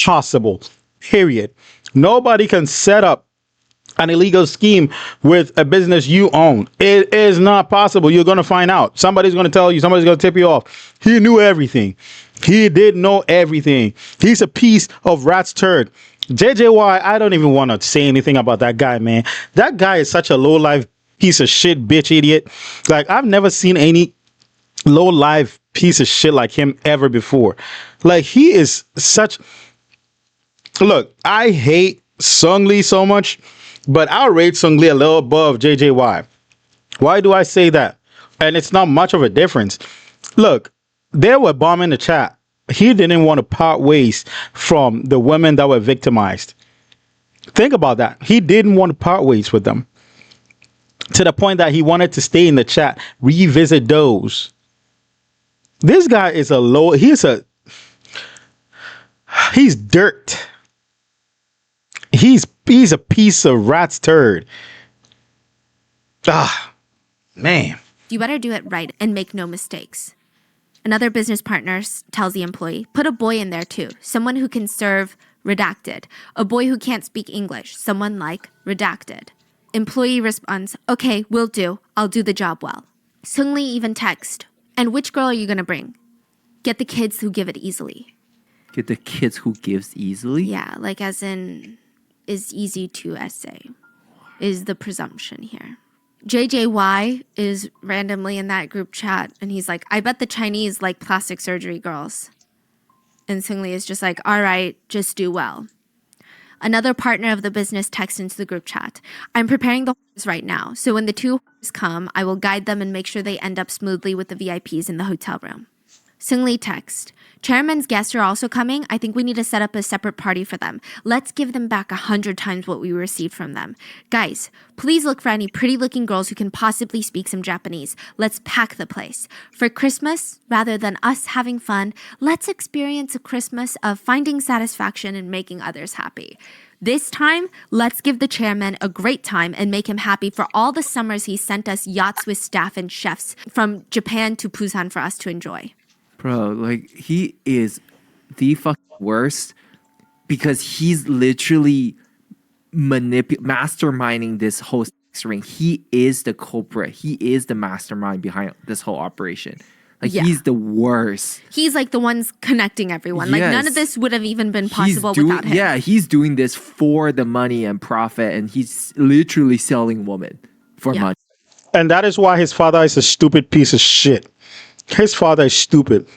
possible. Period. Nobody can set up an illegal scheme with a business you own. It is not possible. You're going to find out. Somebody's going to tell you. Somebody's going to tip you off. He knew everything. He did know everything. He's a piece of rat's turd. JJY, I don't even want to say anything about that guy, man. That guy is such a low-life piece of shit, bitch, idiot. Like, I've never seen any low-life piece of shit like him ever before. Like, he is such... Look, I hate Seungri so much, but I'll rate Seungri a little above JJY. Why do I say that? And it's not much of a difference. Look, they were bombing the chat. He didn't want to part ways from the women that were victimized. Think about that. He didn't want to part ways with them. To the point that he wanted to stay in the chat, revisit those. This guy is he's dirt. He's a piece of rat's turd. Man. You better do it right and make no mistakes. Another business partner tells the employee, put a boy in there too. Someone who can serve redacted. A boy who can't speak English. Someone like redacted. Employee responds, okay, will do. I'll do the job well. Seungri even texts, and which girl are you going to bring? Get the kids who give it easily. Get the kids who gives easily? Yeah, like as in is easy to essay is the presumption here. JJY is randomly in that group chat and he's like, I bet the Chinese like plastic surgery girls. And Seungri is just like, all right, just do well. Another partner of the business texts into the group chat. I'm preparing the horse right now. So when the two horses come, I will guide them and make sure they end up smoothly with the VIPs in the hotel room. Seungri text. Chairman's guests are also coming. I think we need to set up a separate party for them. Let's give them back 100 times what we received from them. Guys, please look for any pretty looking girls who can possibly speak some Japanese. Let's pack the place. For Christmas, rather than us having fun, let's experience a Christmas of finding satisfaction and making others happy. This time, let's give the chairman a great time and make him happy for all the summers he sent us yachts with staff and chefs from Japan to Busan for us to enjoy. Bro, like he is the fucking worst because he's literally masterminding this whole sex ring. He is the culprit. He is the mastermind behind this whole operation. Like he's the worst. He's like the ones connecting everyone. Like none of this would have even been possible without him. Yeah, he's doing this for the money and profit, and he's literally selling women for money. And that is why his father is a stupid piece of shit. His father is stupid.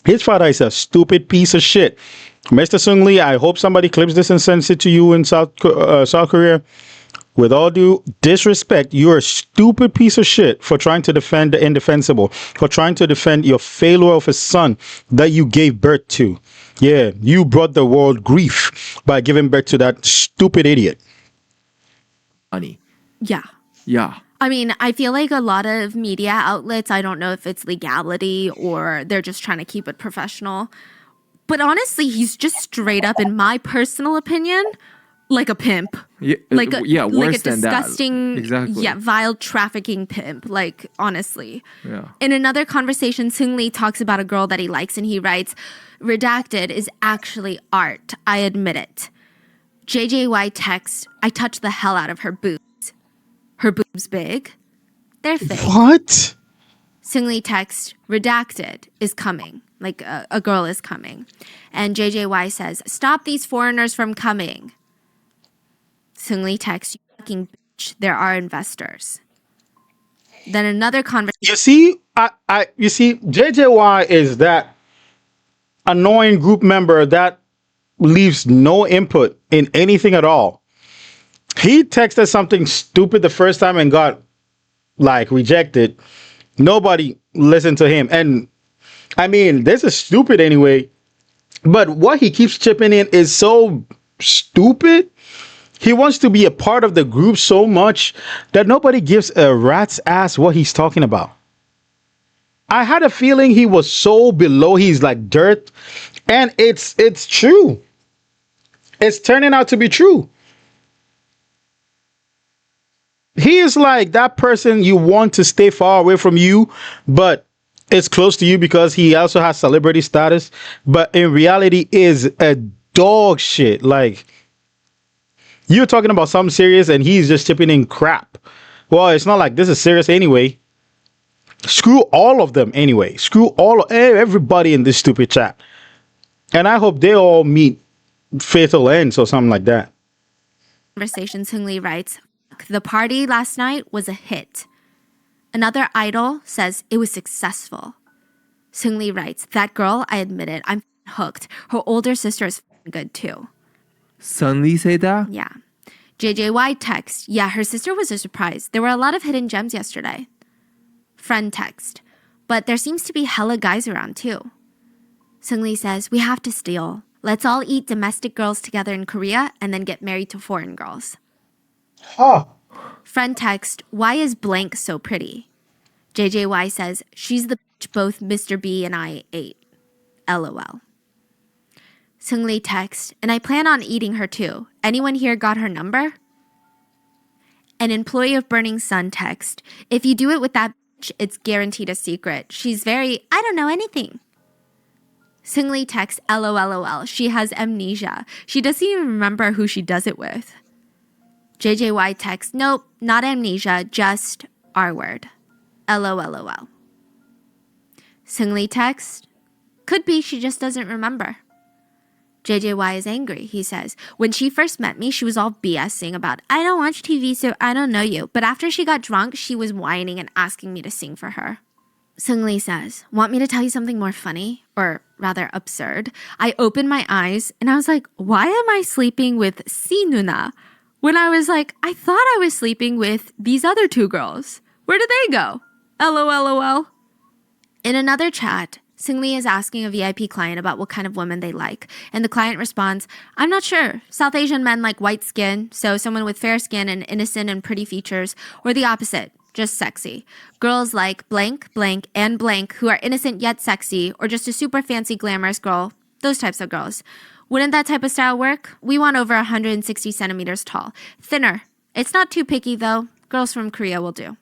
His father is a stupid piece of shit. Mr. Seungri, I hope somebody clips this and sends it to you in South Korea. With all due disrespect, you're a stupid piece of shit for trying to defend the indefensible, for trying to defend your failure of a son that you gave birth to. Yeah, you brought the world grief by giving birth to that stupid idiot. Money. Yeah. Yeah. I mean, I feel like a lot of media outlets, I don't know if it's legality or they're just trying to keep it professional. But honestly, he's just straight up, in my personal opinion, like a pimp. Yeah, like a, worse like a than disgusting, that. Exactly. Yeah, vile trafficking pimp. Like, honestly. Yeah. In another conversation, Seungri talks about a girl that he likes and he writes, redacted is actually art. I admit it. JJY texts, I touched the hell out of her boobs. Her boobs big? They're fake. What? Seungri text, redacted is coming. Like a girl is coming. And JJY says, stop these foreigners from coming. Seungri text, you fucking bitch, there are investors. Then another conversation. You see, you see, JJY is that annoying group member that leaves no input in anything at all. He texted something stupid the first time and got like rejected. Nobody listened to him. And I mean, this is stupid anyway. But what he keeps chipping in is so stupid. He wants to be a part of the group so much that nobody gives a rat's ass what he's talking about. I had a feeling he was so below he's like dirt. And it's true. It's turning out to be true. He is like that person you want to stay far away from you, but it's close to you because he also has celebrity status, but in reality is a dog shit. Like, you're talking about something serious and he's just chipping in crap. Well, it's not like this is serious anyway. Screw all of them anyway. Screw everybody in this stupid chat. And I hope they all meet fatal ends or something like that. Conversation, Seungri writes, the party last night was a hit. Another idol says it was successful. Seungri writes, that girl, I admit it, I'm hooked. Her older sister is good too. Suddenly say that? Yeah. JJY text, yeah, her sister was a surprise. There were a lot of hidden gems yesterday. Friend text, but there seems to be hella guys around too. Seungri says, we have to steal. Let's all eat domestic girls together in Korea and then get married to foreign girls. Huh. Friend text, why is blank so pretty? JJY says, she's the bitch both Mr. B and I ate. LOL. Seungri text, and I plan on eating her too. Anyone here got her number? An employee of Burning Sun text, if you do it with that bitch, it's guaranteed a secret. She's very, I don't know anything. Seungri text, LOLOL, she has amnesia. She doesn't even remember who she does it with. JJY text, nope, not amnesia, just R word. LOLOL. Seungri text, could be she just doesn't remember. JJY is angry. He says, when she first met me, she was all BSing about, I don't watch TV, so I don't know you. But after she got drunk, she was whining and asking me to sing for her. Seungri says, want me to tell you something more funny? Or rather absurd? I opened my eyes and I was like, why am I sleeping with Si Nuna? When I was like, I thought I was sleeping with these other two girls. Where did they go? LOL. In another chat, Seungri is asking a VIP client about what kind of women they like, and the client responds, I'm not sure. South Asian men like white skin, so someone with fair skin and innocent and pretty features, or the opposite, just sexy. Girls like blank, blank, and blank who are innocent yet sexy, or just a super fancy glamorous girl, those types of girls. Wouldn't that type of style work? We want over 160 centimeters tall. Thinner. It's not too picky though. Girls from Korea will do.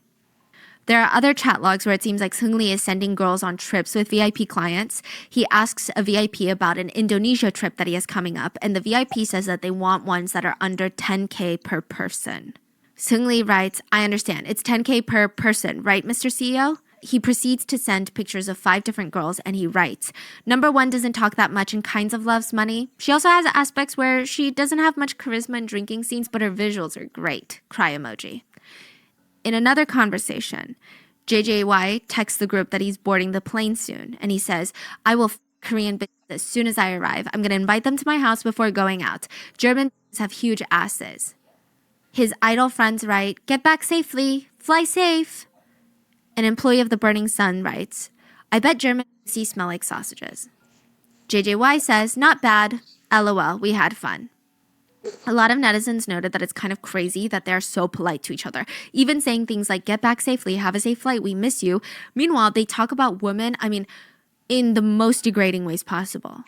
There are other chat logs where it seems like Seungri is sending girls on trips with VIP clients. He asks a VIP about an Indonesia trip that he has coming up, and the VIP says that they want ones that are under 10K per person. Seungri writes, I understand. It's 10K per person, right, Mr. CEO? He proceeds to send pictures of 5 different girls, and he writes, number 1 doesn't talk that much and kinds of loves money. She also has aspects where she doesn't have much charisma in drinking scenes, but her visuals are great. Cry emoji. In another conversation, JJY texts the group that he's boarding the plane soon, and he says, I will Korean bitches as soon as I arrive. I'm going to invite them to my house before going out. German bitches have huge asses. His idol friends write, get back safely, fly safe. An employee of the Burning Sun writes, I bet German bitches smell like sausages. JJY says, not bad. LOL, we had fun. A lot of netizens noted that it's kind of crazy that they're so polite to each other, even saying things like, get back safely, have a safe flight, we miss you. Meanwhile, they talk about women, in the most degrading ways possible.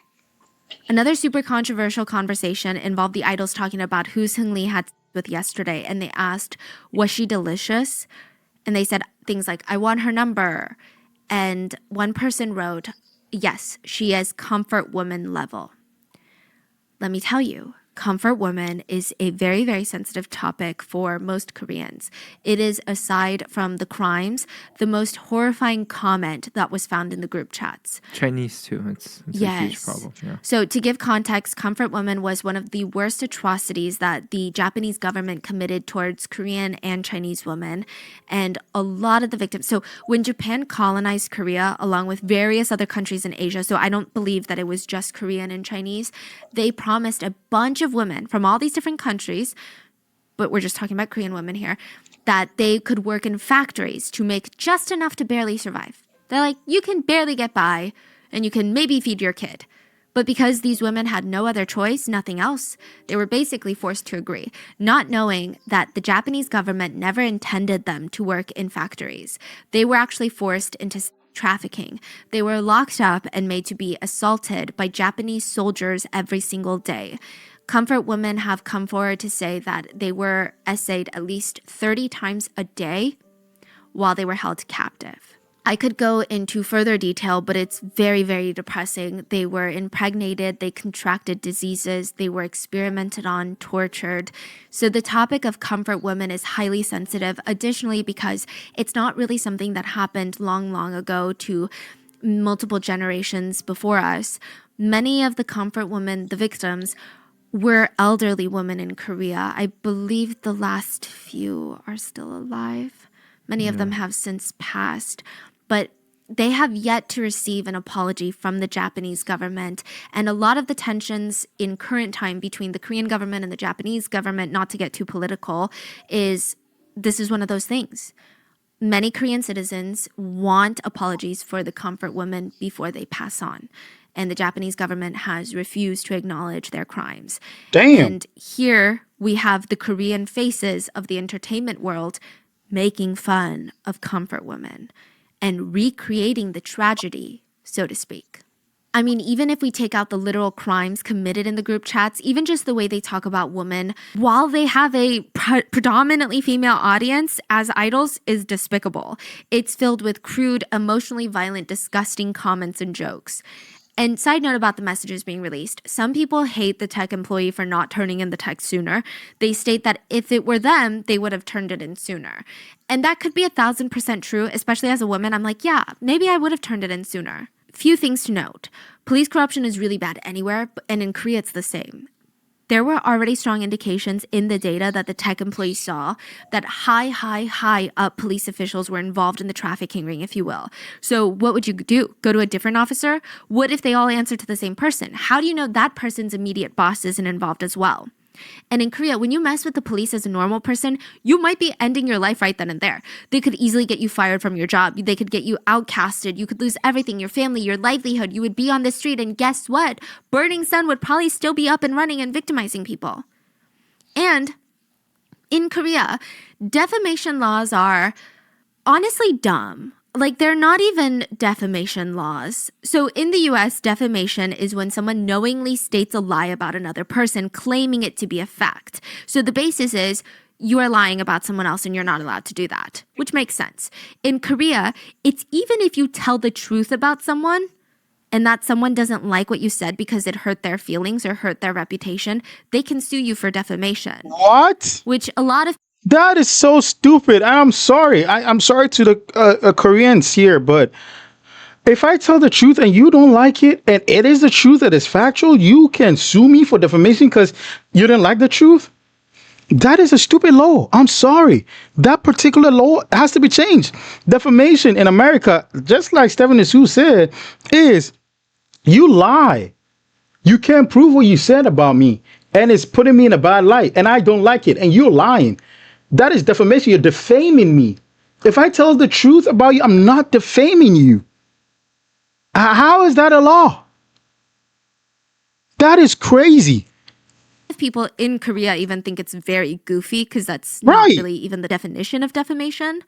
Another super controversial conversation involved the idols talking about who Seungri had sex with yesterday, and they asked, was she delicious? And they said things like, I want her number. And one person wrote, yes, she is comfort woman level. Let me tell you, comfort woman is a very, very sensitive topic for most Koreans. It is, aside from the crimes, the most horrifying comment that was found in the group chats. Chinese too. It's a huge problem. Yeah. So to give context, comfort woman was one of the worst atrocities that the Japanese government committed towards Korean and Chinese women. And a lot of the victims. So when Japan colonized Korea, along with various other countries in Asia, so I don't believe that it was just Korean and Chinese, they promised a bunch of women from all these different countries, but we're just talking about Korean women here, that they could work in factories to make just enough to barely survive. They're like, you can barely get by and you can maybe feed your kid. But because these women had no other choice, nothing else, they were basically forced to agree, not knowing that the Japanese government never intended them to work in factories. They were actually forced into trafficking. They were locked up and made to be assaulted by Japanese soldiers every single day. Comfort women have come forward to say that they were essayed at least 30 times a day while they were held captive. I could go into further detail, but it's very, very depressing. They were impregnated, they contracted diseases, they were experimented on, tortured. So the topic of comfort women is highly sensitive, additionally because it's not really something that happened long, long ago to multiple generations before us. Many of the comfort women, the victims, were elderly women in Korea. I believe the last few are still alive. Many of them have since passed. But they have yet to receive an apology from the Japanese government. And a lot of the tensions in current time between the Korean government and the Japanese government, not to get too political, is this is one of those things. Many Korean citizens want apologies for the comfort women before they pass on. And the Japanese government has refused to acknowledge their crimes. Damn. And here we have the Korean faces of the entertainment world making fun of comfort women and recreating the tragedy, so to speak. I mean, even if we take out the literal crimes committed in the group chats, even just the way they talk about women, while they have a predominantly female audience as idols, is despicable. It's filled with crude, emotionally violent, disgusting comments and jokes. And side note about the messages being released, some people hate the tech employee for not turning in the text sooner. They state that if it were them, they would have turned it in sooner. And that could be 1,000% true, especially as a woman. I'm like, yeah, maybe I would have turned it in sooner. Few things to note. Police corruption is really bad anywhere, and in Korea it's the same. There were already strong indications in the data that the tech employees saw that high up police officials were involved in the trafficking ring, if you will. So what would you do? Go to a different officer? What if they all answer to the same person? How do you know that person's immediate boss isn't involved as well? And in Korea, when you mess with the police as a normal person, you might be ending your life right then and there. They could easily get you fired from your job. They could get you outcasted. You could lose everything, your family, your livelihood. You would be on the street, and guess what? Burning Sun would probably still be up and running and victimizing people. And in Korea, defamation laws are honestly dumb. Like, they're not even defamation laws. So in the US, defamation is when someone knowingly states a lie about another person, claiming it to be a fact. So the basis is you are lying about someone else and you're not allowed to do that, which makes sense. In Korea, it's even if you tell the truth about someone and that someone doesn't like what you said because it hurt their feelings or hurt their reputation, they can sue you for defamation. What? Which a lot of That is so stupid. I'm sorry. I'm sorry to the Koreans here, but if I tell the truth and you don't like it, and it is the truth that is factual, you can sue me for defamation because you didn't like the truth. That is a stupid law. I'm sorry. That particular law has to be changed. Defamation in America, just like Stephanie Sue said, is you lie. You can't prove what you said about me, and it's putting me in a bad light, and I don't like it, and you're lying. That is defamation. You're defaming me. If I tell the truth about you, I'm not defaming you. How is that a law? That is crazy. people in Korea even think it's very goofy because that's not Right. really even the definition of defamation.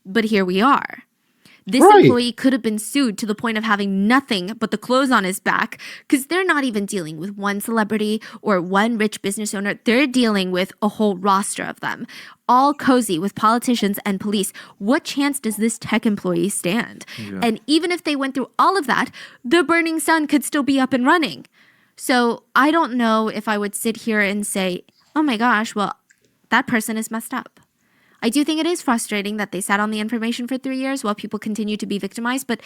But here we are. This Right. employee could have been sued to the point of having nothing but the clothes on his back because they're not even dealing with one celebrity or one rich business owner. They're dealing with a whole roster of them, all cozy with politicians and police. What chance does this tech employee stand? And even if they went through all of that, the Burning Sun could still be up and running. So I don't know if I would sit here and say, oh my gosh, well, that person is messed up. I do think it is frustrating that they sat on the information for 3 years while people continue to be victimized, but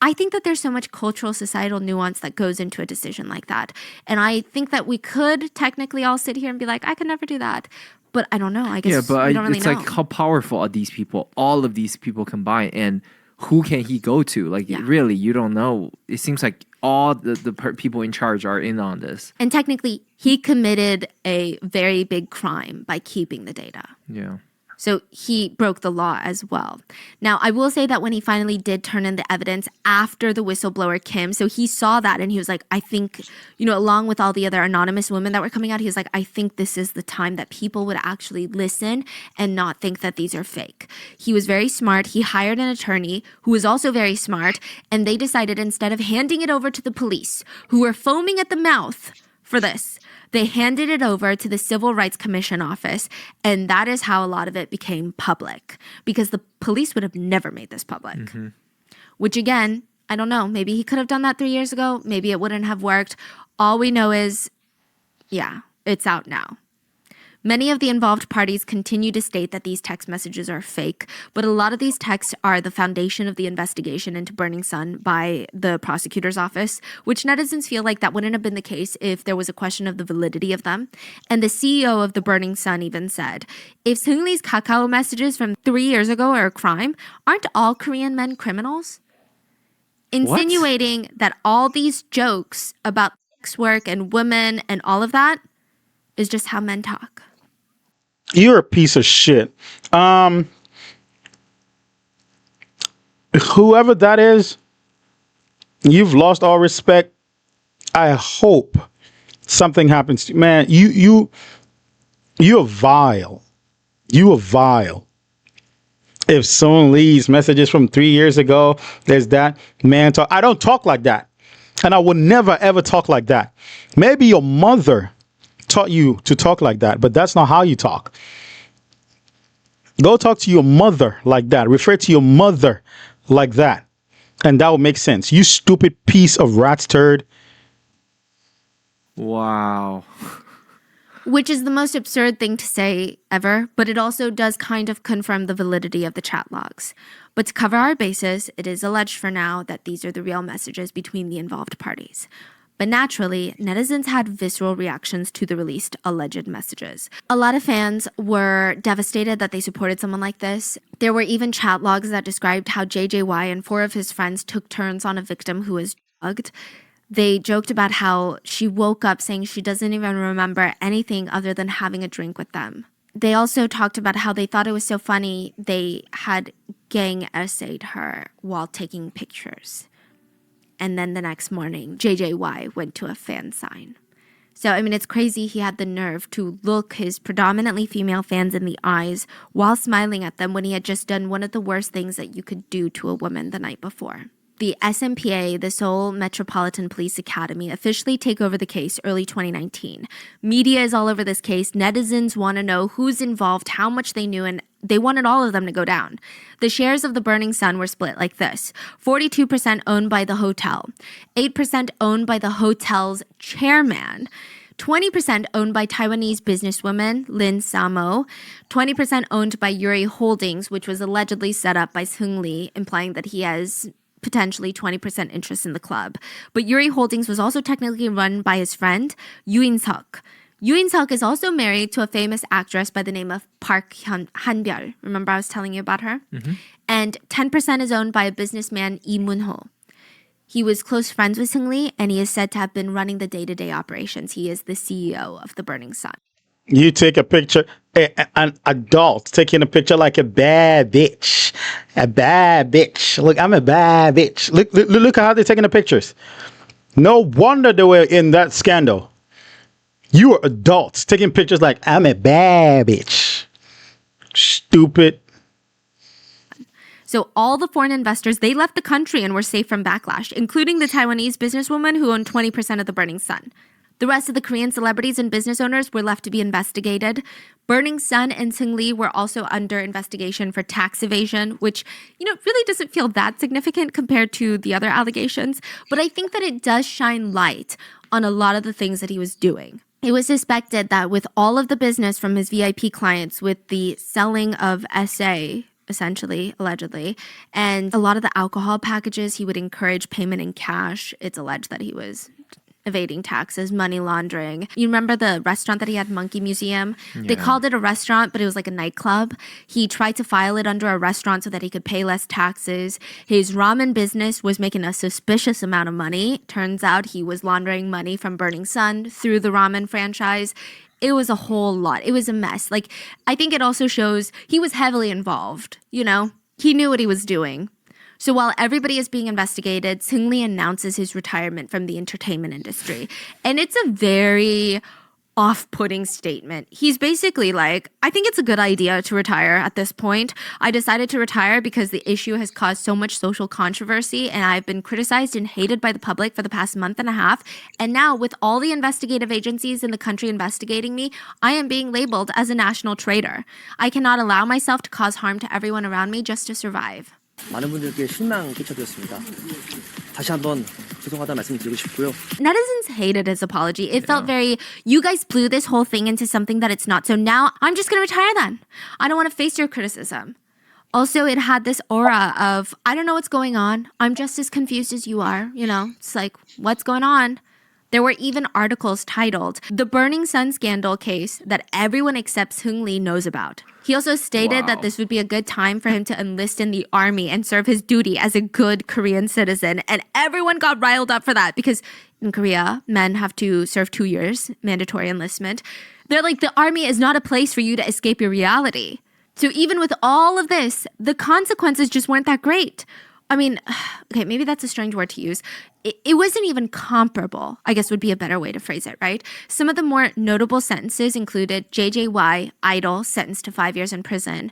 I think that there's so much cultural, societal nuance that goes into a decision like that. And I think that we could technically all sit here and be like, I could never do that. But I don't know. I guess we don't really it's know. like how powerful are these people? All of these people combined, and who can he go to? Like, really, you don't know. It seems like all the people in charge are in on this. And technically, he committed a very big crime by keeping the data. Yeah. So he broke the law as well. Now, I will say that when he finally did turn in the evidence after the whistleblower Kim, so he saw that and he was like, I think, along with all the other anonymous women that were coming out, he was like, I think this is the time that people would actually listen and not think that these are fake. He was very smart. He hired an attorney who was also very smart. And they decided instead of handing it over to the police, who were foaming at the mouth for this, they handed it over to the Civil Rights Commission office, and that is how a lot of it became public, because the police would have never made this public. Which again, I don't know, maybe he could have done that 3 years ago, maybe it wouldn't have worked. All we know is, it's out now. Many of the involved parties continue to state that these text messages are fake, but a lot of these texts are the foundation of the investigation into Burning Sun by the prosecutor's office, which netizens feel like that wouldn't have been the case if there was a question of the validity of them. And the CEO of the Burning Sun even said, if Seungri's Kakao messages from 3 years ago are a crime, aren't all Korean men criminals? Insinuating that all these jokes about sex work and women and all of that is just how men talk. You're a piece of shit. Whoever that is, you've lost all respect. I hope something happens to you. Man, you're vile. You are vile. If someone leaves messages from 3 years ago, there's that man talk. I don't talk like that. And I will never, ever talk like that. Maybe your mother taught you to talk like that, but that's not how you talk. Go talk to your mother like that. Refer to your mother like that. And that would make sense. You stupid piece of rat's turd. Wow. Which is the most absurd thing to say ever, but it also does kind of confirm the validity of the chat logs. But to cover our bases, it is alleged for now that these are the real messages between the involved parties. But naturally, netizens had visceral reactions to the released alleged messages. A lot of fans were devastated that they supported someone like this. There were even chat logs that described how JJY and 4 of his friends took turns on a victim who was drugged. They joked about how she woke up saying she doesn't even remember anything other than having a drink with them. They also talked about how they thought it was so funny they had gang essayed her while taking pictures. And then the next morning, JJY went to a fan sign. So, I mean, it's crazy he had the nerve to look his predominantly female fans in the eyes while smiling at them when he had just done one of the worst things that you could do to a woman the night before. The SMPA, the Seoul Metropolitan Police Academy, officially take over the case early 2019. Media is all over this case. Netizens want to know who's involved, how much they knew, and they wanted all of them to go down. The shares of the Burning Sun were split like this. 42% owned by the hotel, 8% owned by the hotel's chairman, 20% owned by Taiwanese businesswoman Lin Samo, 20% owned by Yuri Holdings, which was allegedly set up by Seungri, implying that he has potentially 20% interest in the club. But Yuri Holdings was also technically run by his friend, Yoo In-seok. Yoo In-seok is also married to a famous actress by the name of Park Han-byul. Remember I was telling you about her? Mm-hmm. And 10% is owned by a businessman, Lee Moon-ho. He was close friends with Seungri, and he is said to have been running the day-to-day operations. He is the CEO of the Burning Sun. You take a picture, an adult taking a picture like a bad bitch. A bad bitch. Look, I'm a bad bitch. Look how they're taking the pictures. No wonder they were in that scandal. You are adults taking pictures like, I'm a bad bitch. Stupid. So all the foreign investors, they left the country and were safe from backlash, including the Taiwanese businesswoman who owned 20% of the Burning Sun. The rest of the Korean celebrities and business owners were left to be investigated. Burning Sun and Seungri were also under investigation for tax evasion, which, really doesn't feel that significant compared to the other allegations. But I think that it does shine light on a lot of the things that he was doing. It was suspected that with all of the business from his VIP clients, with the selling of SA, essentially, allegedly, and a lot of the alcohol packages, he would encourage payment in cash. It's alleged that he was evading taxes, money laundering. You remember the restaurant that he had, Monkey Museum? Yeah. They called it a restaurant, but it was like a nightclub. He tried to file it under a restaurant so that he could pay less taxes. His ramen business was making a suspicious amount of money. Turns out he was laundering money from Burning Sun through the ramen franchise. It was a whole lot. It was a mess. I think it also shows he was heavily involved, He knew what he was doing. So while everybody is being investigated, Seungri announces his retirement from the entertainment industry. And it's a very off-putting statement. He's basically like, I think it's a good idea to retire at this point. I decided to retire because the issue has caused so much social controversy and I've been criticized and hated by the public for the past month and a half. And now with all the investigative agencies in the country investigating me, I am being labeled as a national traitor. I cannot allow myself to cause harm to everyone around me just to survive. 많은 분들께 실망 끼쳐드렸습니다. 다시 한번 죄송하다 말씀드리고 싶고요. Netizens hated his apology. It felt very, you guys blew this whole thing into something that it's not. So now I'm just going to retire then. I don't want to face your criticism. Also, it had this aura of, I don't know what's going on. I'm just as confused as you are. It's like, what's going on? There were even articles titled, The Burning Sun Scandal Case That Everyone Except Seungri Knows About. He also stated that this would be a good time for him to enlist in the army and serve his duty as a good Korean citizen. And everyone got riled up for that because in Korea, men have to serve 2 years, mandatory enlistment. They're like, the army is not a place for you to escape your reality. So even with all of this, the consequences just weren't that great. I mean, okay, maybe that's a strange word to use. It wasn't even comparable, I guess would be a better way to phrase it, right? Some of the more notable sentences included JJY, idol, sentenced to 5 years in prison.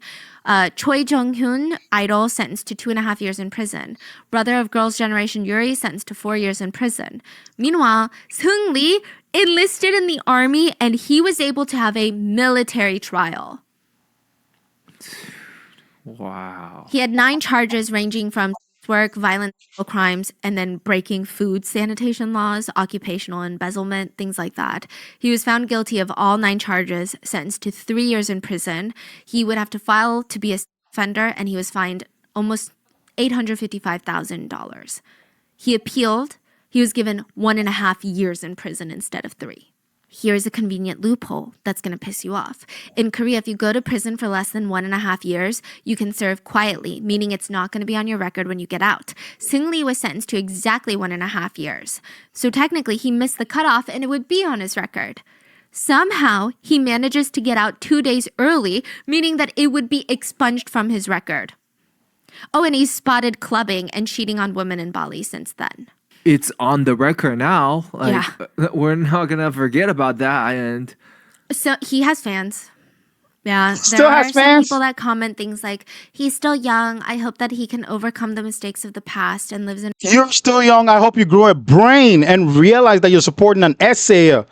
Choi Jong-hyun, idol, sentenced to 2.5 years in prison. Brother of Girls' Generation Yuri, sentenced to 4 years in prison. Meanwhile, Seungri enlisted in the army and he was able to have a military trial. Wow. He had 9 charges ranging from work, violent crimes, and then breaking food sanitation laws, occupational embezzlement, things like that. He was found guilty of all 9 charges, sentenced to 3 years in prison. He would have to file to be a offender, and he was fined almost $855,000. He appealed. He was given 1.5 years in prison instead of 3. Here's a convenient loophole that's going to piss you off. In Korea, if you go to prison for less than 1.5 years, you can serve quietly, meaning it's not going to be on your record when you get out. Seungri was sentenced to exactly 1.5 years. So technically, he missed the cutoff and it would be on his record. Somehow, he manages to get out 2 days early, meaning that it would be expunged from his record. Oh, and he's spotted clubbing and cheating on women in Bali since then. It's on the record now. Like, Yeah. we're not gonna forget about that. And So he has fans. Yeah, Still there are has some fans? people that comment things like, he's still young. I hope that he can overcome the mistakes of the past and lives in... You're still young. I hope you grow a brain and realize that you're supporting an essayer.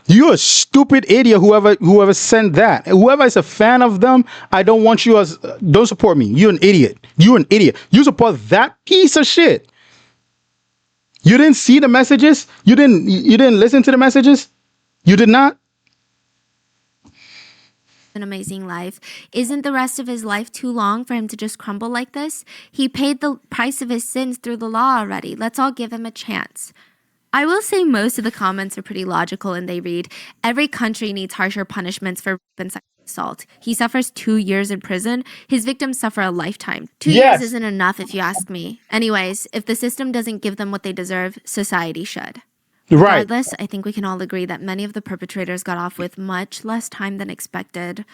You're a stupid idiot. Whoever sent that. Whoever is a fan of them, I don't want you as. Don't support me. You're an idiot. You're an idiot. You support that piece of shit. You didn't see the messages. You didn't listen to the messages. You did not. an amazing life. Isn't the rest of his life too long for him to just crumble like this? He paid the price of his sins through the law already. Let's all give him a chance. I will say most of the comments are pretty logical and they read, every country needs harsher punishments for rape and sexual assault. He suffers 2 years in prison. His victims suffer a lifetime. 2 Yes. years isn't enough if you ask me. Anyways, if the system doesn't give them what they deserve, society should. Right. Regardless, I think we can all agree that many of the perpetrators got off with much less time than expected.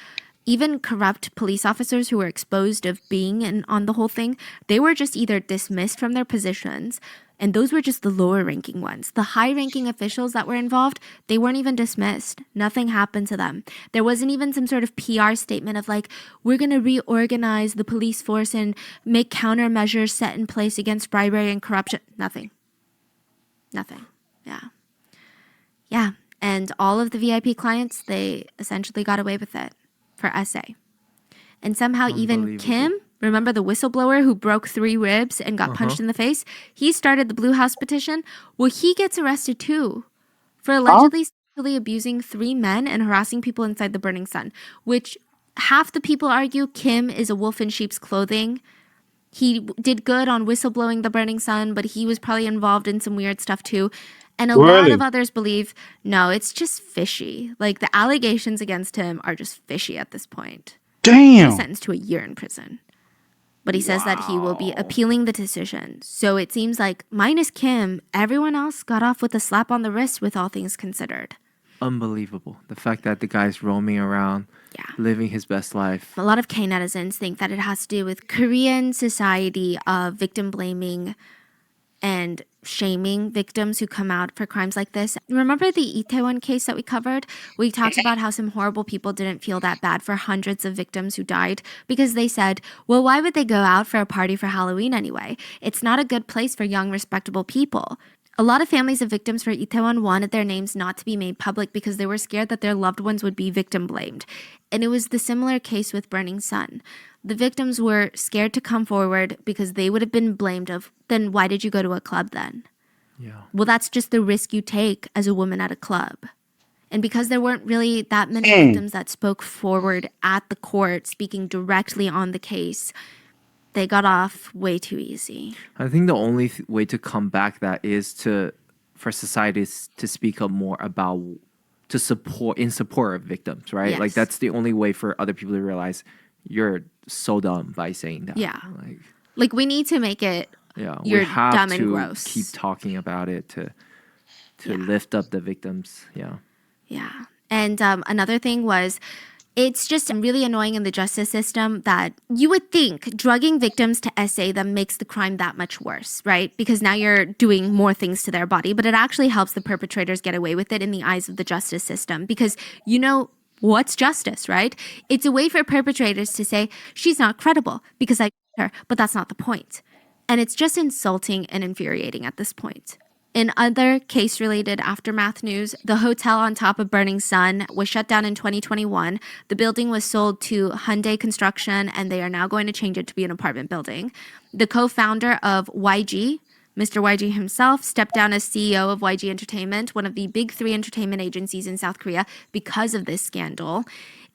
Even corrupt police officers who were exposed of being in on the whole thing, they were just either dismissed from their positions, and those were just the lower ranking ones. The high ranking officials that were involved, they weren't even dismissed. Nothing happened to them. There wasn't even some sort of PR statement of like, we're going to reorganize the police force and make countermeasures set in place against bribery and corruption. Nothing. Yeah. Yeah. And all of the VIP clients, they essentially got away with it for SA. And somehow even Unbelievable. Kim, remember the whistleblower who broke 3 ribs and got punched in the face? He started the Blue House petition. Well, he gets arrested too for allegedly sexually abusing 3 men and harassing people inside the Burning Sun, which half the people argue Kim is a wolf in sheep's clothing. He did good on whistleblowing the Burning Sun, but he was probably involved in some weird stuff too. And a lot Really? of others believe, no, it's just fishy. Like the allegations against him are just fishy at this point. He's Damn. sentenced to a year in prison. But he says that he will be appealing the decision. So it seems like, minus Kim, everyone else got off with a slap on the wrist with all things considered. Unbelievable. The fact that the guy's roaming around, Yeah. living his best life. A lot of K netizens think that it has to do with Korean society of victim blaming and shaming victims who come out for crimes like this. Remember the Itaewon case that we covered? We talked about how some horrible people didn't feel that bad for hundreds of victims who died because they said, well, why would they go out for a party for Halloween anyway? It's not a good place for young, respectable people. A lot of families of victims for Itaewon wanted their names not to be made public because they were scared that their loved ones would be victim blamed. And it was the similar case with Burning Sun. The victims were scared to come forward because they would have been blamed of, then why did you go to a club then? Yeah. Well, that's just the risk you take as a woman at a club. And because there weren't really that many victims that spoke forward at the court, speaking directly on the case, they got off way too easy. I think the only way to combat that is for societies to speak up more about in support of victims, right? Yes. Like that's the only way for other people to realize you're so dumb by saying that. Yeah. Like, Like, we need to make it, yeah, you're we have dumb to and gross. keep talking about it to Yeah. lift up the victims. Yeah. Yeah. And another thing was, it's just really annoying in the justice system that you would think drugging victims to SA them makes the crime that much worse, right? Because now you're doing more things to their body, but it actually helps the perpetrators get away with it in the eyes of the justice system because you know what's justice, right? It's a way for perpetrators to say, she's not credible because I her, but that's not the point. And it's just insulting and infuriating at this point. In other case-related aftermath news, the hotel on top of Burning Sun was shut down in 2021. The building was sold to Hyundai Construction, and they are now going to change it to be an apartment building. The co-founder of YG, Mr. YG himself, stepped down as CEO of YG Entertainment, one of the big three entertainment agencies in South Korea, because of this scandal.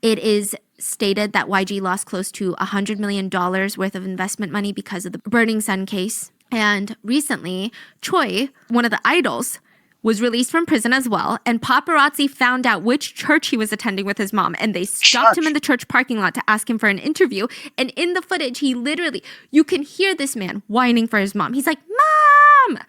It is stated that YG lost close to $100 million worth of investment money because of the Burning Sun case. And recently, Choi, one of the idols, was released from prison as well, and paparazzi found out which church he was attending with his mom, and they stopped him in the church parking lot to ask him for an interview. And in the footage, he literally, you can hear this man whining for his mom. He's like, "Mom!"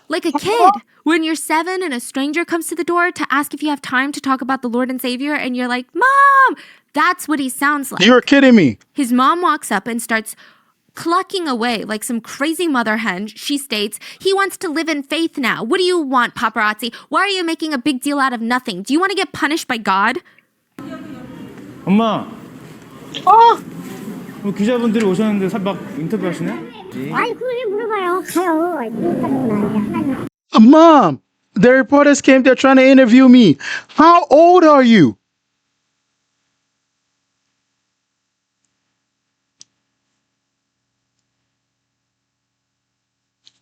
Like a kid. When you're 7 and a stranger comes to the door to ask if you have time to talk about the Lord and Savior, and you're like, "Mom!" That's what he sounds like. You're kidding me. His mom walks up and starts clucking away like some crazy mother hen. She states, "He wants to live in faith now. What do you want, paparazzi? Why are you making a big deal out of nothing? Do you want to get punished by God?" 엄마. 기자분들이 오셨는데 막 인터뷰하시네? 아니 그걸 물어봐요. 가요. 물어보는 건 아니야. Mom, the reporters came there trying to interview me. How old are you?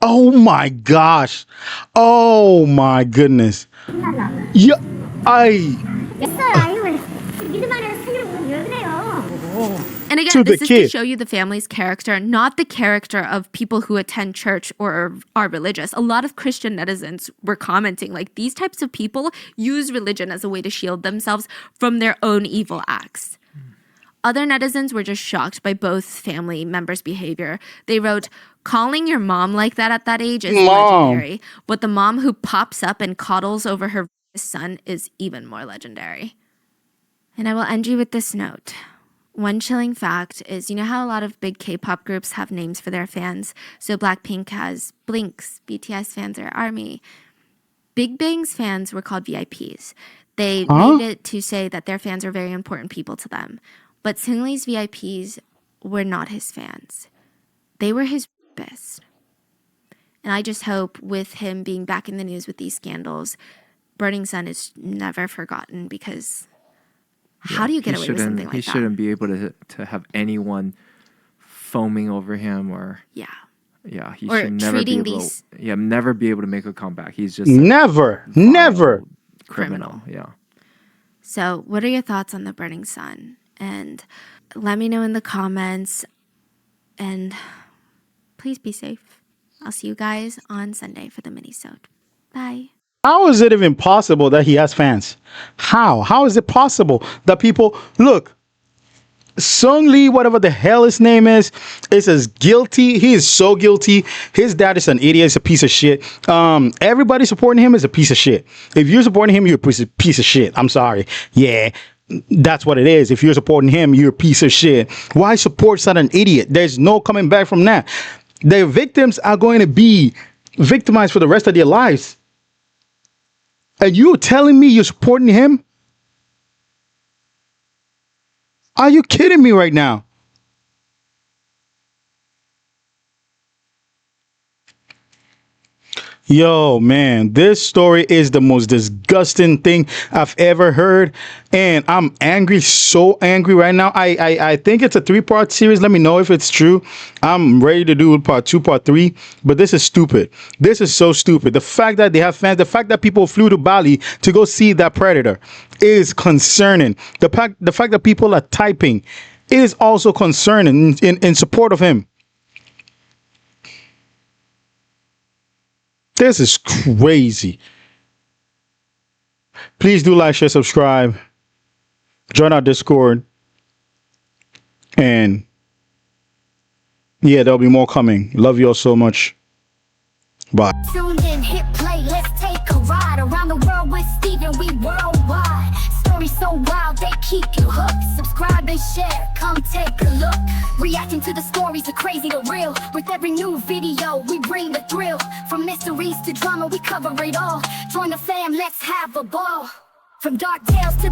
Oh my gosh. Oh my goodness. Yeah, 됐어요. 아니면 믿음만으로 살려고 왜 그래요? And To again, the this is to kid. show you the family's character, not the character of people who attend church or are religious. A lot of Christian netizens were commenting, like, these types of people use religion as a way to shield themselves from their own evil acts. Other netizens were just shocked by both family members' behavior. They wrote, "Calling your mom like that at that age is legendary, but the mom who pops up and coddles over her son is even more legendary." And I will end you with this note. One chilling fact is, you know how a lot of big K-pop groups have names for their fans? So Blackpink has Blinks, BTS fans are ARMY. Big Bang's fans were called VIPs. They made it to say that their fans are very important people to them. But Seungri's VIPs were not his fans. They were his best. And I just hope with him being back in the news with these scandals, Burning Sun is never forgotten, because how do you get away with something like He that? shouldn't be able to have anyone foaming over him or Yeah. he Or should never be treating able these- never be able to make a comeback. He's just never. criminal. Yeah. So what are your thoughts on the Burning Sun? And let me know in the comments. And please be safe. I'll see you guys on Sunday for the mini-sode. Bye. How is it even possible that he has fans? How? How is it possible that people look? Seungri, whatever the hell his name is as guilty. He is so guilty. His dad is an idiot. He's a piece of shit. Everybody supporting him is a piece of shit. If you're supporting him, you're a piece of shit. I'm sorry. Yeah, that's what it is. If you're supporting him, you're a piece of shit. Why support such an idiot? There's no coming back from that. The victims are going to be victimized for the rest of their lives. And you telling me you're supporting him? Are you kidding me right now? Yo, man, this story is the most disgusting thing I've ever heard. And I'm angry, so angry right now. I think it's a 3-part series. Let me know if it's true. I'm ready to do part 2, part 3. But this is stupid. This is so stupid. The fact that they have fans, the fact that people flew to Bali to go see that predator is concerning. The fact that people are typing is also concerning in support of him. This is crazy. Please do like, share, subscribe. Join our Discord. And yeah, there'll be more coming. Love you all so much. Bye. Tuned in, hit play, let's take a ride around the world with Steven, we worldwide. Stories so wild, they keep you hooked. Subscribe and share, come take a look. Reacting to the stories, the crazy, the real. With every new video, we bring the thrill. From mysteries to drama, we cover it all. Join the fam, let's have a ball. From dark tales to